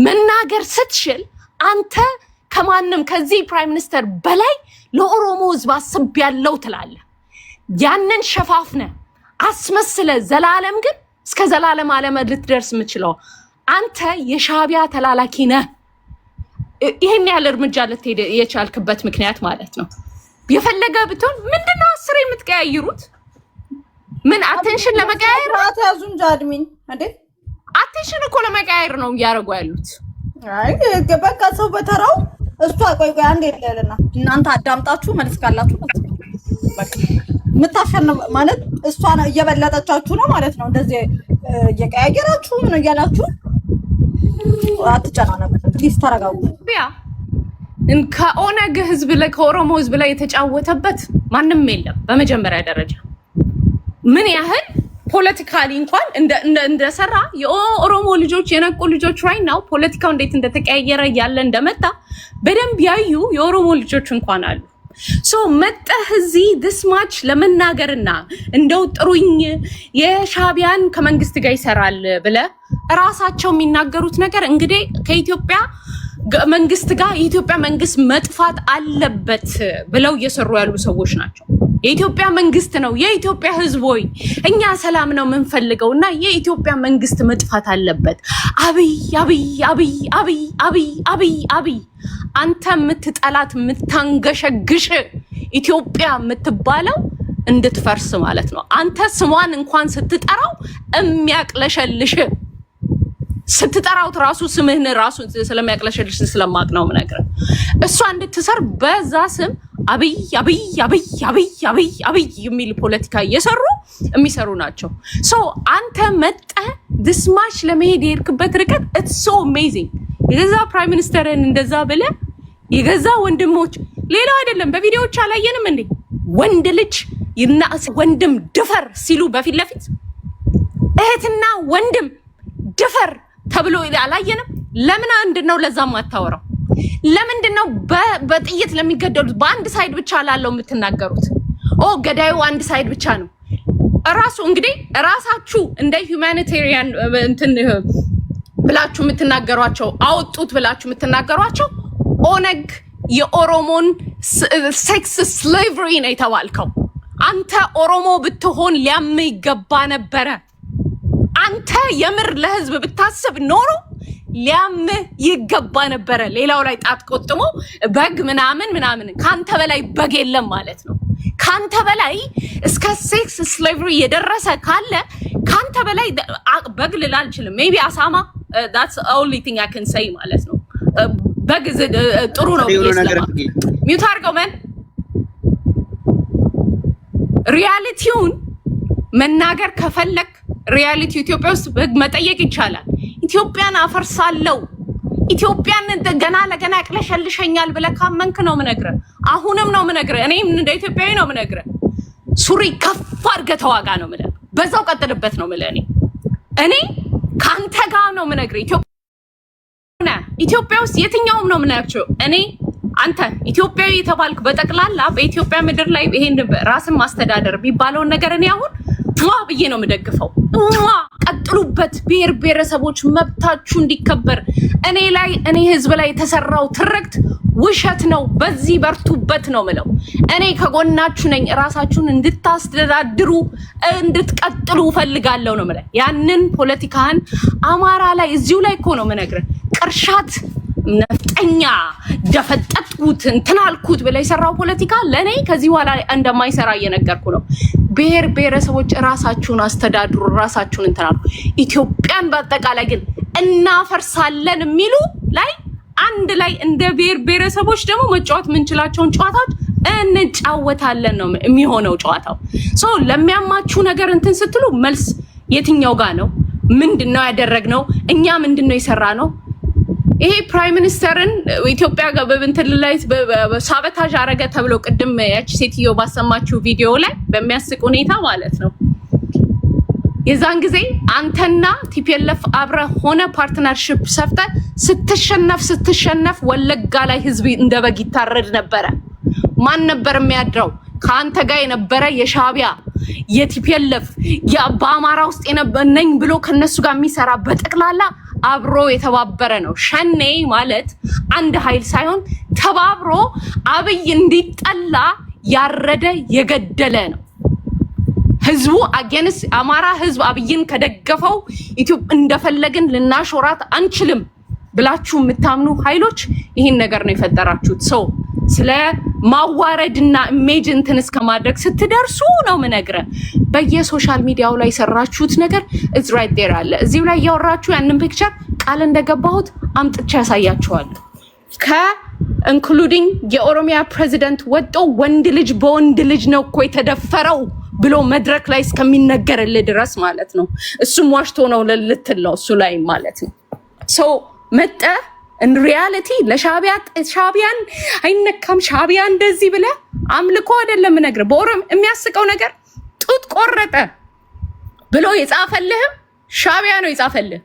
መናገር ስትችል አንተ ከማንም ከዚህ ፕራይም ሚኒስተር በላይ ለኦሮሞ ህዝብ አስቤያለሁ ትላለህ። ያንን ሸፋፍነ አስመስለ ዘላለም ግን እስከ ዘላለም ዓለም ልትደርስ የምችለው አንተ የሻቢያ ተላላኪ ነህ። ይሄን ያለ እርምጃ ልትሄድ የቻልክበት ምክንያት ማለት ነው። የፈለገ ብትሆን ምንድነው አስር የምትቀያይሩት? ምን አቴንሽን ለመቀያየር ያዙ እንጂ አድሚን እንዴ አቴንሽን እኮ ለመቀያየር ነው እያደረጉ ያሉት። አይ በቃ ሰው በተራው እሷ ቆይ አንዴ ይለልና እናንተ አዳምጣችሁ መልስ ካላችሁ በቃ ምታሸነፍ ማለት እሷ እየበለጠቻችሁ ነው ማለት ነው። እንደዚህ እየቀያየራችሁ ምን እያላችሁ አትጨናነቁ። ፕሊዝ ተረጋጉ። ከኦነግ ህዝብ ላይ ከኦሮሞ ህዝብ ላይ የተጫወተበት ማንም የለም። በመጀመሪያ ደረጃ ምን ያህል ፖለቲካሊ እንኳን እንደሰራ የኦሮሞ ልጆች የነቁ ልጆች right now ፖለቲካው እንዴት እንደተቀያየረ ያለ እንደመጣ በደንብ ያዩ የኦሮሞ ልጆች እንኳን አሉ። ሶ መጣህ እዚህ this much ለመናገርና እንደው ጥሩኝ የሻቢያን ከመንግስት ጋር ይሰራል ብለ ራሳቸው የሚናገሩት ነገር እንግዲህ ከኢትዮጵያ መንግስት ጋር የኢትዮጵያ መንግስት መጥፋት አለበት ብለው እየሰሩ ያሉ ሰዎች ናቸው። የኢትዮጵያ መንግስት ነው የኢትዮጵያ ህዝብ ሆይ እኛ ሰላም ነው የምንፈልገው እና የኢትዮጵያ መንግስት መጥፋት አለበት። አብይ አንተ የምትጠላት የምታንገሸግሽ ኢትዮጵያ የምትባለው እንድትፈርስ ማለት ነው። አንተ ስሟን እንኳን ስትጠራው የሚያቅለሸልሽ ስትጠራው ራሱ ስምህን ራሱ ስለሚያቅለሸልሽ ስለማቅ ነው ነገር እሷ እንድትሰር በዛ ስም አብይ የሚል ፖለቲካ እየሰሩ የሚሰሩ ናቸው። ሶ አንተ መጣ ድስማሽ ለመሄድ የሄድክበት ርቀት it's so amazing። የዛ ፕራይም ሚኒስተርን እንደዛ ብለ የገዛ ወንድሞች ሌላው አይደለም። በቪዲዮዎች አላየንም እንዴ? ወንድ ልጅ ይናስ ወንድም ድፈር ሲሉ በፊት ለፊት እህትና ወንድም ድፈር ተብሎ አላየንም? ለምን አንድ ነው ለዛም አታወራው? ለምንድን ነው በጥይት ለሚገደሉት በአንድ ሳይድ ብቻ ላለው የምትናገሩት? ገዳዩ አንድ ሳይድ ብቻ ነው። ራሱ እንግዲህ ራሳችሁ እንደ ሁማኒቴሪያን እንትን ብላችሁ የምትናገሯቸው አወጡት ብላችሁ የምትናገሯቸው ኦነግ የኦሮሞን ሴክስ ስሌቨሪ ነው የተባልከው። አንተ ኦሮሞ ብትሆን ሊያም ይገባ ነበረ። አንተ የምር ለህዝብ ብታስብ ኖሮ ሊያም ይገባ ነበረ። ሌላው ላይ ጣት ቆጥሞ በግ ምናምን ካንተ በላይ በግ የለም ማለት ነው። ካንተ በላይ እስከ ሴክስ ስሌቨሪ የደረሰ ካለ ካንተ በላይ በግ ልል አልችልም። ሜቢ አሳማ that's the only thing I can say ማለት ነው። በግ ጥሩ ነው። ሚውት አድርገው መን ሪያሊቲውን መናገር ከፈለክ ሪያሊቲ ኢትዮጵያ ውስጥ መጠየቅ ይቻላል። ኢትዮጵያን አፈርሳለሁ ኢትዮጵያን ገና ለገና ያቅለሸልሸኛል ብለህ ካመንክ ነው የምነግርህ። አሁንም ነው የምነግርህ። እኔም እንደ ኢትዮጵያዊ ነው የምነግርህ። ሱሪ ከፍ አድርገህ ተዋጋ ነው የምልህ። በዛው ቀጥልበት ነው የምልህ። እኔ ካንተ ጋር ነው የምነግርህ። ኢትዮጵያ ውስጥ የትኛውም ነው የምናያቸው። እኔ አንተ ኢትዮጵያዊ የተባልክ በጠቅላላ በኢትዮጵያ ምድር ላይ ይሄን ራስን ማስተዳደር የሚባለውን ነገር እኔ አሁን ብዬ ነው የምደግፈው። ቀጥሉበት። ብሔር ብሔረሰቦች መብታችሁ እንዲከበር እኔ ህዝብ ላይ የተሰራው ትርክት ውሸት ነው። በዚህ በርቱበት ነው ምለው። እኔ ከጎናችሁ ነኝ። ራሳችሁን እንድታስተዳድሩ እንድትቀጥሉ ፈልጋለሁ ነው ምለው። ያንን ፖለቲካን አማራ ላይ እዚሁ ላይ እኮ ነው የምነግርህ። ቅርሻት ነፍጠኛ ደፈጠጥኩት እንትን አልኩት ብለ የሰራው ፖለቲካ ለኔ ከዚህ በኋላ እንደማይሰራ እየነገርኩ ነው። ብሔር ብሔረሰቦች ራሳችሁን አስተዳድሩ፣ ራሳችሁን እንትን አሉ። ኢትዮጵያን በአጠቃላይ ግን እናፈርሳለን የሚሉ ላይ አንድ ላይ እንደ ብሔር ብሔረሰቦች ደግሞ መጫወት የምንችላቸውን ጨዋታዎች እንጫወታለን ነው የሚሆነው ጨዋታው። ሶ ለሚያማችሁ ነገር እንትን ስትሉ መልስ የትኛው ጋር ነው? ምንድነው ያደረግነው? እኛ ምንድነው የሰራነው? ይሄ ፕራይም ሚኒስተርን ኢትዮጵያ በእንትን ላይ ሳበታጅ አረገ ተብሎ ቅድም ያቺ ሴትዮ ባሰማችሁ ቪዲዮ ላይ በሚያስቅ ሁኔታ ማለት ነው። የዛን ጊዜ አንተና ቲፒኤልኤፍ አብረ ሆነ ፓርትነርሺፕ ሰፍተ ስትሸነፍ ወለጋ ላይ ህዝብ እንደበግ ይታረድ ነበረ። ማን ነበር የሚያድረው? ካንተ ጋር የነበረ የሻቢያ የቲፒኤልኤፍ በአማራ ውስጥ የነበነኝ ብሎ ከነሱ ጋር የሚሰራ በጠቅላላ አብሮ የተባበረ ነው። ሸኔ ማለት አንድ ኃይል ሳይሆን ተባብሮ አብይ እንዲጠላ ያረደ የገደለ ነው። ህዝቡ አገንስ አማራ ህዝብ አብይን ከደገፈው ኢትዮጵያ እንደፈለግን ልናሾራት አንችልም ብላችሁ የምታምኑ ኃይሎች ይህን ነገር ነው የፈጠራችሁት። ሰው ስለ ማዋረድና ኢሜጅ እንትን እስከማድረግ ስትደርሱ ነው ምነግረ በየሶሻል ሚዲያው ላይ ሰራችሁት ነገር is right there አለ። እዚሁ ላይ ያወራችሁ ያንን ፒክቸር ቃል እንደገባሁት አምጥቼ ያሳያችኋለሁ። ኢንክሉዲንግ የኦሮሚያ ፕሬዚደንት ወጦ ወንድ ልጅ በወንድ ልጅ ነው እኮ የተደፈረው ብሎ መድረክ ላይ እስከሚነገርልህ ድረስ ማለት ነው። እሱም ዋሽቶ ነው ልትል ነው እሱ ላይ ማለት ነው። ሶ መጣ in reality ለሻቢያን አይነካም። ሻቢያ እንደዚህ ብለ አምልኮ አይደለም ነገር በኦሮም የሚያስቀው ነገር ጡት ቆረጠ ብሎ የጻፈልህም ሻቢያ ነው የጻፈልህ።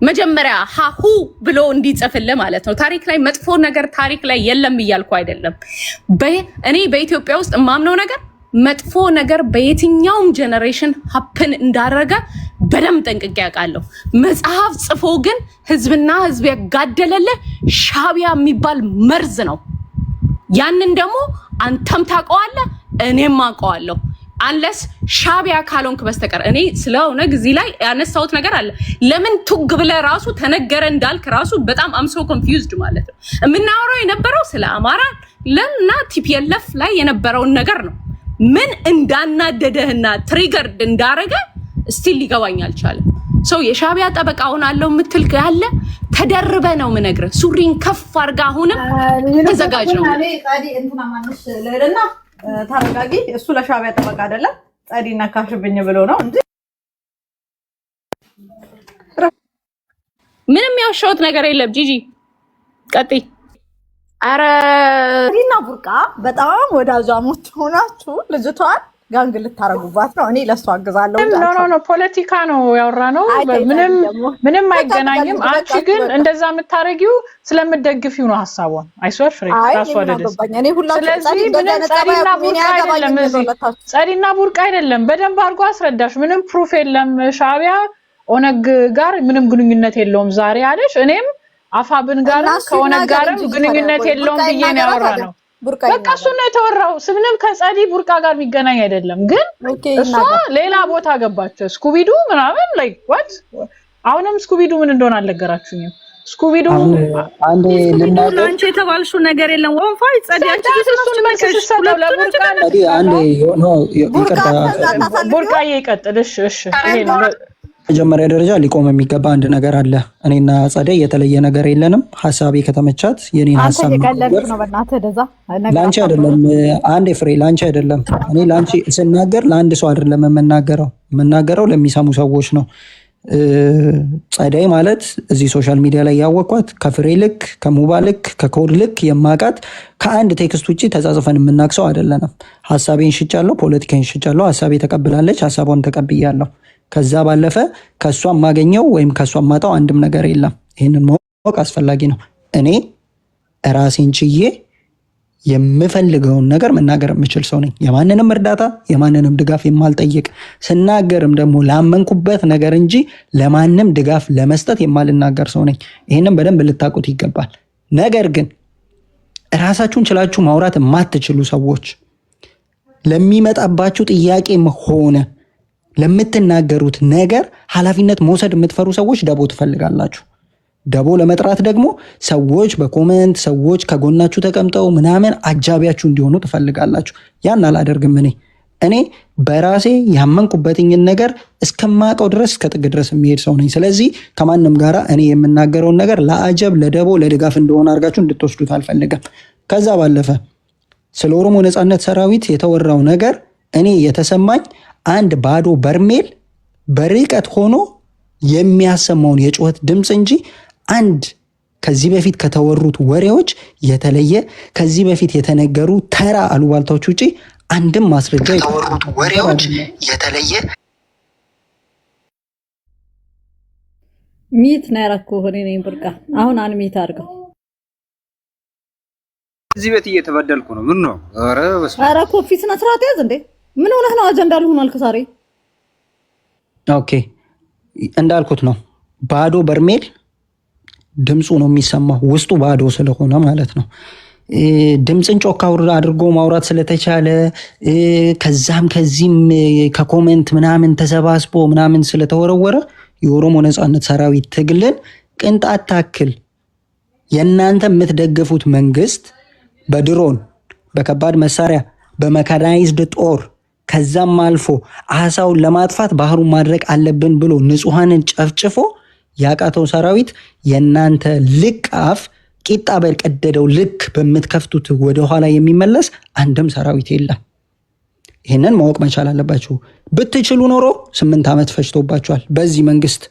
መጀመሪያ ሃሁ ብሎ እንዲጽፍልህ ማለት ነው። ታሪክ ላይ መጥፎ ነገር ታሪክ ላይ የለም እያልኩ አይደለም። እኔ በኢትዮጵያ ውስጥ የማምነው ነገር መጥፎ ነገር በየትኛውም ጀነሬሽን ሀፕን እንዳደረገ በደም ጠንቅቄ ያውቃለሁ። መጽሐፍ ጽፎ ግን ህዝብና ህዝብ ያጋደለለ ሻቢያ የሚባል መርዝ ነው። ያንን ደግሞ አንተም ታውቀዋለህ፣ እኔም አውቀዋለሁ። አንለስ ሻቢያ ካልሆንክ በስተቀር እኔ ስለሆነ ጊዜ ላይ ያነሳሁት ነገር አለ። ለምን ቱግ ብለህ ራሱ ተነገረ እንዳልክ ራሱ በጣም አምሶ ኮንፊውዝድ ማለት ነው። የምናወራው የነበረው ስለ አማራ ለና ቲፒኤልኤፍ ላይ የነበረውን ነገር ነው። ምን እንዳናደደህና ትሪገርድ እንዳረገ ስቲል ሊገባኝ አልቻለም። ሰው የሻቢያ ጠበቃ ሆናለሁ የምትል ያለ ተደርበ ነው የምነግርህ። ሱሪን ከፍ አድርጋ አሁንም ተዘጋጅ ነው። ጻዲ እንትና ማንሽ ለለና ታረጋጊ። እሱ ለሻቢያ ጠበቃ አይደለም። ጻዲና ካሽብኝ ብሎ ነው እንጂ ምንም ያወሻውት ነገር የለም። ጂጂ ቀጥይ። አረ እኔና ቡርቃ በጣም ወዳጃሞች ሆናችሁ ልጅቷን ጋንግ ልታረጉባት ነው። እኔ ለሷ አግዛለሁ። ኖ ፖለቲካ ነው ያወራነው። ምንም አይገናኝም። አንቺ ግን እንደዛ የምታረጊው ስለምትደግፊው ነው ሐሳቧን። አይሶሽ ፍሬ ራሱ አይደለም። ስለዚህ ምንም ጸዲና ቡርቃ አይደለም። በደንብ አድርጎ አስረዳሽ። ምንም ፕሩፍ የለም። ሻዕቢያ ኦነግ ጋር ምንም ግንኙነት የለውም ዛሬ አለሽ። እኔም አፋብን ጋር ከኦነግ ጋርም ግንኙነት የለውም ብዬ ነው ያወራነው። በቃ እሱ ነው የተወራው። ስምንም ከጸዲ ቡርቃ ጋር የሚገናኝ አይደለም። ግን እሷ ሌላ ቦታ ገባች። ስኩቢዱ ምናምን ላይክ ዋት አሁንም ስኩቢዱ ምን እንደሆነ አልነገራችሁኝም። ስኩቢዱ አንዴ አንቺ የተባልሽው ነገር የለም። ወንፋይ ጸዲ አንቺ እሱን መልከሽ ለቡርቃ አንዴ ኖ ይቅርታ ቡርቃ ይቀጥልሽ። እሺ ይሄ ነው መጀመሪያ ደረጃ ሊቆም የሚገባ አንድ ነገር አለ። እኔና ጸደይ የተለየ ነገር የለንም። ሐሳቤ ከተመቻት የኔን ሐሳብ ነው በእናትህ ደዛ ላንቺ አይደለም። አንዴ ፍሬ ላንቺ አይደለም። እኔ ላንቺ ስናገር ለአንድ ሰው አይደለም የምናገረው ለሚሰሙ ሰዎች ነው። ጸደይ ማለት እዚህ ሶሻል ሚዲያ ላይ ያወቅኳት ከፍሬ ልክ ከሙባ ልክ ከኮድ ልክ የማውቃት ከአንድ ቴክስት ውጪ ተጻጽፈን የምናክሰው አይደለንም። ሐሳቤን ሽጫለሁ፣ ፖለቲካን ሽጫለሁ። ሐሳቤ ተቀብላለች፣ ሐሳቧን ተቀብያለሁ። ከዛ ባለፈ ከሷ ማገኘው ወይም ከሷ ማጣው አንድም ነገር የለም። ይሄንን ማወቅ አስፈላጊ ነው። እኔ ራሴን ችዬ የምፈልገውን ነገር መናገር የምችል ሰው ነኝ። የማንንም እርዳታ የማንንም ድጋፍ የማልጠይቅ፣ ስናገርም ደግሞ ላመንኩበት ነገር እንጂ ለማንም ድጋፍ ለመስጠት የማልናገር ሰው ነኝ። ይሄንን በደንብ ልታውቁት ይገባል። ነገር ግን ራሳችሁን ችላችሁ ማውራት የማትችሉ ሰዎች ለሚመጣባችሁ ጥያቄም ሆነ ለምትናገሩት ነገር ኃላፊነት መውሰድ የምትፈሩ ሰዎች ደቦ ትፈልጋላችሁ። ደቦ ለመጥራት ደግሞ ሰዎች በኮሜንት ሰዎች ከጎናችሁ ተቀምጠው ምናምን አጃቢያችሁ እንዲሆኑ ትፈልጋላችሁ። ያን አላደርግም። እኔ በራሴ ያመንኩበትኝን ነገር እስከማውቀው ድረስ ከጥግ ድረስ የሚሄድ ሰው ነኝ። ስለዚህ ከማንም ጋራ እኔ የምናገረውን ነገር ለአጀብ ለደቦ ለድጋፍ እንደሆነ አድርጋችሁ እንድትወስዱት አልፈልግም። ከዛ ባለፈ ስለ ኦሮሞ ነጻነት ሰራዊት የተወራው ነገር እኔ የተሰማኝ አንድ ባዶ በርሜል በርቀት ሆኖ የሚያሰማውን የጩኸት ድምፅ እንጂ አንድ ከዚህ በፊት ከተወሩት ወሬዎች የተለየ ከዚህ በፊት የተነገሩ ተራ አሉባልታዎች ውጪ አንድም ማስረጃ የተወሩት ወሬዎች የተለየ ሚት ነው ያደረኩት እኔ ነኝ ቡርቃ። አሁን አንሚት አድርገው። እዚህ ቤት እየተበደልኩ ነው። ምን ነው? ኧረ ኮፊ ስነ ስርዓት ያዝ እንዴ! ምን ሆነህ ነው? አጀንዳ ልሆናል ከዛሬ። ኦኬ እንዳልኩት ነው። ባዶ በርሜል ድምፁ ነው የሚሰማው ውስጡ ባዶ ስለሆነ ማለት ነው። ድምፅን ጮክ አድርጎ ማውራት ስለተቻለ ከዛም ከዚህም ከኮሜንት ምናምን ተሰባስቦ ምናምን ስለተወረወረ የኦሮሞ ነጻነት ሰራዊት ትግልን ቅንጣት ታክል የእናንተ የምትደግፉት መንግስት በድሮን በከባድ መሳሪያ በመካናይዝድ ጦር ከዛም አልፎ አሳውን ለማጥፋት ባህሩን ማድረግ አለብን ብሎ ንጹሃንን ጨፍጭፎ ያቃተው ሰራዊት የእናንተ ልቅ አፍ ቂጣ በቀደደው ልክ በምትከፍቱት ወደኋላ የሚመለስ አንድም ሰራዊት የለም። ይህንን ማወቅ መቻል አለባችሁ። ብትችሉ ኖሮ 8 ዓመት ፈጅቶባችኋል። በዚህ መንግስት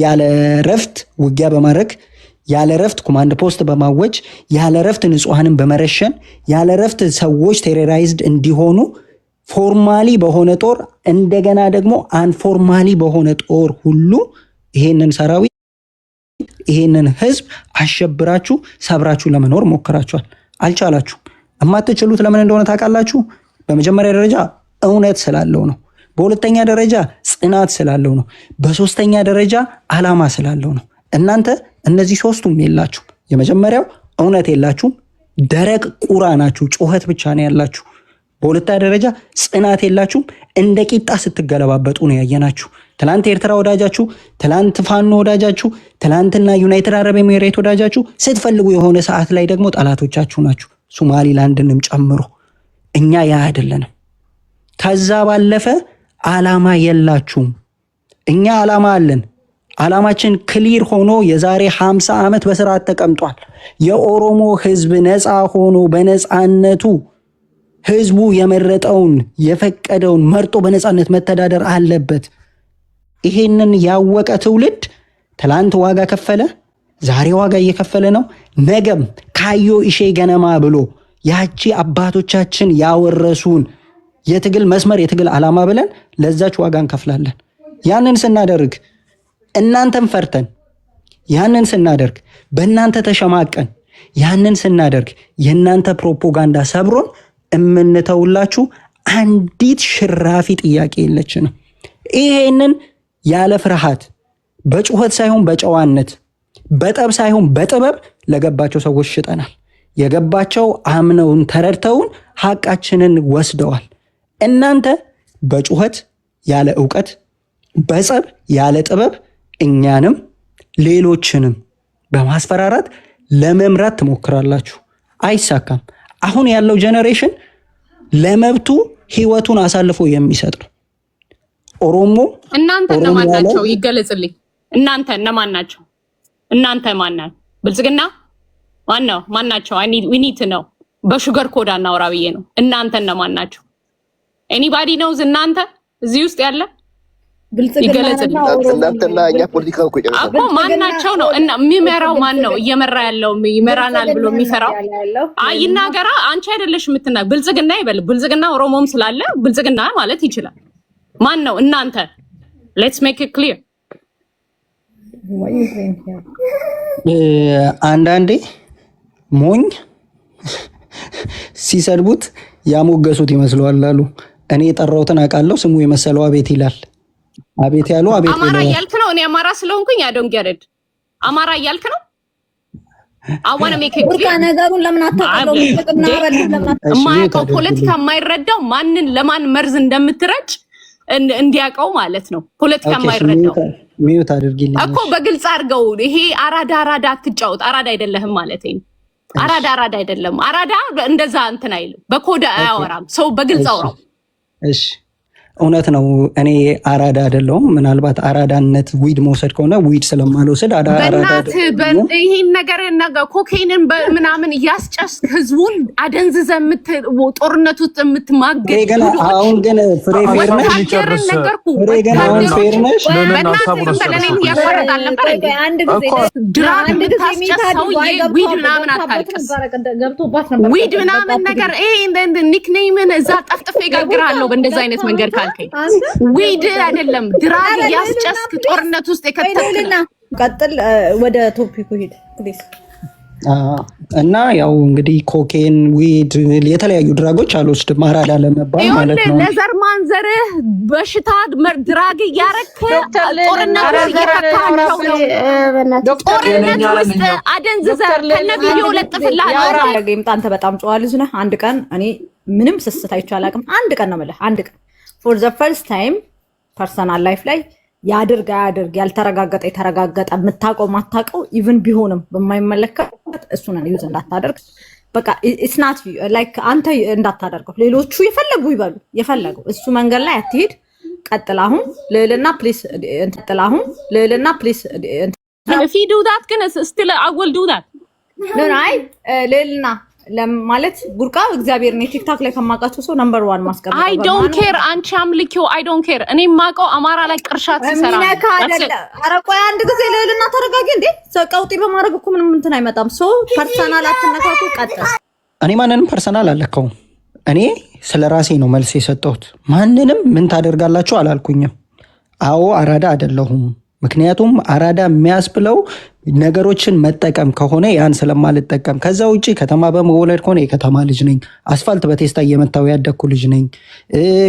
ያለ ረፍት ውጊያ በማድረግ ያለ ረፍት ኮማንድ ፖስት በማወጅ ያለ ረፍት ንጹሃንን በመረሸን ያለ ረፍት ሰዎች ቴሮራይዝድ እንዲሆኑ ፎርማሊ በሆነ ጦር እንደገና ደግሞ አንፎርማሊ በሆነ ጦር ሁሉ ይሄንን ሰራዊት ይሄንን ህዝብ አሸብራችሁ ሰብራችሁ ለመኖር ሞክራችኋል። አልቻላችሁም። የማትችሉት ለምን እንደሆነ ታውቃላችሁ? በመጀመሪያ ደረጃ እውነት ስላለው ነው። በሁለተኛ ደረጃ ጽናት ስላለው ነው። በሶስተኛ ደረጃ አላማ ስላለው ነው። እናንተ እነዚህ ሶስቱም የላችሁ። የመጀመሪያው እውነት የላችሁም፣ ደረቅ ቁራ ናችሁ፣ ጩኸት ብቻ ነው ያላችሁ። በሁለተኛ ደረጃ ጽናት የላችሁም፣ እንደ ቂጣ ስትገለባበጡ ነው ያየናችሁ። ትላንት ኤርትራ ወዳጃችሁ፣ ትላንት ፋኖ ወዳጃችሁ፣ ትላንትና ዩናይትድ አረብ ኤሚሬት ወዳጃችሁ፣ ስትፈልጉ የሆነ ሰዓት ላይ ደግሞ ጠላቶቻችሁ ናችሁ፣ ሶማሊላንድንም ጨምሮ። እኛ ያ አይደለንም። ከዛ ባለፈ አላማ የላችሁም። እኛ አላማ አለን። አላማችን ክሊር ሆኖ የዛሬ 50 ዓመት በስርዓት ተቀምጧል። የኦሮሞ ህዝብ ነፃ ሆኖ በነፃነቱ ህዝቡ የመረጠውን የፈቀደውን መርጦ በነፃነት መተዳደር አለበት። ይሄንን ያወቀ ትውልድ ትላንት ዋጋ ከፈለ፣ ዛሬ ዋጋ እየከፈለ ነው። ነገም ካዮ ኢሼ ገነማ ብሎ ያቺ አባቶቻችን ያወረሱን የትግል መስመር የትግል ዓላማ ብለን ለዛች ዋጋ እንከፍላለን። ያንን ስናደርግ እናንተን ፈርተን፣ ያንን ስናደርግ በእናንተ ተሸማቀን፣ ያንን ስናደርግ የእናንተ ፕሮፓጋንዳ ሰብሮን እምንተውላችሁ አንዲት ሽራፊ ጥያቄ የለችንም። ይሄንን ያለ ፍርሃት በጩኸት ሳይሆን በጨዋነት በጠብ ሳይሆን በጥበብ ለገባቸው ሰዎች ሽጠናል። የገባቸው አምነውን ተረድተውን ሐቃችንን ወስደዋል። እናንተ በጩኸት ያለ ዕውቀት በጸብ ያለ ጥበብ እኛንም ሌሎችንም በማስፈራራት ለመምራት ትሞክራላችሁ። አይሳካም። አሁን ያለው ጀነሬሽን ለመብቱ ህይወቱን አሳልፎ የሚሰጥ ነው። ኦሮሞ እናንተ እነማን ናቸው? ይገለጽልኝ። እናንተ እነማን ናቸው? እናንተ ማን ናችሁ? ብልጽግና ማን ነው? ማን ናቸው? we need to know። በሹገር ኮድ አናውራ ብዬ ነው። እናንተ እነማን ናቸው? ኤኒባዲ ኖውዝ? እናንተ እዚህ ውስጥ ያለ እናንተና እኛ ፖለቲካ እኮ ይጨርሳል እኮ ማን ናቸው ነው? እና የሚመራው ማን ነው? እየመራ ያለው ይመራናል ብሎ የሚፈራው ይናገራ። አንቺ አይደለሽ የምትናገር። ብልጽግና ይበል። ብልጽግና ኦሮሞም ስላለ ብልጽግና ማለት ይችላል። ማን ነው? እናንተ let's make it clear። አንዳንዴ ሞኝ ሲሰድቡት ያሞገሱት ይመስለዋል አሉ። እኔ የጠራሁትን አውቃለሁ፣ ስሙ የመሰለው አቤት ይላል። አቤት ያሉ አቤት አማራ እያልክ ነው? እኔ አማራ ስለሆንኩኝ አዶን ገረድ አማራ እያልክ ነው? አዋና ሜከክ ነገሩን ለምን አታውቀው? ጥቅምና በል ለምን የማያውቀው ፖለቲካ የማይረዳው ማንን ለማን መርዝ እንደምትረጭ እንዲያውቀው ማለት ነው። ፖለቲካ የማይረዳው ሚዩት አድርጊልኝ እኮ በግልጽ አድርገው። ይሄ አራዳ አትጫወት። አራዳ አይደለህም ማለት ነው። አራዳ አይደለም። አራዳ እንደዛ እንትን አይልም። በኮዳ አያወራም። ሰው በግልጽ አውራው። እሺ እውነት ነው። እኔ አራዳ አይደለሁም። ምናልባት አራዳነት ዊድ መውሰድ ከሆነ ዊድ ስለማልወስድ ይሄን ነገር ኮኬንን ምናምን እያስጨስክ ህዝቡን አደንዝዘ ጦርነት ውስጥ የምትማገድ አሁን ግን ፍሬ ፌርነሽ ፍሬ ግን አሁን ፌርነሽ ዊድ ምናምን ነገር ኒክኔምን እዛ ጠፍጥፌ ጋግራለሁ በእንደዛ አይነት መንገድ ካልከኝ ዊድ አይደለም ድራግ ያስጨስክ ጦርነት ውስጥ የከተተና ቀጥል። ወደ ቶፒኩ ሄድ ፕሊዝ። እና ያው እንግዲህ ኮኬን ዊድ የተለያዩ ድራጎች አልወስድም አራዳ ለመባል ማለት ነው። ለዘር ማንዘርህ በሽታ ድራግ እያረክ ጦርነት ውስጥ እየከተታቸው ነው። ጦርነት ውስጥ አደንዝዘህ ከነ ቪዲዮ ለጥፍልሃል። አንተ በጣም ጨዋ ልጅ ነህ። አንድ ቀን እኔ ምንም ስስት አይቼ አላውቅም። አንድ ቀን ነው የምልህ። አንድ ቀን ፎር ዘ ፈርስት ታይም ፐርሰናል ላይፍ ላይ ያድርግ አያድርግ ያልተረጋገጠ የተረጋገጠ የምታውቀው ማታውቀው ኢቭን ቢሆንም በማይመለከት እሱን ዩዝ እንዳታደርግ። በቃ ኢትስ ናት ላይክ አንተ እንዳታደርገው። ሌሎቹ የፈለጉ ይበሉ የፈለገው እሱ መንገድ ላይ አትሄድ። ቀጥል። አሁን ልዕልና ፕሊስ እንጥል። አሁን ልዕልና ፕሊስ if you do that ግን still I will do that no አይ ልዕልና ለማለት ቡርቃ እግዚአብሔር ነው ቲክታክ ላይ ከማውቃቸው ሰው ነምበር 1 ማስቀመጥ I don't care አንቺ አምልኪው I don't care እኔ ማውቀው አማራ ላይ ቅርሻት ሲሰራ ኧረ ቆይ አንድ ጊዜ ልዕልና ተረጋጊ እንዴ ቀውጢ በማድረግ እኮ ምንም እንትን አይመጣም ሶ ፐርሰናል አትነካኩ ቀጥል እኔ ማንንም ፐርሰናል አለከው እኔ ስለራሴ ነው መልስ የሰጠሁት ማንንም ምን ታደርጋላችሁ አላልኩኝም አዎ አራዳ አይደለሁም ምክንያቱም አራዳ የሚያስብለው ነገሮችን መጠቀም ከሆነ ያን ስለማልጠቀም ከዛ ውጪ ከተማ በመወለድ ከሆነ የከተማ ልጅ ነኝ አስፋልት በቴስታ እየመታው ያደኩ ልጅ ነኝ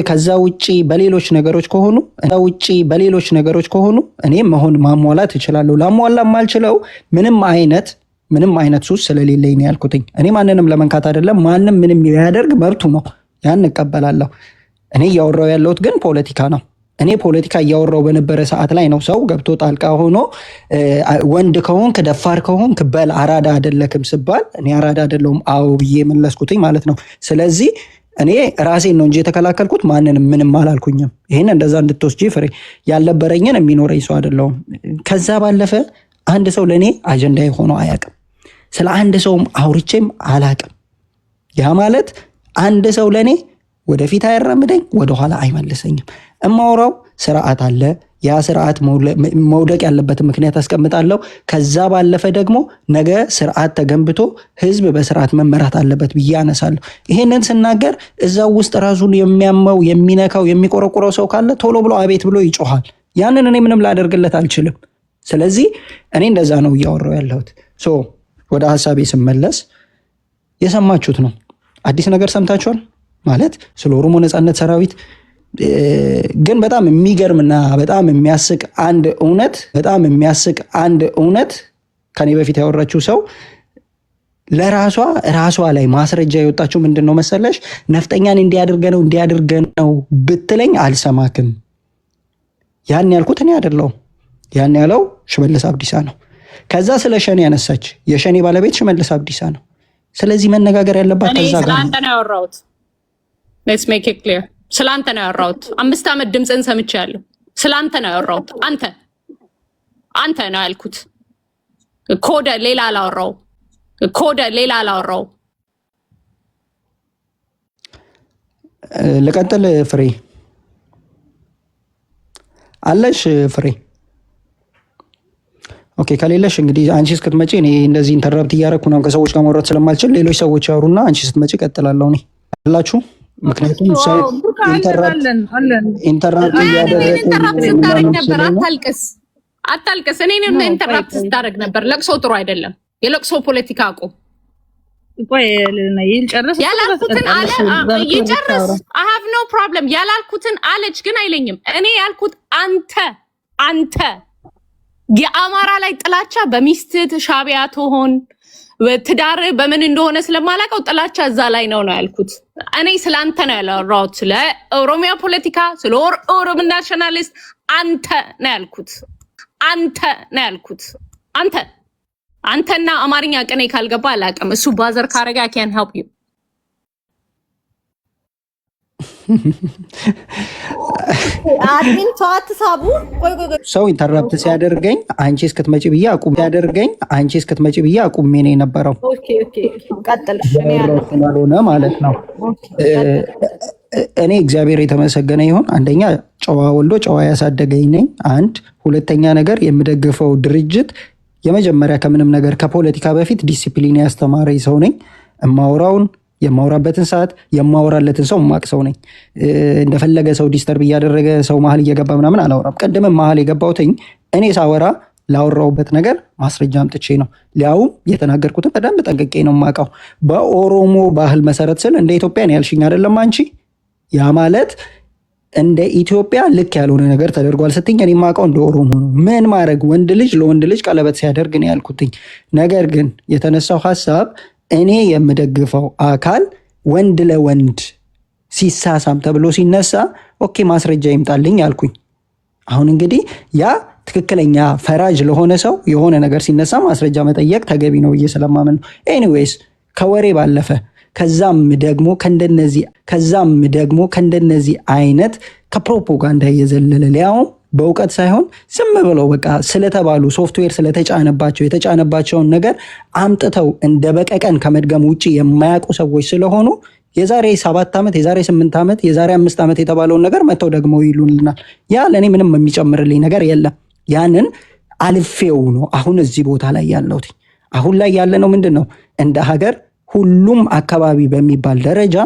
ከዛ ውጪ በሌሎች ነገሮች ከሆኑ እኔ መሆን ማሟላት እችላለሁ ላሟላ ማልችለው ምንም አይነት ሱስ ስለሌለኝ ነው ያልኩትኝ እኔ ማንንም ለመንካት አይደለም ማንንም ምንም ያደርግ መብቱ ነው ያን እቀበላለሁ እኔ ያወራው ያለሁት ግን ፖለቲካ ነው እኔ ፖለቲካ እያወራው በነበረ ሰዓት ላይ ነው ሰው ገብቶ ጣልቃ ሆኖ ወንድ ከሆንክ ደፋር ከሆንክ በል አራዳ አይደለክም ሲባል እኔ አራዳ አይደለሁም አው ብዬ መለስኩትኝ ማለት ነው ስለዚህ እኔ ራሴን ነው እንጂ የተከላከልኩት ማንንም ምንም አላልኩኝም ይሄን እንደዛ እንድትወስጂ ፍሬ ያልነበረኝን የሚኖረኝ ሰው አይደለሁም ከዛ ባለፈ አንድ ሰው ለኔ አጀንዳ ሆኖ አያውቅም ስለ አንድ ሰውም አውርቼም አላውቅም ያ ማለት አንድ ሰው ለኔ ወደፊት አይራምደኝ ወደኋላ አይመልሰኝም እማወራው ስርዓት አለ ያ ስርዓት መውደቅ ያለበትን ምክንያት አስቀምጣለሁ። ከዛ ባለፈ ደግሞ ነገ ስርዓት ተገንብቶ ህዝብ በስርዓት መመራት አለበት ብዬ አነሳለሁ። ይሄንን ስናገር እዛው ውስጥ ራሱን የሚያመው የሚነካው የሚቆረቁረው ሰው ካለ ቶሎ ብሎ አቤት ብሎ ይጮሃል። ያንን እኔ ምንም ላደርግለት አልችልም። ስለዚህ እኔ እንደዛ ነው እያወራሁ ያለሁት። ወደ ሀሳቤ ስመለስ የሰማችሁት ነው። አዲስ ነገር ሰምታችኋል ማለት ስለ ኦሮሞ ነጻነት ሰራዊት ግን በጣም የሚገርምና በጣም የሚያስቅ አንድ እውነት ከኔ በፊት ያወራችው ሰው ለራሷ ላይ ማስረጃ የወጣችው ምንድን ነው መሰለሽ? ነፍጠኛን እንዲያደርገ ነው ብትለኝ አልሰማክም። ያን ያልኩት እኔ አይደለሁም። ያን ያለው ሽመልስ አብዲሳ ነው። ከዛ ስለ ሸኔ ያነሳች የሸኔ ባለቤት ሽመልስ አብዲሳ ነው። ስለዚህ መነጋገር ያለባት ከዛ ጋር ስለአንተ ነው ያወራሁት። ሌትስ ሜክ ኢት ክሊር። ስለአንተ ነው ያወራሁት። 5 ዓመት ድምፅን ሰምቻለሁ። ስለአንተ ነው ያወራሁት። አንተ ነው ያልኩት። ኮደ ሌላ አላወራው። ልቀጥል። ፍሬ አለሽ? ፍሬ ኦኬ። ከሌለሽ እንግዲህ አንቺ እስክትመጪ እኔ እንደዚህ ኢንተራፕት እያደረኩ ነው ከሰዎች ጋር ማውራት ስለማልችል ሌሎች ሰዎች ያወሩና አንቺ ስትመጪ እቀጥላለሁ። እኔ አላችሁ ምክንያቱም ሰው ኢንተራፕት እያደረገ ነበር። አታልቅስ። እኔ ኢንተራፕት ስታደርግ ነበር። ለቅሶ ጥሩ አይደለም። የለቅሶ ፖለቲካ አቁም። ያላልኩትን አለ ይጨርስ። I have no problem። ያላልኩትን አለች ግን አይለኝም። እኔ ያልኩት አንተ የአማራ ላይ ጥላቻ በሚስት ሻቢያ ትሆን ትዳር በምን እንደሆነ ስለማላውቀው ጥላቻ እዛ ላይ ነው ያልኩት። እኔ ስለአንተ ነው ያወራሁት። ስለ ኦሮሚያ ፖለቲካ፣ ስለ ኦሮሞ ናሽናሊስት አንተ ነው ያልኩት። አንተና አማርኛ ቅኔ ካልገባ አላውቅም። እሱ ባዘር ካረጋ I can help you። አድሚን ተዋት ሳቡ ሰው ኢንተራፕት ሲያደርገኝ አንቺ እስክትመጪ ብዬ አቁሜ ነው የነበረው። ኦኬ ቀጥል። ሆነ ማለት ነው። እኔ እግዚአብሔር የተመሰገነ ይሁን። አንደኛ ጨዋ ወልዶ ጨዋ ያሳደገኝ ነኝ። ሁለተኛ ነገር የምደግፈው ድርጅት የመጀመሪያ ከምንም ነገር ከፖለቲካ በፊት ዲሲፕሊን ያስተማረኝ ሰው ነኝ። የማወራበትን ሰዓት የማወራለትን ሰው ማቅ ሰው ነኝ። እንደፈለገ ሰው ዲስተርብ እያደረገ ሰው መሀል እየገባ ምናምን አላወራም። ቀደም መሀል የገባሁትኝ እኔ ሳወራ ላወራውበት ነገር ማስረጃ አምጥቼ ነው። ሊያውም የተናገርኩትን በደንብ ጠንቅቄ ነው የማውቀው። በኦሮሞ ባህል መሰረት ስል እንደ ኢትዮጵያ ነው ያልሽኝ አይደለም አንቺ? ያ ማለት እንደ ኢትዮጵያ ልክ ያልሆነ ነገር ተደርጓል ስትኝ እኔ የማውቀው እንደ ኦሮሞ ነው። ምን ማድረግ ወንድ ልጅ ለወንድ ልጅ ቀለበት ሲያደርግ ነው ያልኩትኝ። ነገር ግን የተነሳው ሀሳብ እኔ የምደግፈው አካል ወንድ ለወንድ ሲሳሳም ተብሎ ሲነሳ ኦኬ ማስረጃ ይምጣልኝ አልኩኝ። አሁን እንግዲህ ያ ትክክለኛ ፈራጅ ለሆነ ሰው የሆነ ነገር ሲነሳ ማስረጃ መጠየቅ ተገቢ ነው ብዬ ስለማምን ነው። ኤኒዌይስ ከወሬ ባለፈ ከዛም ደግሞ ከእንደነዚህ አይነት ከፕሮፓጋንዳ እየዘለለ ሊያውም በእውቀት ሳይሆን ዝም ብለው በቃ ስለተባሉ ሶፍትዌር የተጫነባቸውን ነገር አምጥተው እንደ በቀቀን ከመድገም ውጭ የማያውቁ ሰዎች ስለሆኑ የዛሬ 7 ዓመት የዛሬ 8 ዓመት የዛሬ 5 ዓመት የተባለውን ነገር መተው ደግሞ ይሉልናል። ያ ለእኔ ምንም የሚጨምርልኝ ነገር የለም። ያንን አልፌው ነው አሁን እዚህ ቦታ ላይ ያለሁት። አሁን ላይ ያለ ነው ምንድን ነው እንደ ሀገር ሁሉም አካባቢ በሚባል ደረጃ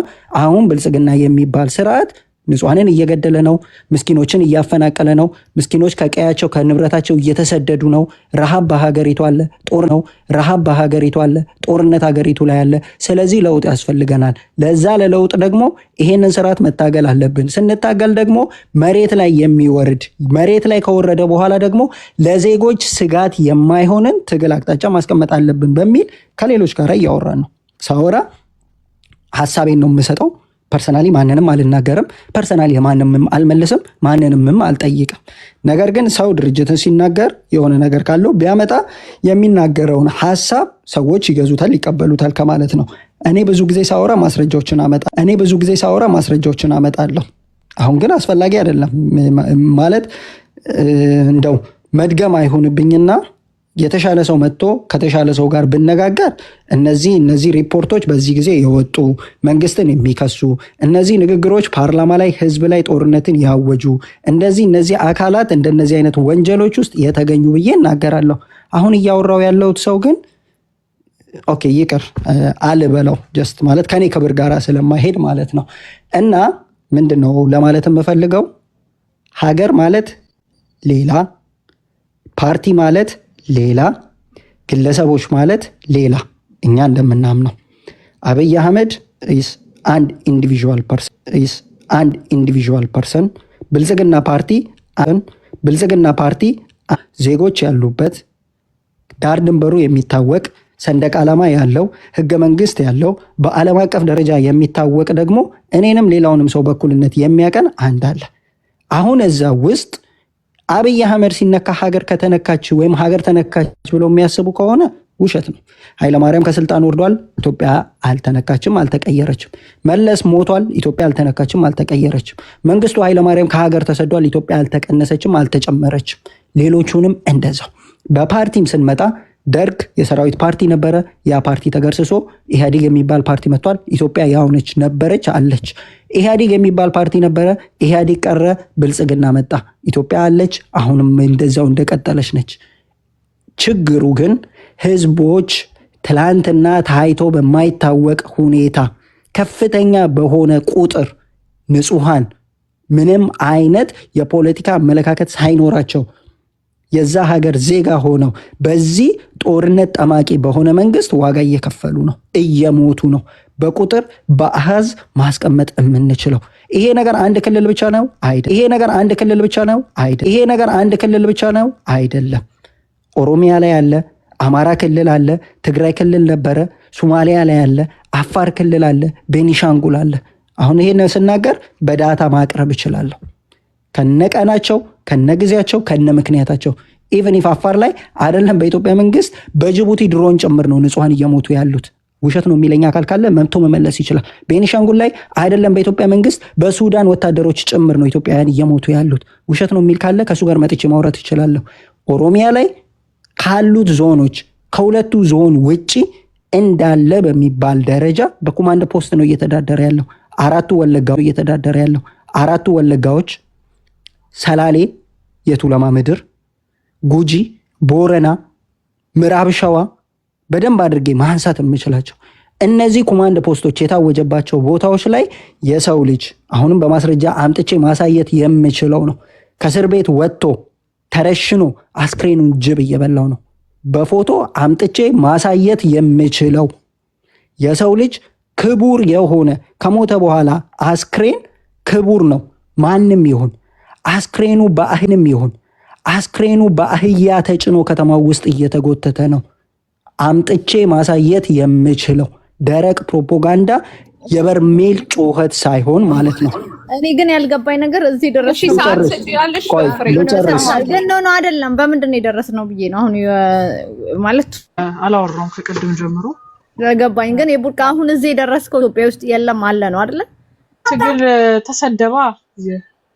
አሁን ብልጽግና የሚባል ስርዓት ንጹሃንን እየገደለ ነው። ምስኪኖችን እያፈናቀለ ነው። ምስኪኖች ከቀያቸው ከንብረታቸው እየተሰደዱ ነው። ረሃብ በሀገሪቱ አለ። ጦርነት ሀገሪቱ ላይ አለ። ስለዚህ ለውጥ ያስፈልገናል። ለዛ ለለውጥ ደግሞ ይሄንን ስርዓት መታገል አለብን። ስንታገል ደግሞ መሬት ላይ ከወረደ በኋላ ደግሞ ለዜጎች ስጋት የማይሆንን ትግል አቅጣጫ ማስቀመጥ አለብን በሚል ከሌሎች ጋር እያወራን ነው። ሳወራ ሀሳቤን ነው የምሰጠው። ፐርሰናሊ ማንንም አልናገርም። ፐርሰናሊ ማንንም አልመልስም። ማንንም አልጠይቅም። ነገር ግን ሰው ድርጅትን ሲናገር የሆነ ነገር ካለው ቢያመጣ የሚናገረውን ሀሳብ ሰዎች ይገዙታል፣ ይቀበሉታል ከማለት ነው። እኔ ብዙ ጊዜ ሳወራ ማስረጃዎችን አመጣለሁ። አሁን ግን አስፈላጊ አይደለም ማለት እንደው መድገም አይሆንብኝና የተሻለ ሰው መጥቶ ከተሻለ ሰው ጋር ብነጋገር እነዚህ ሪፖርቶች በዚህ ጊዜ የወጡ መንግስትን የሚከሱ እነዚህ ንግግሮች ፓርላማ ላይ ህዝብ ላይ ጦርነትን ያወጁ እነዚህ አካላት እንደነዚህ አይነት ወንጀሎች ውስጥ የተገኙ ብዬ እናገራለሁ። አሁን እያወራው ያለው ሰው ግን ኦኬ ይቅር አልበለው ጀስት ማለት ከኔ ክብር ጋር ስለማይሄድ ማለት ነው። እና ምንድነው ለማለት የምፈልገው ሀገር ማለት ሌላ፣ ፓርቲ ማለት ሌላ፣ ግለሰቦች ማለት ሌላ። እኛ እንደምናምነው አብይ አህመድ አንድ ኢንዲቪዥዋል ፐርሰን፣ ብልጽግና ፓርቲ ዜጎች ያሉበት ዳር ድንበሩ የሚታወቅ ሰንደቅ ዓላማ ያለው ህገ መንግስት ያለው በዓለም አቀፍ ደረጃ የሚታወቅ ደግሞ እኔንም ሌላውንም ሰው በኩልነት የሚያቀን አንድ አለ። አሁን እዛ ውስጥ አብይ አህመድ ሲነካ ሀገር ከተነካች ወይም ሀገር ተነካች ብለው የሚያስቡ ከሆነ ውሸት ነው። ኃይለማርያም ከስልጣን ወርዷል፣ ኢትዮጵያ አልተነካችም፣ አልተቀየረችም። መለስ ሞቷል፣ ኢትዮጵያ አልተነካችም፣ አልተቀየረችም። መንግስቱ ኃይለማርያም ከሀገር ተሰዷል፣ ኢትዮጵያ አልተቀነሰችም፣ አልተጨመረችም። ሌሎቹንም እንደዛው። በፓርቲም ስንመጣ ደርግ የሰራዊት ፓርቲ ነበረ። ያ ፓርቲ ተገርስሶ ኢህአዴግ የሚባል ፓርቲ መጥቷል። ኢትዮጵያ ያውነች ነበረች አለች። ኢህአዴግ የሚባል ፓርቲ ነበረ፣ ኢህአዴግ ቀረ፣ ብልጽግና መጣ፣ ኢትዮጵያ አለች፣ አሁንም እንደዛው እንደቀጠለች ነች። ችግሩ ግን ህዝቦች ትላንትና ታይቶ በማይታወቅ ሁኔታ ከፍተኛ በሆነ ቁጥር ንጹሃን ምንም አይነት የፖለቲካ አመለካከት ሳይኖራቸው የዛ ሀገር ዜጋ ሆነው በዚህ ጦርነት ጠማቂ በሆነ መንግስት ዋጋ እየከፈሉ ነው፣ እየሞቱ ነው። በቁጥር በአሃዝ ማስቀመጥ የምንችለው ይሄ ነገር አንድ ክልል ብቻ ነው አይደለም። ይሄ ነገር አንድ ክልል ብቻ ነው አይደለም። ኦሮሚያ ላይ አለ፣ አማራ ክልል አለ፣ ትግራይ ክልል ነበረ፣ ሶማሊያ ላይ አለ፣ አፋር ክልል አለ፣ ቤኒሻንጉል አለ። አሁን ይሄን ስናገር በዳታ ማቅረብ እችላለሁ ከነቀናቸው ከነጊዜያቸው ከነምክንያታቸው። ኢቨን ኢፍ አፋር ላይ አይደለም በኢትዮጵያ መንግስት በጅቡቲ ድሮን ጭምር ነው ንጹሃን እየሞቱ ያሉት። ውሸት ነው የሚለኝ አካል ካለ መምቶ መመለስ ይችላል። ቤኒሻንጉል ላይ አይደለም በኢትዮጵያ መንግስት በሱዳን ወታደሮች ጭምር ነው ኢትዮጵያውያን እየሞቱ ያሉት። ውሸት ነው የሚል ካለ ከሱ ጋር መጥቼ ማውራት ይችላለሁ። ኦሮሚያ ላይ ካሉት ዞኖች ከሁለቱ ዞን ውጪ እንዳለ በሚባል ደረጃ በኮማንድ ፖስት ነው እየተዳደረ ያለው። አራቱ ወለጋዎች ሰላሌ፣ የቱለማ ምድር፣ ጉጂ፣ ቦረና፣ ምዕራብ ሸዋ በደንብ አድርጌ ማንሳት የምችላቸው እነዚህ ኮማንድ ፖስቶች የታወጀባቸው ቦታዎች ላይ የሰው ልጅ አሁንም በማስረጃ አምጥቼ ማሳየት የምችለው ነው። ከእስር ቤት ወጥቶ ተረሽኖ አስክሬኑን ጅብ እየበላው ነው። በፎቶ አምጥቼ ማሳየት የምችለው የሰው ልጅ ክቡር የሆነ ከሞተ በኋላ አስክሬን ክቡር ነው። ማንም ይሁን አስክሬኑ በአህንም ይሁን አስክሬኑ በአህያ ተጭኖ ከተማው ውስጥ እየተጎተተ ነው። አምጥቼ ማሳየት የምችለው ደረቅ ፕሮፓጋንዳ የበርሜል ጩኸት ሳይሆን ማለት ነው። እኔ ግን ያልገባኝ ነገር እዚህ ደረስ ነው አይደለም። በምንድን ነው የደረስነው ብዬ ነው አሁን ማለት አላወራሁም ከቅድም ጀምሮ ገባኝ። ግን የቡርቃ አሁን እዚህ የደረስከው ኢትዮጵያ ውስጥ የለም አለ ነው አይደለ? ትግል ተሰደባ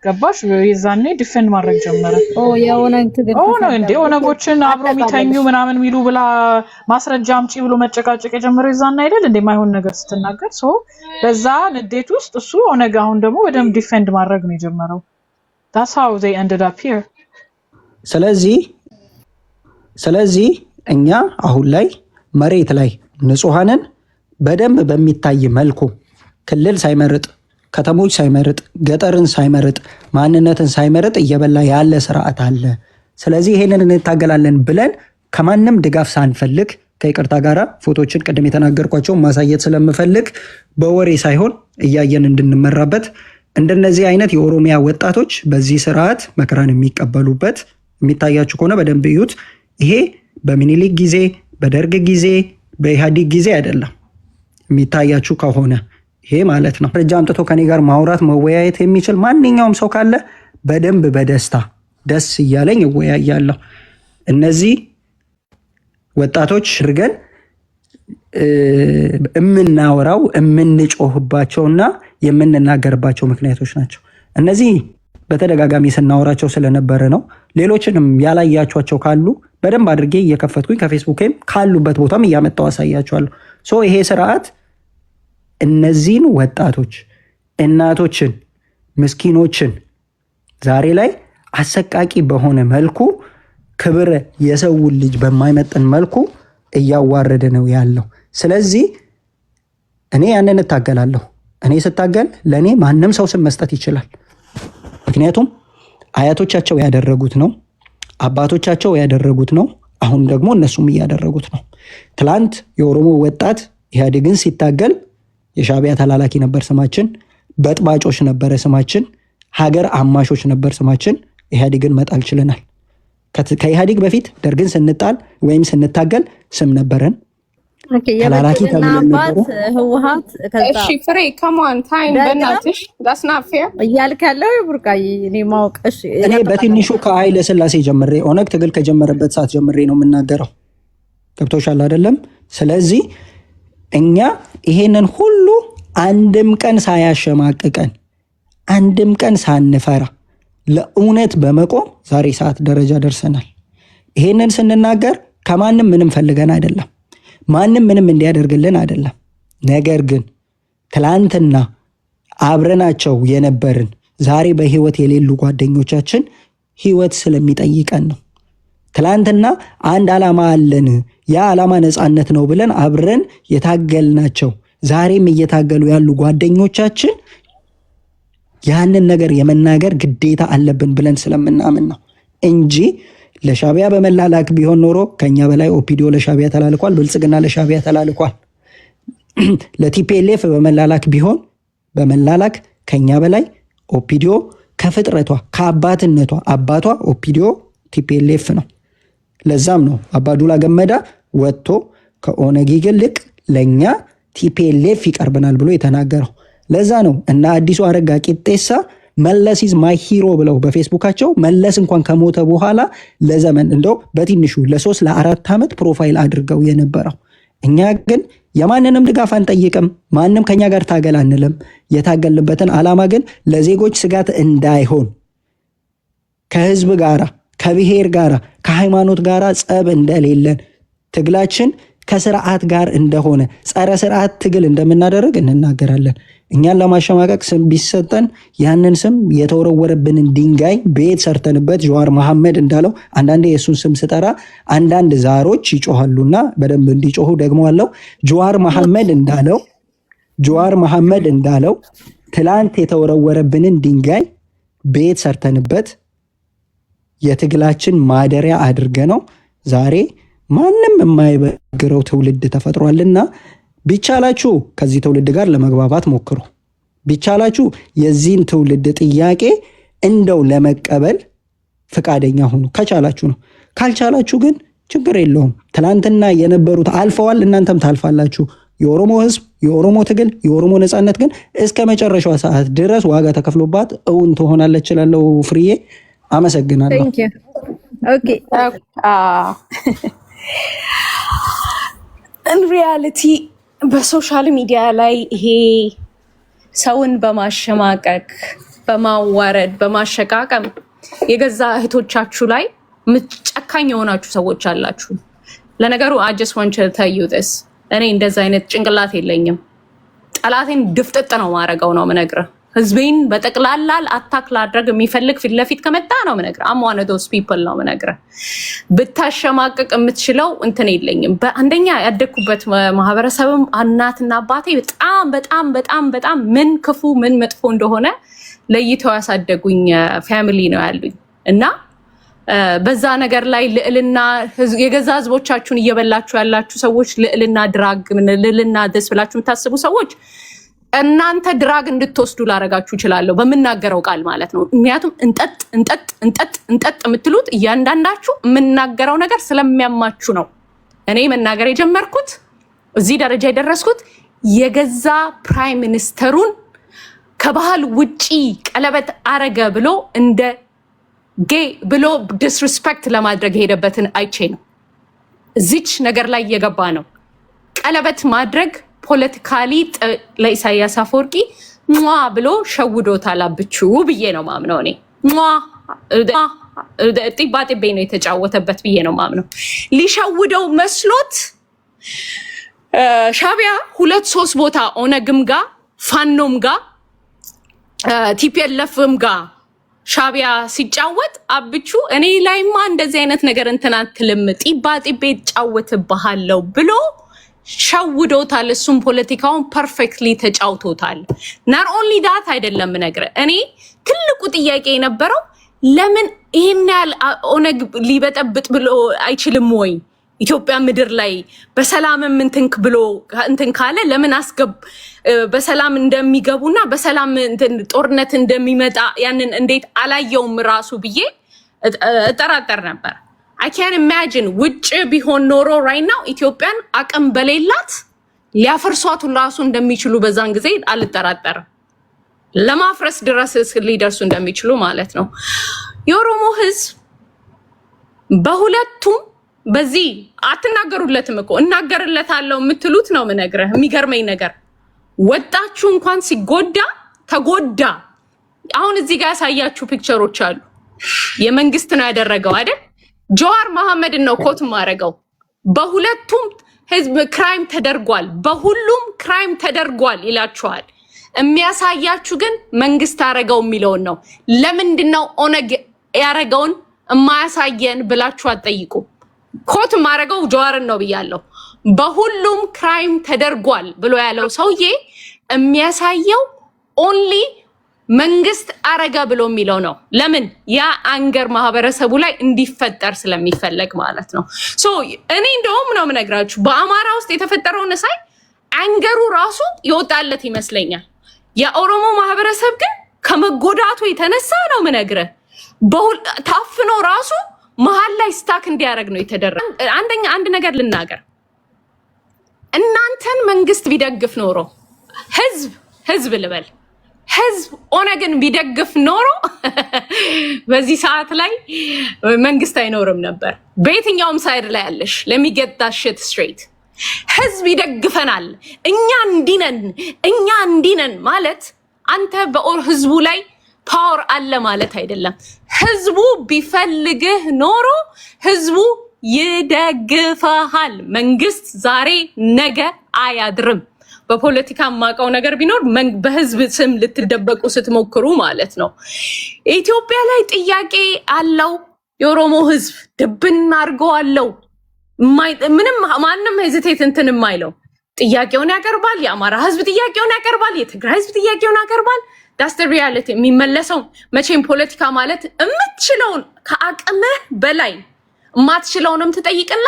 ገባሽ? የዛኔ ዲፌንድ ማድረግ ጀመረ። የሆነ ትግል ነው እንዴ ኦነጎችን አብሮ የሚተኙ ምናምን የሚሉ ብላ ማስረጃ አምጪ ብሎ መጨቃጨቅ የጀመረው የዛኔ አይደል እንዴ? ማይሆን ነገር ስትናገር በዛ ንዴት ውስጥ እሱ ኦነግ አሁን ደግሞ በደንብ ዲፌንድ ማድረግ ነው የጀመረው። that's how they ended up here። ስለዚህ እኛ አሁን ላይ መሬት ላይ ንጹሃንን በደንብ በሚታይ መልኩ ክልል ሳይመርጥ ከተሞች ሳይመርጥ ገጠርን ሳይመርጥ ማንነትን ሳይመርጥ እየበላ ያለ ስርዓት አለ። ስለዚህ ይሄንን እንታገላለን ብለን ከማንም ድጋፍ ሳንፈልግ ከይቅርታ ጋራ ፎቶችን ቅድም የተናገርኳቸው ማሳየት ስለምፈልግ በወሬ ሳይሆን እያየን እንድንመራበት እንደነዚህ አይነት የኦሮሚያ ወጣቶች በዚህ ስርዓት መከራን የሚቀበሉበት የሚታያችሁ ከሆነ በደንብ እዩት። ይሄ በሚኒሊክ ጊዜ፣ በደርግ ጊዜ፣ በኢህአዴግ ጊዜ አይደለም የሚታያችሁ ከሆነ ይሄ ማለት ነው። መረጃ አምጥቶ ከኔ ጋር ማውራት መወያየት የሚችል ማንኛውም ሰው ካለ በደንብ በደስታ ደስ እያለኝ እወያያለሁ። እነዚህ ወጣቶች አድርገን የምናወራው የምንጮህባቸውና የምንናገርባቸው ምክንያቶች ናቸው። እነዚህ በተደጋጋሚ ስናወራቸው ስለነበረ ነው። ሌሎችንም ያላያቸዋቸው ካሉ በደንብ አድርጌ እየከፈትኩኝ ከፌስቡክም ካሉበት ቦታም እያመጣው አሳያቸዋለሁ። ሶ ይሄ ስርዓት እነዚህን ወጣቶች፣ እናቶችን፣ ምስኪኖችን ዛሬ ላይ አሰቃቂ በሆነ መልኩ ክብር የሰውን ልጅ በማይመጥን መልኩ እያዋረደ ነው ያለው። ስለዚህ እኔ ያንን እታገላለሁ። እኔ ስታገል ለእኔ ማንም ሰው ስም መስጠት ይችላል። ምክንያቱም አያቶቻቸው ያደረጉት ነው፣ አባቶቻቸው ያደረጉት ነው። አሁን ደግሞ እነሱም እያደረጉት ነው። ትላንት የኦሮሞ ወጣት ኢህአዴግን ሲታገል የሻዕቢያ ተላላኪ ነበር ስማችን፣ በጥባጮች ነበረ ስማችን፣ ሀገር አማሾች ነበር ስማችን። ኢህአዴግን መጣል ችለናል። ከኢህአዴግ በፊት ደርግን ስንጣል ወይም ስንታገል ስም ነበረን። ተላላኪ ተብለን ነበረ። ህወሓት እሺ ፍሬ ከማን ታይም በእናትሽ that's not fair እያልክ ያለው ቡርቃዬ እኔ ማወቅ እሺ እኔ በትንሹ ከኃይለ ሥላሴ ጀምሬ ኦነግ ትግል ከጀመረበት ሰዓት ጀምሬ ነው የምናገረው። ገብቶሻል አይደለም? ስለዚህ እኛ ይሄንን ሁሉ አንድም ቀን ሳያሸማቅቀን አንድም ቀን ሳንፈራ ለእውነት በመቆም ዛሬ ሰዓት ደረጃ ደርሰናል። ይሄንን ስንናገር ከማንም ምንም ፈልገን አይደለም፣ ማንም ምንም እንዲያደርግልን አይደለም። ነገር ግን ትላንትና አብረናቸው የነበርን ዛሬ በህይወት የሌሉ ጓደኞቻችን ህይወት ስለሚጠይቀን ነው። ትላንትና አንድ ዓላማ አለን፣ ያ ዓላማ ነፃነት ነው ብለን አብረን የታገልናቸው ዛሬም እየታገሉ ያሉ ጓደኞቻችን ያንን ነገር የመናገር ግዴታ አለብን ብለን ስለምናምን ነው እንጂ ለሻዕቢያ በመላላክ ቢሆን ኖሮ ከኛ በላይ ኦፒዲዮ ለሻዕቢያ ተላልኳል፣ ብልጽግና ለሻዕቢያ ተላልኳል። ለቲፒኤልኤፍ በመላላክ ቢሆን በመላላክ ከኛ በላይ ኦፒዲዮ ከፍጥረቷ ከአባትነቷ አባቷ ኦፒዲዮ ቲፒኤልኤፍ ነው። ለዛም ነው አባዱላ ገመዳ ወጥቶ ከኦነግ ይልቅ ለኛ ቲፒኤልኤፍ ይቀርብናል ብሎ የተናገረው። ለዛ ነው እና አዲሱ አረጋ ቂጤሳ መለስ ኢዝ ማይ ሂሮ ብለው በፌስቡካቸው መለስ እንኳን ከሞተ በኋላ ለዘመን እንደው በትንሹ ለ3 ለ4 ዓመት ፕሮፋይል አድርገው የነበረው። እኛ ግን የማንንም ድጋፍ አንጠይቅም፣ ማንም ከኛ ጋር ታገል አንልም። የታገልንበትን ዓላማ ግን ለዜጎች ስጋት እንዳይሆን ከህዝብ ጋራ ከብሔር ጋራ ከሃይማኖት ጋራ ጸብ እንደሌለን ትግላችን ከስርዓት ጋር እንደሆነ ጸረ ስርዓት ትግል እንደምናደርግ እንናገራለን። እኛን ለማሸማቀቅ ስም ቢሰጠን ያንን ስም የተወረወረብንን ድንጋይ ቤት ሰርተንበት ጀዋር መሐመድ እንዳለው አንዳንዴ የእሱን ስም ስጠራ አንዳንድ ዛሮች ይጮሃሉና በደንብ እንዲጮሁ ደግሞ አለው። ጀዋር መሐመድ እንዳለው ትላንት የተወረወረብንን ድንጋይ ቤት ሰርተንበት የትግላችን ማደሪያ አድርገ ነው ዛሬ ማንም የማይበግረው ትውልድ ተፈጥሯልና ቢቻላችሁ ከዚህ ትውልድ ጋር ለመግባባት ሞክሩ። ቢቻላችሁ የዚህን ትውልድ ጥያቄ እንደው ለመቀበል ፍቃደኛ ሁኑ። ከቻላችሁ ነው። ካልቻላችሁ ግን ችግር የለውም። ትላንትና የነበሩት አልፈዋል፣ እናንተም ታልፋላችሁ። የኦሮሞ ህዝብ፣ የኦሮሞ ትግል፣ የኦሮሞ ነፃነት ግን እስከ መጨረሻው ሰዓት ድረስ ዋጋ ተከፍሎባት እውን ትሆናለች እላለሁ። ፍርዬ አመሰግናለሁ። ኦኬ ኢን ሪያሊቲ በሶሻል ሚዲያ ላይ ይሄ ሰውን በማሸማቀቅ በማዋረድ በማሸቃቀም የገዛ እህቶቻችሁ ላይ ጨካኝ የሆናችሁ ሰዎች አላችሁ። ለነገሩ I just want to tell you this እኔ እንደዛ አይነት ጭንቅላት የለኝም። ጠላቴን ድፍጥጥ ነው ማረገው ነው ምነግርህ። ህዝቤን በጠቅላላ አታክ ላድረግ የሚፈልግ ፊት ለፊት ከመጣ ነው ምነግርህ። I'm one of those people ነው ምነግርህ። ብታሸማቀቅ የምትችለው እንትን የለኝም። በአንደኛ ያደግኩበት ማህበረሰብም እናትና አባቴ በጣም በጣም በጣም በጣም ምን ክፉ ምን መጥፎ እንደሆነ ለይተው ያሳደጉኝ ፋሚሊ ነው ያሉኝ እና በዛ ነገር ላይ ልዕልና የገዛ ህዝቦቻችሁን እየበላችሁ ያላችሁ ሰዎች ልዕልና ድራግ ልዕልና ደስ ብላችሁ የምታስቡ ሰዎች እናንተ ድራግ እንድትወስዱ ላረጋችሁ ይችላለሁ በመናገረው ቃል ማለት ነው። ምክንያቱም እንጠጥ እንጠጥ እንጠጥ እንጠጥ የምትሉት እያንዳንዳችሁ የምናገረው ነገር ስለሚያማችሁ ነው። እኔ መናገር የጀመርኩት እዚህ ደረጃ የደረስኩት የገዛ ፕራይም ሚኒስተሩን ከባህል ውጪ ቀለበት አረገ ብሎ እንደ ጌይ ብሎ ዲስሪስፔክት ለማድረግ የሄደበትን አይቼ ነው። እዚች ነገር ላይ እየገባ ነው። ቀለበት ማድረግ ፖለቲካሊ ለኢሳያስ አፈወርቂ ብሎ ሸውዶታል አብቹ ብዬ ነው ማምነው እኔ። ጢባ ጢቤ ነው የተጫወተበት ብዬ ነው ማምነው። ሊሸውደው መስሎት ሻቢያ 2-3 ቦታ ኦነግም ጋር ፋኖም ጋር ቲፒኤልኤፍም ጋር ሻቢያ ሲጫወት አብቹ እኔ ላይማ እንደዚህ አይነት ነገር እንትን አትልም ጢባ ጢቤ ጫወትብሃለሁ ብሎ ሸውዶታል። እሱም ፖለቲካውን ፐርፌክትሊ ተጫውቶታል። ናት ኦንሊ ዳት አይደለም ነገር እኔ ትልቁ ጥያቄ የነበረው ለምን ይሄን ያህል ኦነግ ሊበጠብጥ ብሎ አይችልም ወይ? ኢትዮጵያ ምድር ላይ በሰላም ምንትንክ ብሎ እንትን ካለ ለምን በሰላም እንደሚገቡና በሰላም እንትን ጦርነት እንደሚመጣ ያንን እንዴት አላየውም ራሱ ብዬ እጠራጠር ነበር። I can't imagine ውጭ ቢሆን ኖሮ right now ኢትዮጵያን አቅም በሌላት ሊያፈርሷት ራሱ እንደሚችሉ በዛን ጊዜ አልጠራጠርም። ለማፍረስ ድረስ ሊደርሱ እንደሚችሉ ማለት ነው። የኦሮሞ ህዝብ በሁለቱም በዚህ አትናገሩለትም እኮ እናገርለታለሁ የምትሉት ነው ምነግርህ። የሚገርመኝ ነገር ወጣችሁ እንኳን ሲጎዳ ተጎዳ። አሁን እዚህ ጋር ያሳያችሁ ፒክቸሮች አሉ። የመንግስት ነው ያደረገው አይደል? ጆዋር መሐመድ ነው ኮት ማረገው። በሁለቱም ህዝብ ክራይም ተደርጓል፣ በሁሉም ክራይም ተደርጓል ይላችኋል። የሚያሳያችሁ ግን መንግስት አረገው የሚለውን ነው። ለምንድነው ኦነግ ያረገውን የማያሳየን ብላችሁ አትጠይቁ። ኮት ማረገው ጆዋርን ነው ብያለሁ። በሁሉም ክራይም ተደርጓል ብሎ ያለው ሰውዬ የሚያሳየው ኦንሊ መንግስት አረጋ ብሎ የሚለው ነው። ለምን ያ አንገር ማህበረሰቡ ላይ እንዲፈጠር ስለሚፈለግ ማለት ነው። ሶ እኔ እንደውም ነው የምነግራችሁ በአማራ ውስጥ የተፈጠረውን ሳይ አንገሩ ራሱ ይወጣለት ይመስለኛል። የኦሮሞ ማህበረሰብ ግን ከመጎዳቱ የተነሳ ነው የምነግርህ ታፍኖ ራሱ መሀል ላይ ስታክ እንዲያደርግ ነው የተደረገው። አንድ ነገር ልናገር። እናንተን መንግስት ቢደግፍ ኖሮ ህዝብ ልበል ህዝብ ኦነግን ቢደግፍ ኖሮ በዚህ ሰዓት ላይ መንግስት አይኖርም ነበር። በየትኛውም ሳይድ ላይ ያለሽ ለሚገጣ ሽት ስትሬት ህዝብ ይደግፈናል እኛ እንዲነን ማለት አንተ ህዝቡ ላይ ፓወር አለ ማለት አይደለም። ህዝቡ ቢፈልግህ ኖሮ ህዝቡ ይደግፈሃል። መንግስት ዛሬ ነገ አያድርም። በፖለቲካ ማቀው ነገር ቢኖር በህዝብ ስም ልትደበቁ ስትሞክሩ ማለት ነው። ኢትዮጵያ ላይ ጥያቄ አለው የኦሮሞ ህዝብ ድብን አድርገዋለው። ምንም ማንም ሄዚቴት እንትን የማይለው ጥያቄውን ያቀርባል። የአማራ ህዝብ ጥያቄውን ያቀርባል። የትግራይ ህዝብ ጥያቄውን ያቀርባል። ዳስ ዘ ሪያሊቲ። የሚመለሰው መቼም ፖለቲካ ማለት የምትችለውን ከአቅምህ በላይ ማትችለውንም ትጠይቅና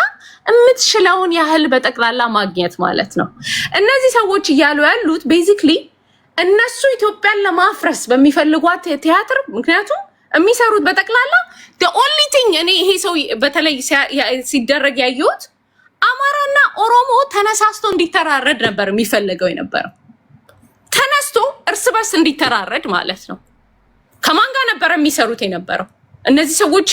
የምትችለውን ያህል በጠቅላላ ማግኘት ማለት ነው። እነዚህ ሰዎች እያሉ ያሉት ቤዚክሊ እነሱ ኢትዮጵያን ለማፍረስ በሚፈልጓት ቲያትር ምክንያቱም የሚሰሩት በጠቅላላ the only thing እኔ ይሄ ሰው በተለይ ሲደረግ ያየሁት አማራና ኦሮሞ ተነሳስቶ እንዲተራረድ ነበር የሚፈልገው የነበረው። ተነስቶ እርስ በርስ እንዲተራረድ ማለት ነው። ከማን ጋር ነበር የሚሰሩት የነበረው? እነዚህ ሰዎች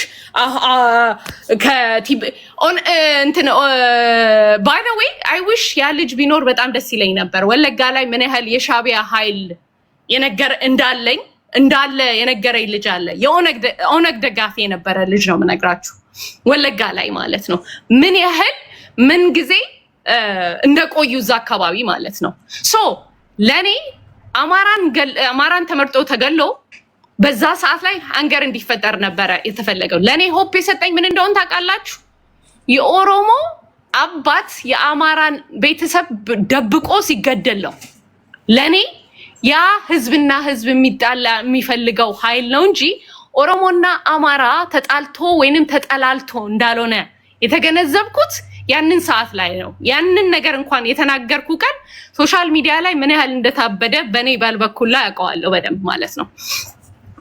by the way I wish ያ ልጅ ቢኖር በጣም ደስ ይለኝ ነበር። ወለጋ ላይ ምን ያህል የሻቢያ ኃይል እንዳለ የነገረኝ ልጅ አለ። የኦነግ ደጋፊ የነበረ ልጅ ነው የምነግራችሁ። ወለጋ ላይ ማለት ነው ምን ያህል ምን ጊዜ እንደቆዩ እዛ አካባቢ ማለት ነው። ሶ ለኔ አማራን ተመርጦ ተገሎ በዛ ሰዓት ላይ አንገር እንዲፈጠር ነበረ የተፈለገው። ለኔ ሆፕ የሰጠኝ ምን እንደሆነ ታውቃላችሁ? የኦሮሞ አባት የአማራን ቤተሰብ ደብቆ ሲገደል ነው። ለኔ ያ ህዝብና ህዝብ የሚጣላ የሚፈልገው ኃይል ነው እንጂ ኦሮሞና አማራ ተጣልቶ ወይንም ተጠላልቶ እንዳልሆነ የተገነዘብኩት ያንን ሰዓት ላይ ነው። ያንን ነገር እንኳን የተናገርኩ ቀን ሶሻል ሚዲያ ላይ ምን ያህል እንደታበደ በኔ ባልበኩል ላይ አውቀዋለሁ በደንብ ማለት ነው።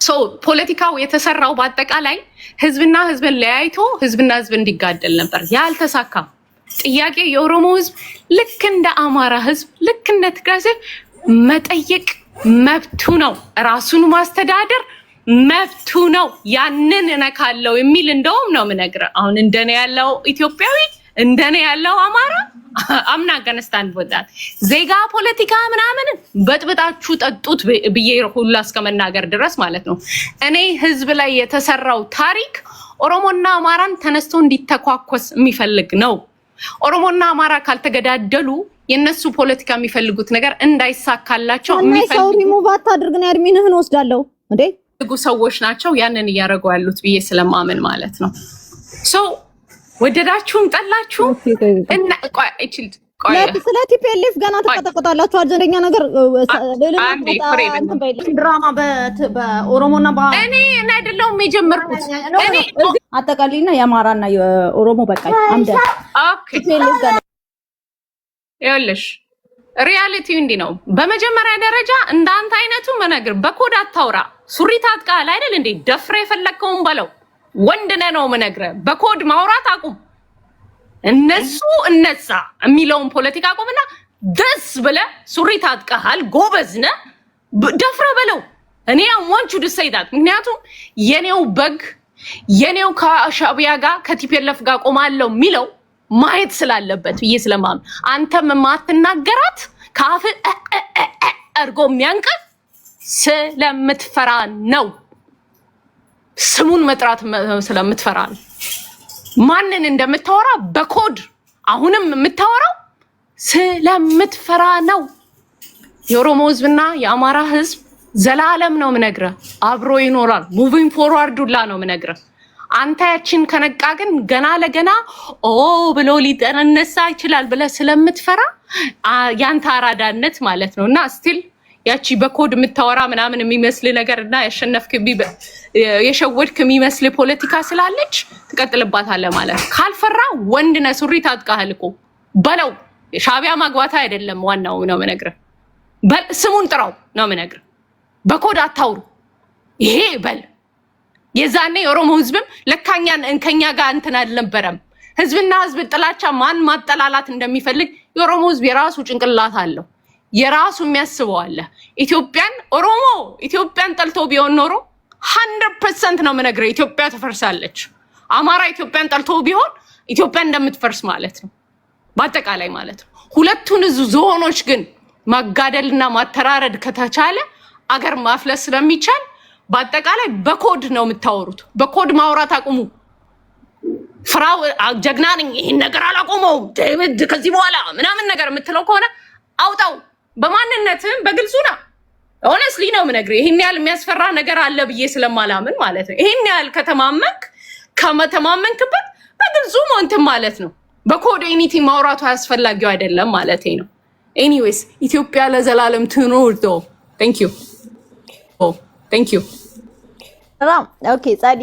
ሶ ፖለቲካው የተሰራው በአጠቃላይ ህዝብና ህዝብን ለያይቶ ህዝብና ህዝብ እንዲጋደል ነበር። ያ አልተሳካም። ጥያቄ የኦሮሞ ህዝብ ልክ እንደ አማራ ህዝብ ልክ እንደ ትግራይ ህዝብ መጠየቅ መብቱ ነው። ራሱን ማስተዳደር መብቱ ነው። ያንን እነካለው የሚል እንደውም ነው የምነግርህ። አሁን እንደኔ ያለው ኢትዮጵያዊ እንደኔ ያለው አማራ I'm not gonna stand with that. ዜጋ ፖለቲካ ምናምን በጥብጣችሁ ጠጡት ብዬ ሁሉ እስከመናገር ድረስ ማለት ነው። እኔ ህዝብ ላይ የተሰራው ታሪክ ኦሮሞና አማራን ተነስቶ እንዲተኳኮስ የሚፈልግ ነው። ኦሮሞና አማራ ካልተገዳደሉ የነሱ ፖለቲካ የሚፈልጉት ነገር እንዳይሳካላቸው የሚፈልጉ ሪሙቭ አታድርግ ነው አድሚንህን ወስዳለሁ እንዴ ሰዎች ናቸው ያንን እያደረጉ ያሉት ብዬ ስለማመን ማለት ነው። ሶ ወደዳችሁም ጠላችሁም እና ስለ ቲፒኤልኤፍ ገና ተቀጠቀጣላችሁ። አጀንደኛ ነገር ድራማ በኦሮሞና እኔ አይደለሁም የጀመርኩት። እኔ አጠቃላይና የአማራና የኦሮሞ በቃ አምደ ቲፒኤልኤፍ ጋር ይኸውልሽ ሪያሊቲው እንዲህ ነው። በመጀመሪያ ደረጃ እንዳንተ አይነቱ መነግር በኮድ አታውራ። ሱሪ ታጥቃል አይደል እንዴ? ደፍሬ የፈለከውን በለው። ወንድ ነህ ነው መነግርህ። በኮድ ማውራት አቁም። እነሳ የሚለውን ፖለቲካ አቁምና ደስ ብለህ ሱሪ ታጥቃል፣ ጎበዝ ነህ፣ ደፍረህ በለው። እኔ ዋንቹ ድሰይዳት ምክንያቱም የኔው በግ የኔው ከሻዕቢያ ጋር ከቲፒኤልኤፍ ጋር ቆማለሁ የሚለው ማየት ስላለበት ብዬ ስለማምን አንተም የማትናገራት ካፍ አርጎ የሚያንቀር ስለምትፈራ ነው። ስሙን መጥራት ስለምትፈራ ነው። ማንን እንደምታወራ በኮድ አሁንም የምታወራው ስለምትፈራ ነው። የኦሮሞ ህዝብና የአማራ ህዝብ ዘላለም ነው ምነግርህ፣ አብሮ ይኖራል። ሙቪንግ ፎርዋርድ ሁላ ነው ምነግርህ። አንተ ያችን ከነቃ ግን ገና ለገና ብሎ ሊጠነነሳ ይችላል ብለህ ስለምትፈራ ያንተ አራዳነት ማለት ነው። እና ስቲል ያቺ በኮድ የምታወራ ምናምን የሚመስል ነገር እና ያሸነፍክ የሸወድክ የሚመስል ፖለቲካ ስላለች ትቀጥልባታለህ ማለት ነው። ካልፈራ ወንድ ነህ፣ ሱሪ ታጥቃሃል እኮ በለው። ሻዕቢያ ማግባት አይደለም ዋናው ነው የምነግርህ። ስሙን ጥራው ነው የምነግርህ። በኮድ አታውሩ። ይሄ በል የዛኔ የኦሮሞ ህዝብም ለካኛን እንከኛ ጋር እንትን አልነበረም። ህዝብና ህዝብ ጥላቻ ማን ማጠላላት እንደሚፈልግ የኦሮሞ ህዝብ የራሱ ጭንቅላት አለው፣ የራሱ የሚያስበው አለ። ኢትዮጵያን ጠልቶ ቢሆን ኖሮ 100% ነው የምነግርህ ኢትዮጵያ ትፈርሳለች። አማራ ኢትዮጵያን ጠልቶ ቢሆን ኢትዮጵያ እንደምትፈርስ ማለት ነው፣ በአጠቃላይ ማለት ነው። ሁለቱን ዞኖች ግን ማጋደልና ማተራረድ ከተቻለ አገር ማፍለስ ስለሚቻል በአጠቃላይ በኮድ ነው የምታወሩት። በኮድ ማውራት አቁሙ። ፍራው ጀግና ነኝ ይሄን ነገር አላቆመውም ከዚህ በኋላ ምናምን ነገር የምትለው ከሆነ አውጣው። በማንነትም በግልጹ ነው። ሆነስትሊ ነው የምነግርህ። ይሄን ያህል የሚያስፈራ ነገር አለ ብዬ ስለማላምን ማለት ነው። ይሄን ያህል ከመተማመንክበት በግልጹ እንትን ማለት ነው። በኮድ ኤኒቲ ማውራቱ አያስፈላጊው አይደለም ማለት ነው። ኤኒዌይስ ኢትዮጵያ ለዘላለም ትኖር። ቴንክ ዩ ኦኬ ጻዲ